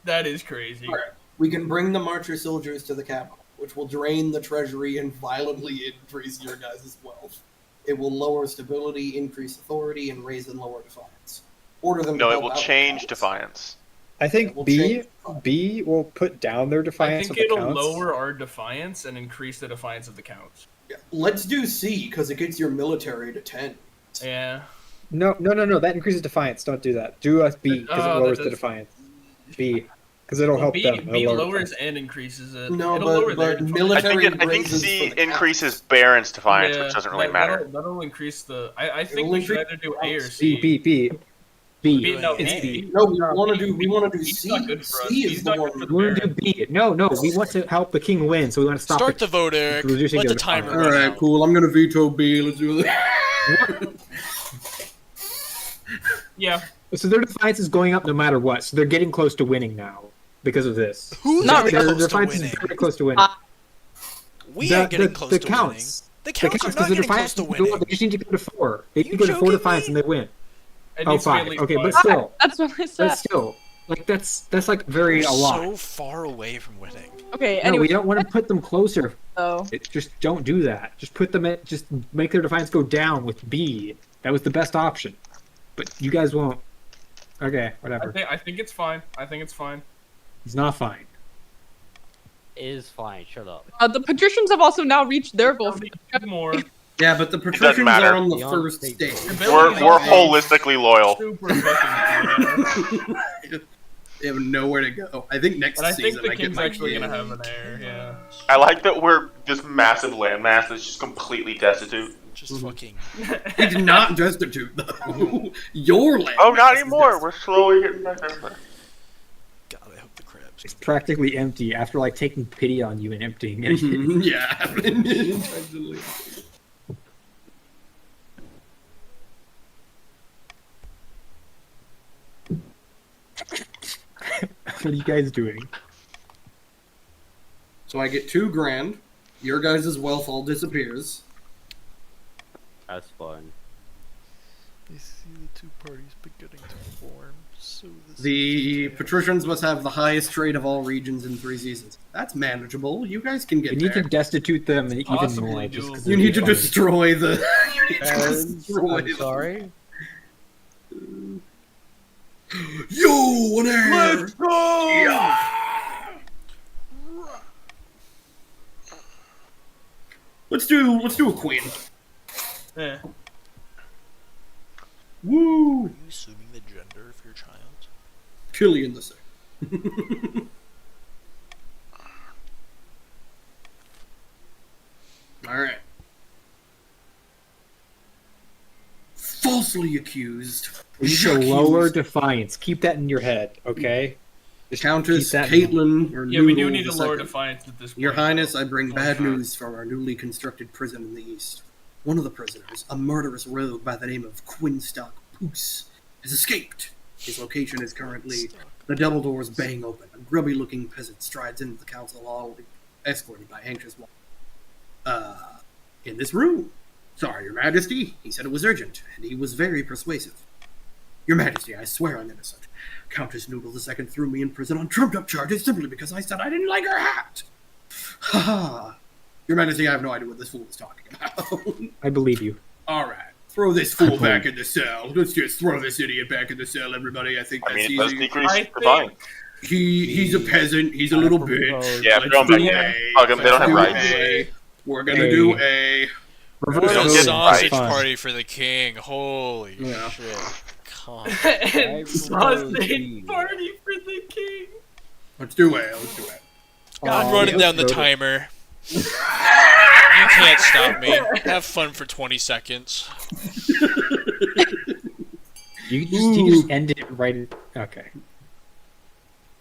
That is crazy. Alright, we can bring the Marcher soldiers to the capital, which will drain the treasury and violently increase your guys' wealth. It will lower stability, increase authority, and raise and lower defiance. Order them to No, it help will out change with defiance. I think We'll B change- will put down their I defiance think of the it'll counts. lower our defiance and increase the defiance of the counts. Yeah, let's do C, because it gets your military to 10. Yeah. No. That increases defiance. Don't do that. Do us B because Oh, it that lowers the does- defiance. B because it'll help B, them. It'll B lower lowers defiance. and increases it. No, It'll lower but their military I think raises C for the increases Baron's defiance, Yeah, which doesn't really matter. That'll increase the. I think It'll we should increase either do A or C. B. No, It's A. B. No, we want to do He's C. not good for us. C He's is the not one. good for the We want to Baron. do B. No, we want to help the king win, so we want to stop Start it. the vote, Eric. Reducing Let their the timer defiance. run Alright, out. cool. I'm gonna veto B. Let's do that. Yeah. So their defiance is going up no matter what. So they're getting close to winning now because of this. Who's Not getting Their close to defiance is winning? very close to winning. We ain't getting close the to counts. winning. The The counts are counts not because the getting close defiance to is going winning. up. They just need to go to 4. They need You to go to 4 joking defiance me? and they win. It Oh, needs to be at 5. least Okay, 5. but still, That's what I said. but still, like that's like very We're a lot. so far away from winning. Okay, No, anyway, we don't want to put them closer. though. Just don't do that. Just put them at. Just make their defiance go down with B. That was the best option. But you guys won't. Okay, whatever. I think it's fine. I think it's fine. It's not fine. Is fine. Shut up. The patricians have also now reached their goal. More. Yeah, but the patricians matter. are on the Beyond first state. stage. We're holistically loyal. Super fucking cool. They have nowhere to go. I think next But I think season the I get king's my actually kid. gonna have an heir, yeah. I like that we're this massive landmass that's just completely destitute. Just fucking. It's not destitute though. Your land. Oh, not is anymore. We're slowly getting back there. God, I hope the crabs. It's practically empty after like taking pity on you and emptying it. Mhm, yeah. Intentionally. What are you guys doing? So I get $2,000. Your guys' wealth all disappears. That's fun. I see the two parties beginning to form. So this The is chaos. patricians must have the highest trade of all regions in 3 seasons. That's manageable. You guys can We get need to there. destitute them even Possibly more. Just 'cause doable. You they're need to funny. destroy the. You need to I'm destroy sorry. Yo, an heir! Let's go! Yeah! Let's do a queen. Yeah. Woo! Are you assuming the gender of your child? Killian the second. All right. Falsely accused. We need to lower defiance. Keep that in your head, okay? Just Countess keep that in Caitlin or Yeah, we do Noodle need the to lower second. defiance at this point. Your Highness, I bring Oh, bad sure. news from our newly constructed prison in the east. One of the prisoners, a murderous rogue by the name of Quinstock Poos, has escaped. His location is currently the double doors bang open. A grubby-looking peasant strides into the council hall, escorted by anxious one. In this room. Sorry, Your Majesty. He said it was urgent, and he was very persuasive. Your Majesty, I swear I'm innocent. Countess Noodle II threw me in prison on trumped-up charges simply because I said I didn't like her hat. Ha ha. Your Majesty, I have no idea what this fool is talking about. I believe you. All right. Throw this fool back in the cell. Let's just throw this idiot back in the cell, everybody. I think that's I mean, it does easy. decrease the fine. He's a peasant. He's a little bitch. Yeah, throw him back in. Fuck him. They don't have rights. We're gonna do a Royal get sausage right. party for the king. Holy Yeah. shit. Come Sausage party for the king. Let's do it. Let's do it. I'm running down the timer. You can't stop me. Have fun for 20 seconds. You can just end it right. Okay.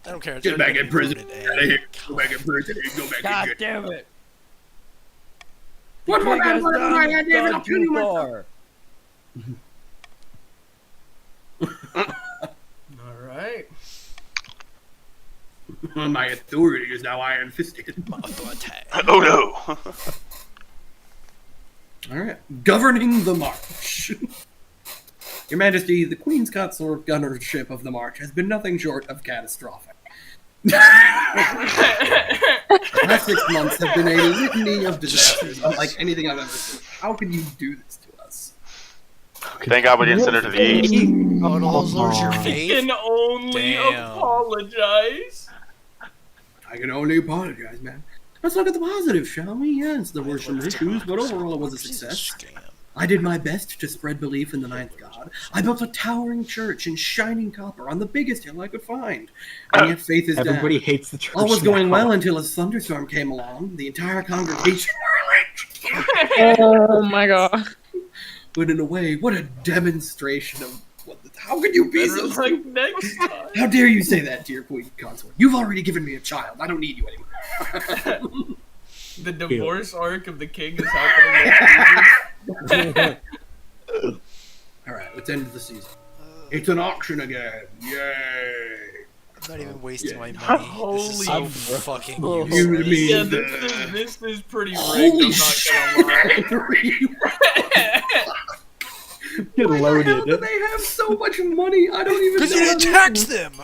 I don't care. Get back in prison. Out of here. Go back in prison. Go back God in damn it! One more time. Gone too far. Alright. My authority is now iron fisted. Oh no. Alright. Governing the march. Your Majesty, the Queen's consort gunnership of the march has been nothing short of catastrophic. The last 6 months have been a litany of disasters unlike anything I've ever seen. How can you do this to us? Thank God we didn't send her to the east. Oh, no, lose your I faith? can only Damn. apologize. I can only apologize, man. Let's look at the positive, shall we? Yes, there were some issues, but overall it was a success. I did my best to spread belief in the ninth god. I built a towering church in shining copper on the biggest hill I could find. And yet faith is Everybody down. hates the church. All was going now. well until a thunderstorm came along. The entire congregation Oh my god. But in a way, what a demonstration of how could you be so Like next time. How dare you say that to your queen consort? You've already given me a child. I don't need you anymore. The divorce arc of the king is happening next Alright, let's end the season. It's an auction again. Yay! I'm not even wasting my money. Holy This is so fucking You useless. mean Yeah, the... this is pretty rigged, Holy I'm not gonna lie. Get Why the hell loaded. do they have so much money? I don't even Because know. you how didn't they- tax them!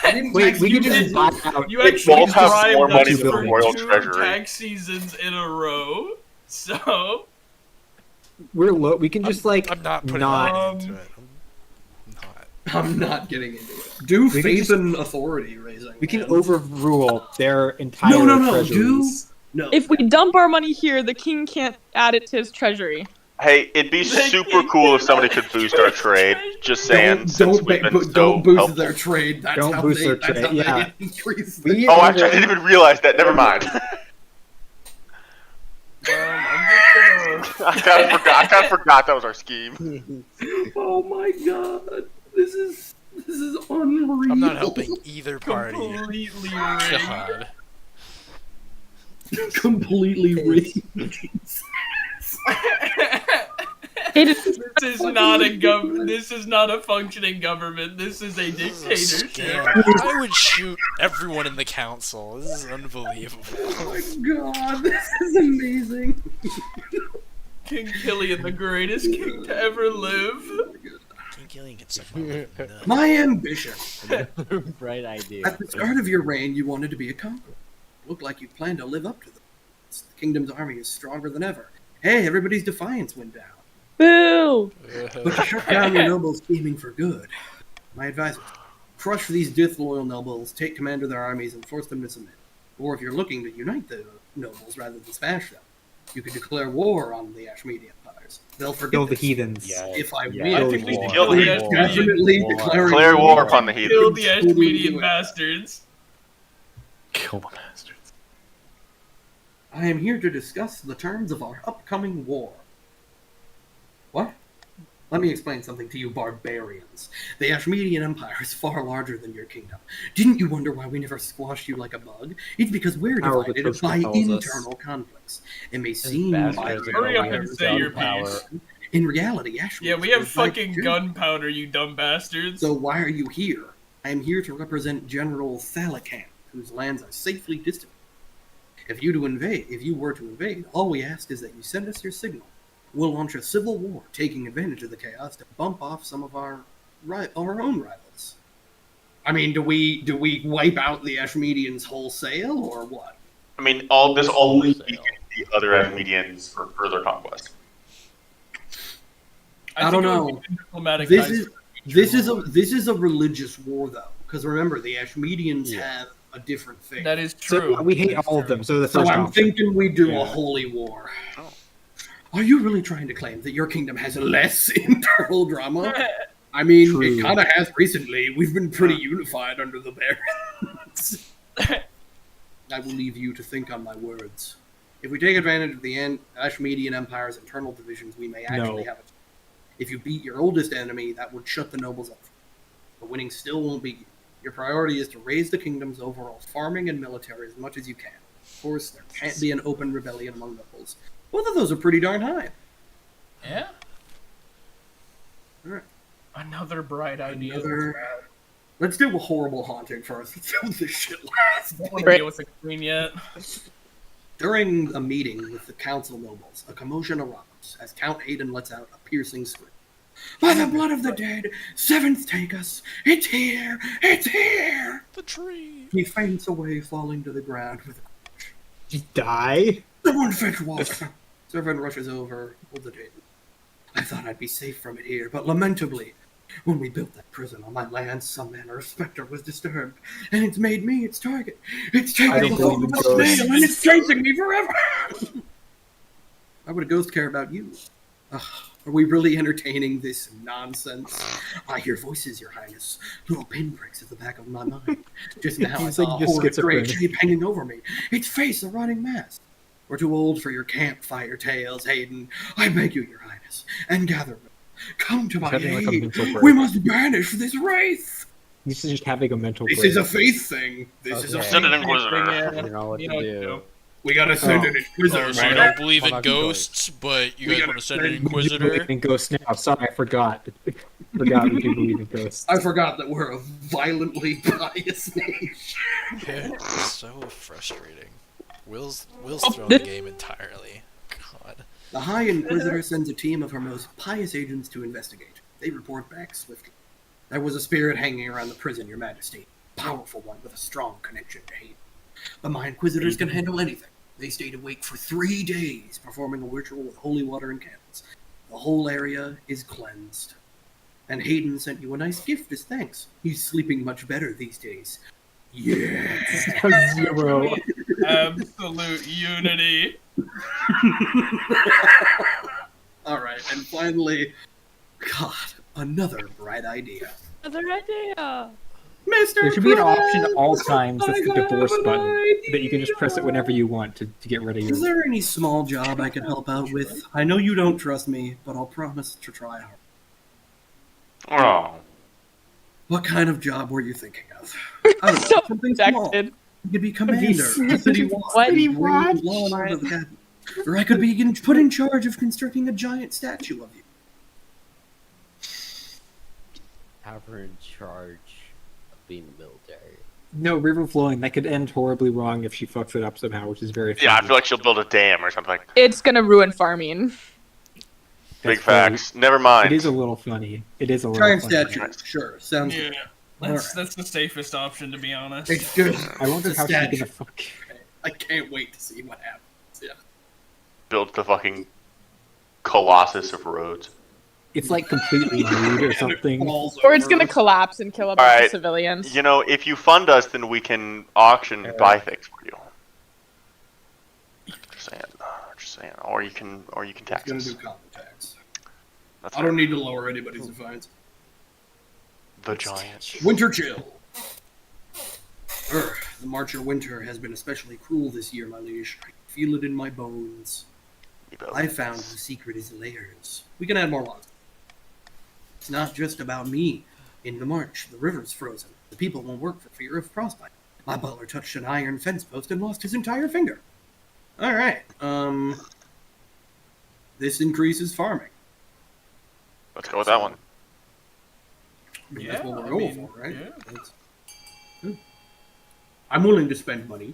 I didn't Wait, tax we you could just guys. buy out. You actually both have bribed more money us than the for royal 2 treasury. tax seasons in a row, so... We're low. We can just like I'm not putting not. money into it. I'm not getting into it. Do We can faith just- and authority raising. We can man. overrule their entire No. Do treasuries. no. If we dump our money here, the king can't add it to his treasury. Hey, it'd be super cool if somebody could boost our trade. Just saying, since don't we've been so don't boost helpful. their trade. That's Don't how boost they, their that's trade, how yeah. they increase. We Oh, actually, I didn't even realize that. Never mind. I'm just gonna... I kind of forgot that was our scheme. Oh my god, this is unreal. I'm not helping either party. completely rigged. God. Completely rigged. This is not a This is not a functioning government. This is a dictatorship. Scam. I would shoot everyone in the council. This is unbelievable. Oh my god, this is amazing. King Killian, the greatest king to ever live. King Killian can suck my nut. My ambition. Bright idea. At the start of your reign, you wanted to be a conqueror. Looked like you planned to live up to them. The kingdom's army is stronger than ever. Hey, everybody's defiance went down. Boo! But to shut down your nobles scheming for good, my advice: crush these disloyal nobles, take command of their armies, and force them to submit. Or if you're looking to unite the nobles rather than smash them, you could declare war on the Ashmedi empires. They'll forget Kill the this. heathens. If I Yeah. win, I think we War. should kill the we're definitely Ashmedian. declaring Declare war upon the Kill heathen. the Ashmedian bastards. Kill the bastards. I am here to discuss the terms of our upcoming war. What? Let me explain something to you barbarians. The Ashmedian Empire is far larger than your kingdom. Didn't you wonder why we never squashed you like a bug? It's because we're Our divided liturgical by tells us. internal conflicts. It may seem bastards like are Hurry up gonna and have say your gunpowder. piece. in reality, Ashmedians Yeah, we have are like fucking Germans. gunpowder, you dumb bastards. So why are you here? I am here to represent General Thalakan, whose lands are safely distant. If you were to invade, all we ask is that you send us your signal. We'll launch a civil war, taking advantage of the chaos to bump off some of our own rivals. I mean, do we wipe out the Ashmedians wholesale, or what? I mean, this only weakens the other Ashmedians for further conquest. I don't think it would know. be diplomatic This ties is for the future. this is a religious war though, because remember the Ashmedians Yeah. have a different faith. That is So true. we hate all of them. So the So first I'm option. thinking we do Yeah. a holy war. Oh. Are you really trying to claim that your kingdom has less internal drama? I mean, True. it kind of has recently. We've been pretty unified under the barons. I will leave you to think on my words. If we take advantage of the Ashmedian Empire's internal divisions, we may actually No. have it. If you beat your oldest enemy, that would shut the nobles up. But winning still won't beat you. Your priority is to raise the kingdom's overall farming and military as much as you can. Of course, there can't be an open rebellion among nobles. Both of those are pretty darn high. Yeah. Alright. Another bright idea. Let's do a horrible haunting first. Let's do this shit last. I don't deal with the queen yet. During a meeting with the council nobles, a commotion erupts as Count Hayden lets out a piercing scream. By the blood of the dead, seventh take us! It's here! It's here! The tree. He faints away, falling to the ground with Just die. someone fetch water. Servant rushes over, holds it in. I thought I'd be safe from it here, but lamentably, when we built that prison on my land, some manner of specter was disturbed, and it's made me its target. It's taken I don't the form believe of a in ghosts. snail, and it's chasing me forever. Why would a ghost care about you? Ugh, are we really entertaining this nonsense? I hear voices, Your Highness. Little pinpricks at the back of my mind. Just now I He's saw like a just horrid gray schizophrenic. shape hanging over me. Its face a rotting mass. We're too old for your campfire tales, Hayden. I beg you, Your Highness, and gather men. Come to my having like a aid. mental break. We must banish this wraith. This is just having a mental This break. is a faith thing. This is a Okay. faith Send an thing. inquisitor. You know what You to know do. We gotta send Oh. an inquisitor. Oh, so you man. don't believe in Hold on, keep going. ghosts, but you We guys gotta want to send an send- We do inquisitor? believe in ghosts now. Sorry, I forgot. Forgot we do believe in ghosts. I forgot that we're a violently pious nation. Yeah, it's so frustrating. Will's Oh, thrown the game entirely. God. The High Inquisitor sends a team of her most pious agents to investigate. They report back swiftly. There was a spirit hanging around the prison, Your Majesty. Powerful one with a strong connection to Hayden. But my Inquisitors can handle anything. They stayed awake for 3 days, performing a ritual with holy water and candles. The whole area is cleansed. And Hayden sent you a nice gift as thanks. He's sleeping much better these days. Yeah. Zero. Absolute unity. Alright, and finally, God, another bright idea. Another idea. Mr. There should be an Krabs, option at all times that's the I divorce have an button idea. that you can just press it whenever you want to get rid of Is your. there any small job I could help out with? I know you don't trust me, but I'll promise to try hard. Oh. What kind of job were you thinking of? I don't know, So something small. rejected. You could be commander, a city watch, What? bring What? law and order to the cabinet. Or I could be put in charge of constructing a giant statue of you. Have her in charge of being the military. No, river flowing. That could end horribly wrong if she fucks it up somehow, which is very. Yeah, I funny. feel like she'll build a dam or something. It's gonna ruin farming. Big That's funny. facts. Never mind. It is a little funny. It is a little Giant funny. statue, sure, sounds Yeah. good. That's the safest option, to be honest. It's good. I wonder It's a how she's statue. gonna fuck. I can't wait to see what happens. Yeah. Build the fucking colossus of roads. It's like completely nude or And it something. falls Or it's over. gonna collapse and kill a bunch Alright. of civilians. You know, if you fund us, then we can auction and buy things for you. Just saying. Just saying. Or you can It's tax gonna us. do common tax. That's I don't need to lower anybody's defiance. the giant. Winter chill. The march of winter has been especially cruel this year, my liege. I can feel it in my bones. I found the secret is layers. We can add more logs. It's not just about me. In the march, the river's frozen. The people won't work for fear of frostbite. My butler touched an iron fence post and lost his entire finger. Alright, this increases farming. Let's go with that one. I mean, Yeah, that's what we're I going mean, for, right? yeah. That's good. I'm willing to spend money.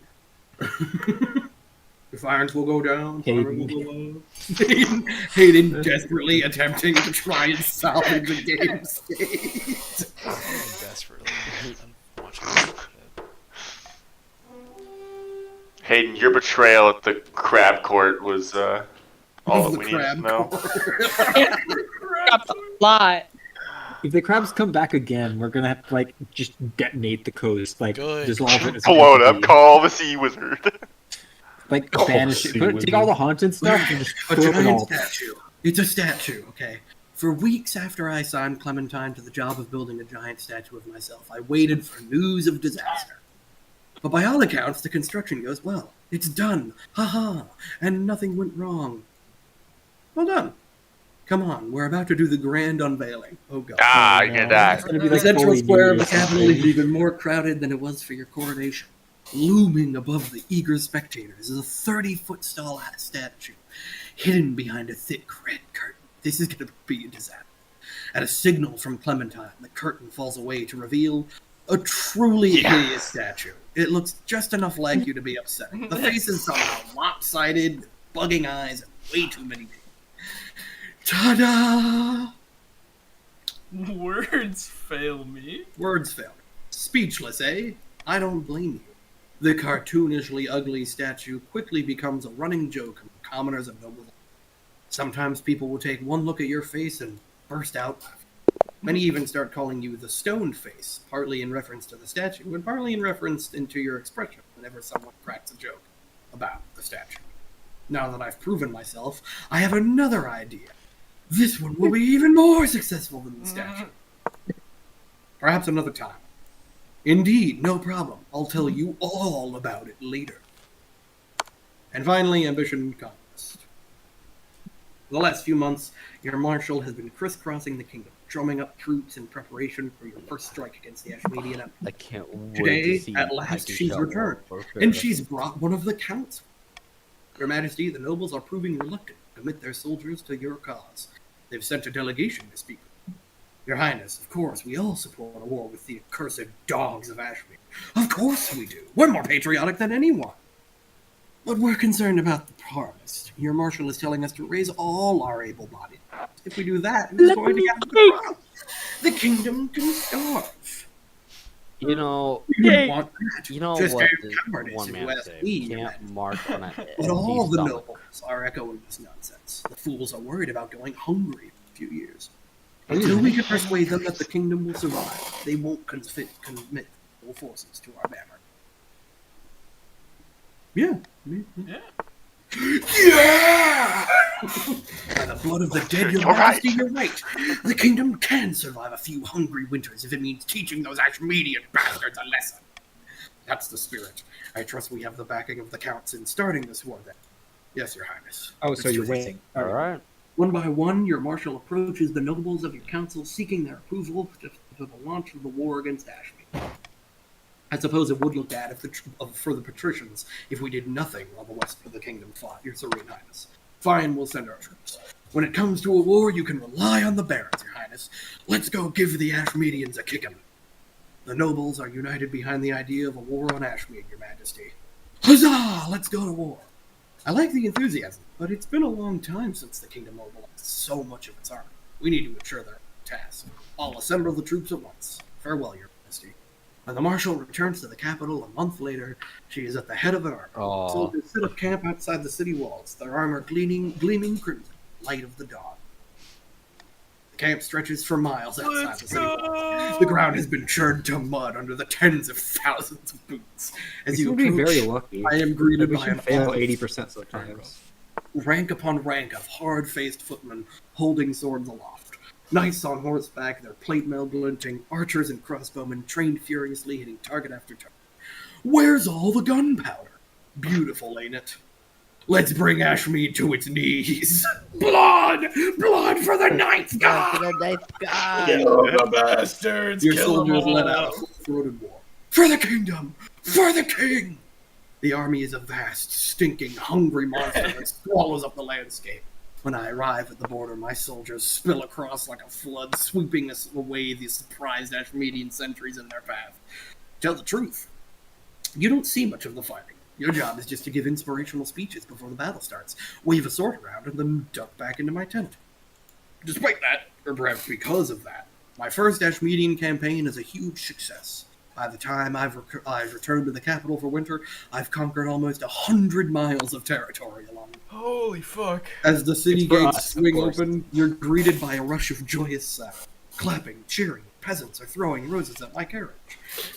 If irons will go down, farming will go up. Hayden desperately attempting to try and salvage the game state. Desperately. I'm watching this shit. Hayden, your betrayal at the crab court was all Of that the we needed to crab know. court. crabs a lot. If the crabs come back again, we're gonna have to like just detonate the coast, like Good. dissolve it. As Blow it up, entity. call the sea wizard. Like Call banish the it. sea Take wizard. all the haunted stuff and just A throw it giant all. statue. It's a statue, okay? For weeks after I signed Clementine to the job of building a giant statue of myself, I waited for news of disaster. But by all accounts, the construction goes well. It's done. Ha-ha. And nothing went wrong. Well done. Come on, we're about to do the grand unveiling. Oh god. I get that. It's gonna be The like central fully square of nude the or capital something. is even more crowded than it was for your coronation. Looming above the eager spectators is a 30-foot tall statue, hidden behind a thick red curtain. This is going to be a disaster. At a signal from Clementine, the curtain falls away to reveal a truly hideous statue. It looks just enough like you to be upsetting. The face is somehow lopsided, bugging eyes, and way too many teeth. Ta-da! Words fail me. Words fail me. Speechless, eh? I don't blame you. The cartoonishly ugly statue quickly becomes a running joke among commoners and nobles. Sometimes people will take one look at your face and burst out laughing. Many even start calling you the stoned face, partly in reference to the statue, and partly in reference into your expression whenever someone cracks a joke about the statue. Now that I've proven myself, I have another idea. This one will be even more successful than the statue. Perhaps another time. Indeed, no problem. I'll tell you all about it later. And finally, ambition contest. For the last few months, your marshal has been crisscrossing the kingdom, drumming up troops in preparation for your first strike against the Ashmedian Empire. I can't wait Today, to see at last, Mikey she's show returned, up. and she's brought one of the counts. Your Majesty, the nobles are proving reluctant to commit their soldiers to your cause. They've sent a delegation to speak with you. Your Highness, of course, we all support a war with the accursed dogs of Ashmead. Of course we do. We're more patriotic than anyone. But we're concerned about the harvest. Your marshal is telling us to raise all our able-bodied. If we do that, who's going to get the crown? The kingdom can starve. You know, We wouldn't want that. you know Just what ask this cowardice one if man you ask said. me, You Your can't Majesty. march on an But all empty the stomach. nobles are echoing this nonsense. The fools are worried about going hungry in a few years. Until we can persuade them that the kingdom will survive, they won't commit full forces to our banner. Yeah. Yeah! By the blood of the dead, Your You're Majesty, right. you're right. The kingdom can survive a few hungry winters if it means teaching those Ashmedian bastards a lesson. That's the spirit. I trust we have the backing of the counts in starting this war then. Yes, Your Highness. Oh, so It's you're too easy. waiting. All right. One by one, your marshal approaches the nobles of your council, seeking their approval for the launch of the war against Ashby. I suppose it would look bad for the patricians if we did nothing while the west of the kingdom fought, Your Serene Highness. Fine, we'll send our troops. When it comes to a war, you can rely on the barons, Your Highness. Let's go give the Ashmedians a kickin'. The nobles are united behind the idea of a war on Ashmead, Your Majesty. Huzzah! Let's go to war. I like the enthusiasm, but it's been a long time since the kingdom mobilized so much of its army. We need to ensure their task. I'll assemble the troops at once. Farewell, Your Majesty. When the marshal returns to the capital a month later, she is at the head of an army. Aw. Soldiers set up camp outside the city walls, their armor gleaming crimson, light of the dawn. The camp stretches for miles outside the city walls. The ground has been churned to mud under the tens of thousands of boots. As You you seem to be approach, very lucky. I am greeted We by should an fail army 80% sometimes. rank upon rank of hard-faced footmen holding swords aloft. Knights on horseback, their plate mail glinting, archers and crossbowmen trained furiously, hitting target after target. Where's all the gunpowder? Beautiful, ain't it? Let's bring Ashmead to its knees. Blood! Blood for the Ninth God! Kill the bastards! Your Kill them soldiers let out a all! full-throated war. For the kingdom! For the king! The army is a vast, stinking, hungry monster that swallows up the landscape. When I arrive at the border, my soldiers spill across like a flood, sweeping us away the surprised Ashmedian sentries in their path. Tell the truth, you don't see much of the fighting. Your job is just to give inspirational speeches before the battle starts, wave a sword around, and then duck back into my tent. Despite that, or perhaps because of that, my first Ashmedian campaign is a huge success. By the time I've returned to the capital for winter, I've conquered almost 100 miles of territory along. Holy fuck. As the city It's for gates us, of swing course. open, you're greeted by a rush of joyous sound. Clapping, cheering, peasants are throwing roses at my carriage.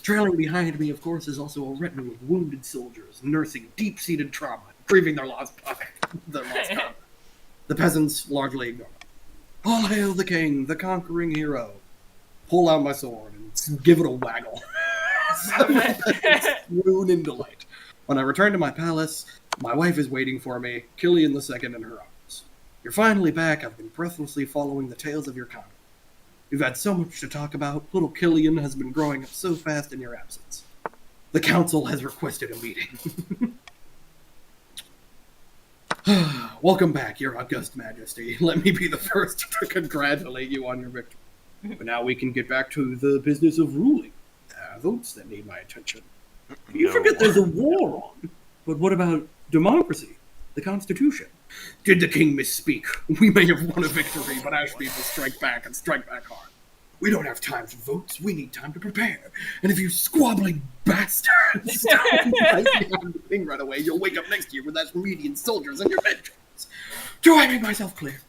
Trailing behind me, of course, is also a retinue of wounded soldiers nursing deep-seated trauma, grieving their lost combat. The peasants largely ignore them. All hail the king, the conquering hero. Pull out my sword and give it a waggle. Swoon in delight. When I return to my palace, my wife is waiting for me, Killian II in her arms. You're finally back. I've been breathlessly following the tales of your conquest. We've had so much to talk about. Little Killian has been growing up so fast in your absence. The council has requested a meeting. Welcome back, your august majesty. Let me be the first to congratulate you on your victory. But now we can get back to the business of ruling. Votes that need my attention. You forget there's a war on. But what about democracy? The Constitution? Did the king misspeak? We may have won a victory, but Ashmead will strike back and strike back hard. We don't have time for votes. We need time to prepare. And if you squabbling bastards don't right behind the king right away, you'll wake up next year with Ashmeadian soldiers in your bedrooms. Do I make myself clear?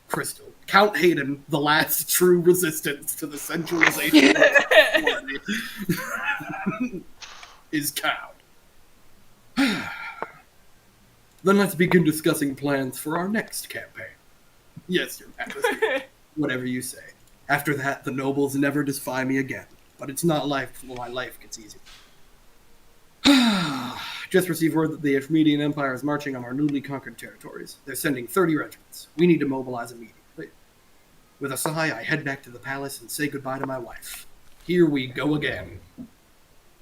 Crystal, Count Hayden, the last true resistance to the centralization of authority, is cowed. Then let's begin discussing plans for our next campaign. Yes, your majesty. Whatever you say. After that, the nobles never defy me again. But it's not life when my life gets easier. Just received word that the Ashmeadian Empire is marching on our newly conquered territories. They're sending 30 regiments. We need to mobilize immediately. With a sigh, I head back to the palace and say goodbye to my wife. Here we go again.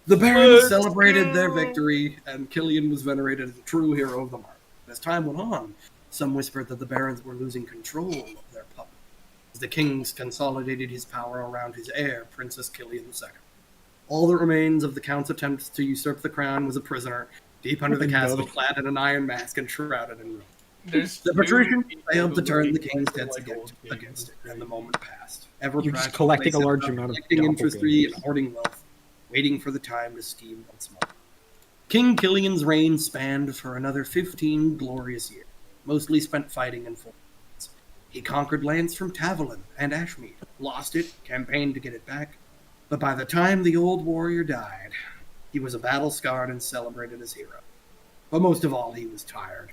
The barons celebrated their victory, and Killian was venerated as a true hero of the march. As time went on, some whispered that the barons were losing control of their puppet, as the king consolidated his power around his heir, Princess Killian II. All that remains of the count's attempts to usurp the crown was a prisoner, deep under the castle, clad in an iron mask and shrouded in robes. The patrician failed to turn the king's debts against it, and the moment passed. You're just collecting a large amount of industry and hoarding wealth, waiting for the time to scheme once more. King Killian's reign spanned for another 15 glorious years, mostly spent fighting and foreign lands. He conquered lands from Tavalin and Ashmead, lost it, campaigned to get it back, but by the time the old warrior died, he was a battle-scarred and celebrated as hero. But most of all, he was tired.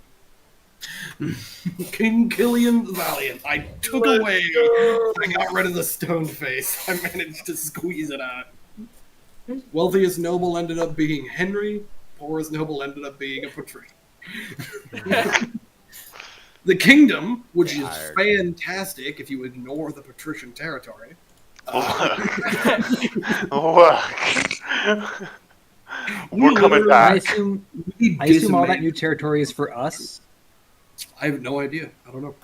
King Killian the Valiant, I took away. I got rid of the stone face. I managed to squeeze it out. Wealthiest noble ended up being Henry. Poorest noble ended up being a patrician. The kingdom, which is fantastic if you ignore the patrician territory. We're coming back. I assume all that new territory is for us. I have no idea. I don't know.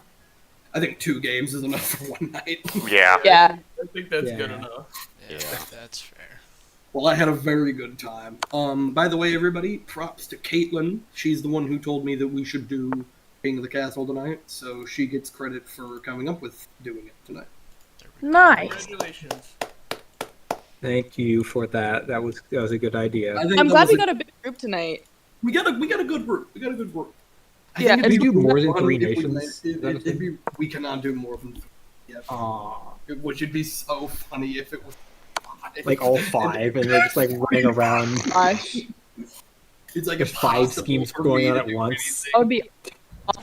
I think 2 games is enough for one night. Yeah. Yeah. I think that's good enough. Yeah, that's fair. Well, I had a very good time. By the way, everybody, props to Caitlin. She's the one who told me that we should do King of the Castle tonight, so she gets credit for coming up with doing it tonight. Nice. Congratulations. Thank you for that. That was a good idea. I'm glad we got a big group tonight. We got a good group. We got a good group. Yeah, Can we do more than 3 if nations? we cannot do more than 3. Yeah. Which would be so funny if it was 5. Like all 5, and they're just like running around. Gosh. It's like There's 5 schemes going on at once. That would be. I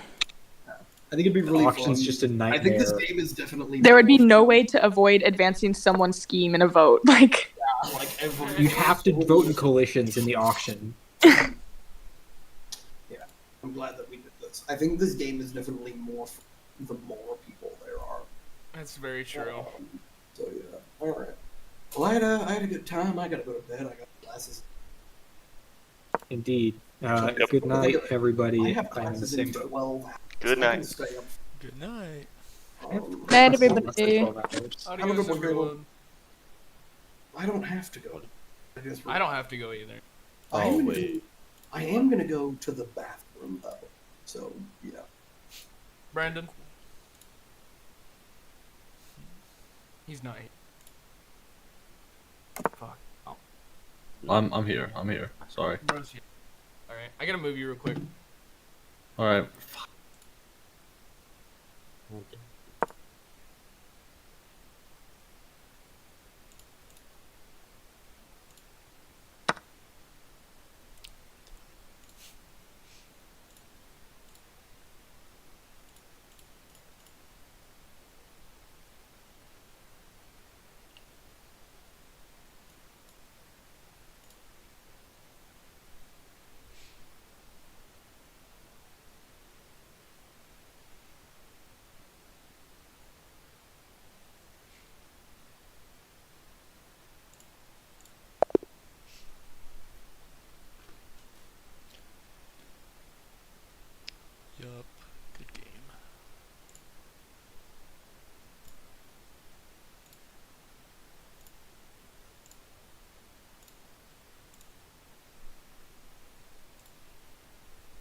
think it'd be really Auction's fun. just a nightmare. I think this game is definitely. There would be no way to avoid advancing someone's scheme in a vote. Like. Yeah, like every. You have to vote in coalitions in the auction. Yeah, I'm glad that we did this. I think this game is definitely more fun the more people there are. That's very true. So yeah, all right. Well, I had a good time. I gotta go to bed. I got classes. Indeed. Good night, everybody. I have I'm in the classes same in boat. 12 hours. Good so I can night. stay up. Good night. Night, everybody. Have a Adios, good one, everyone. I don't have to go. I don't have to go either. I am gonna go to the bathroom though. So yeah. Brandon. He's not here. Fuck. Oh. I'm here. I'm here. Sorry. Bro's here. All right, I gotta move you real quick. All right. Okay. Yup.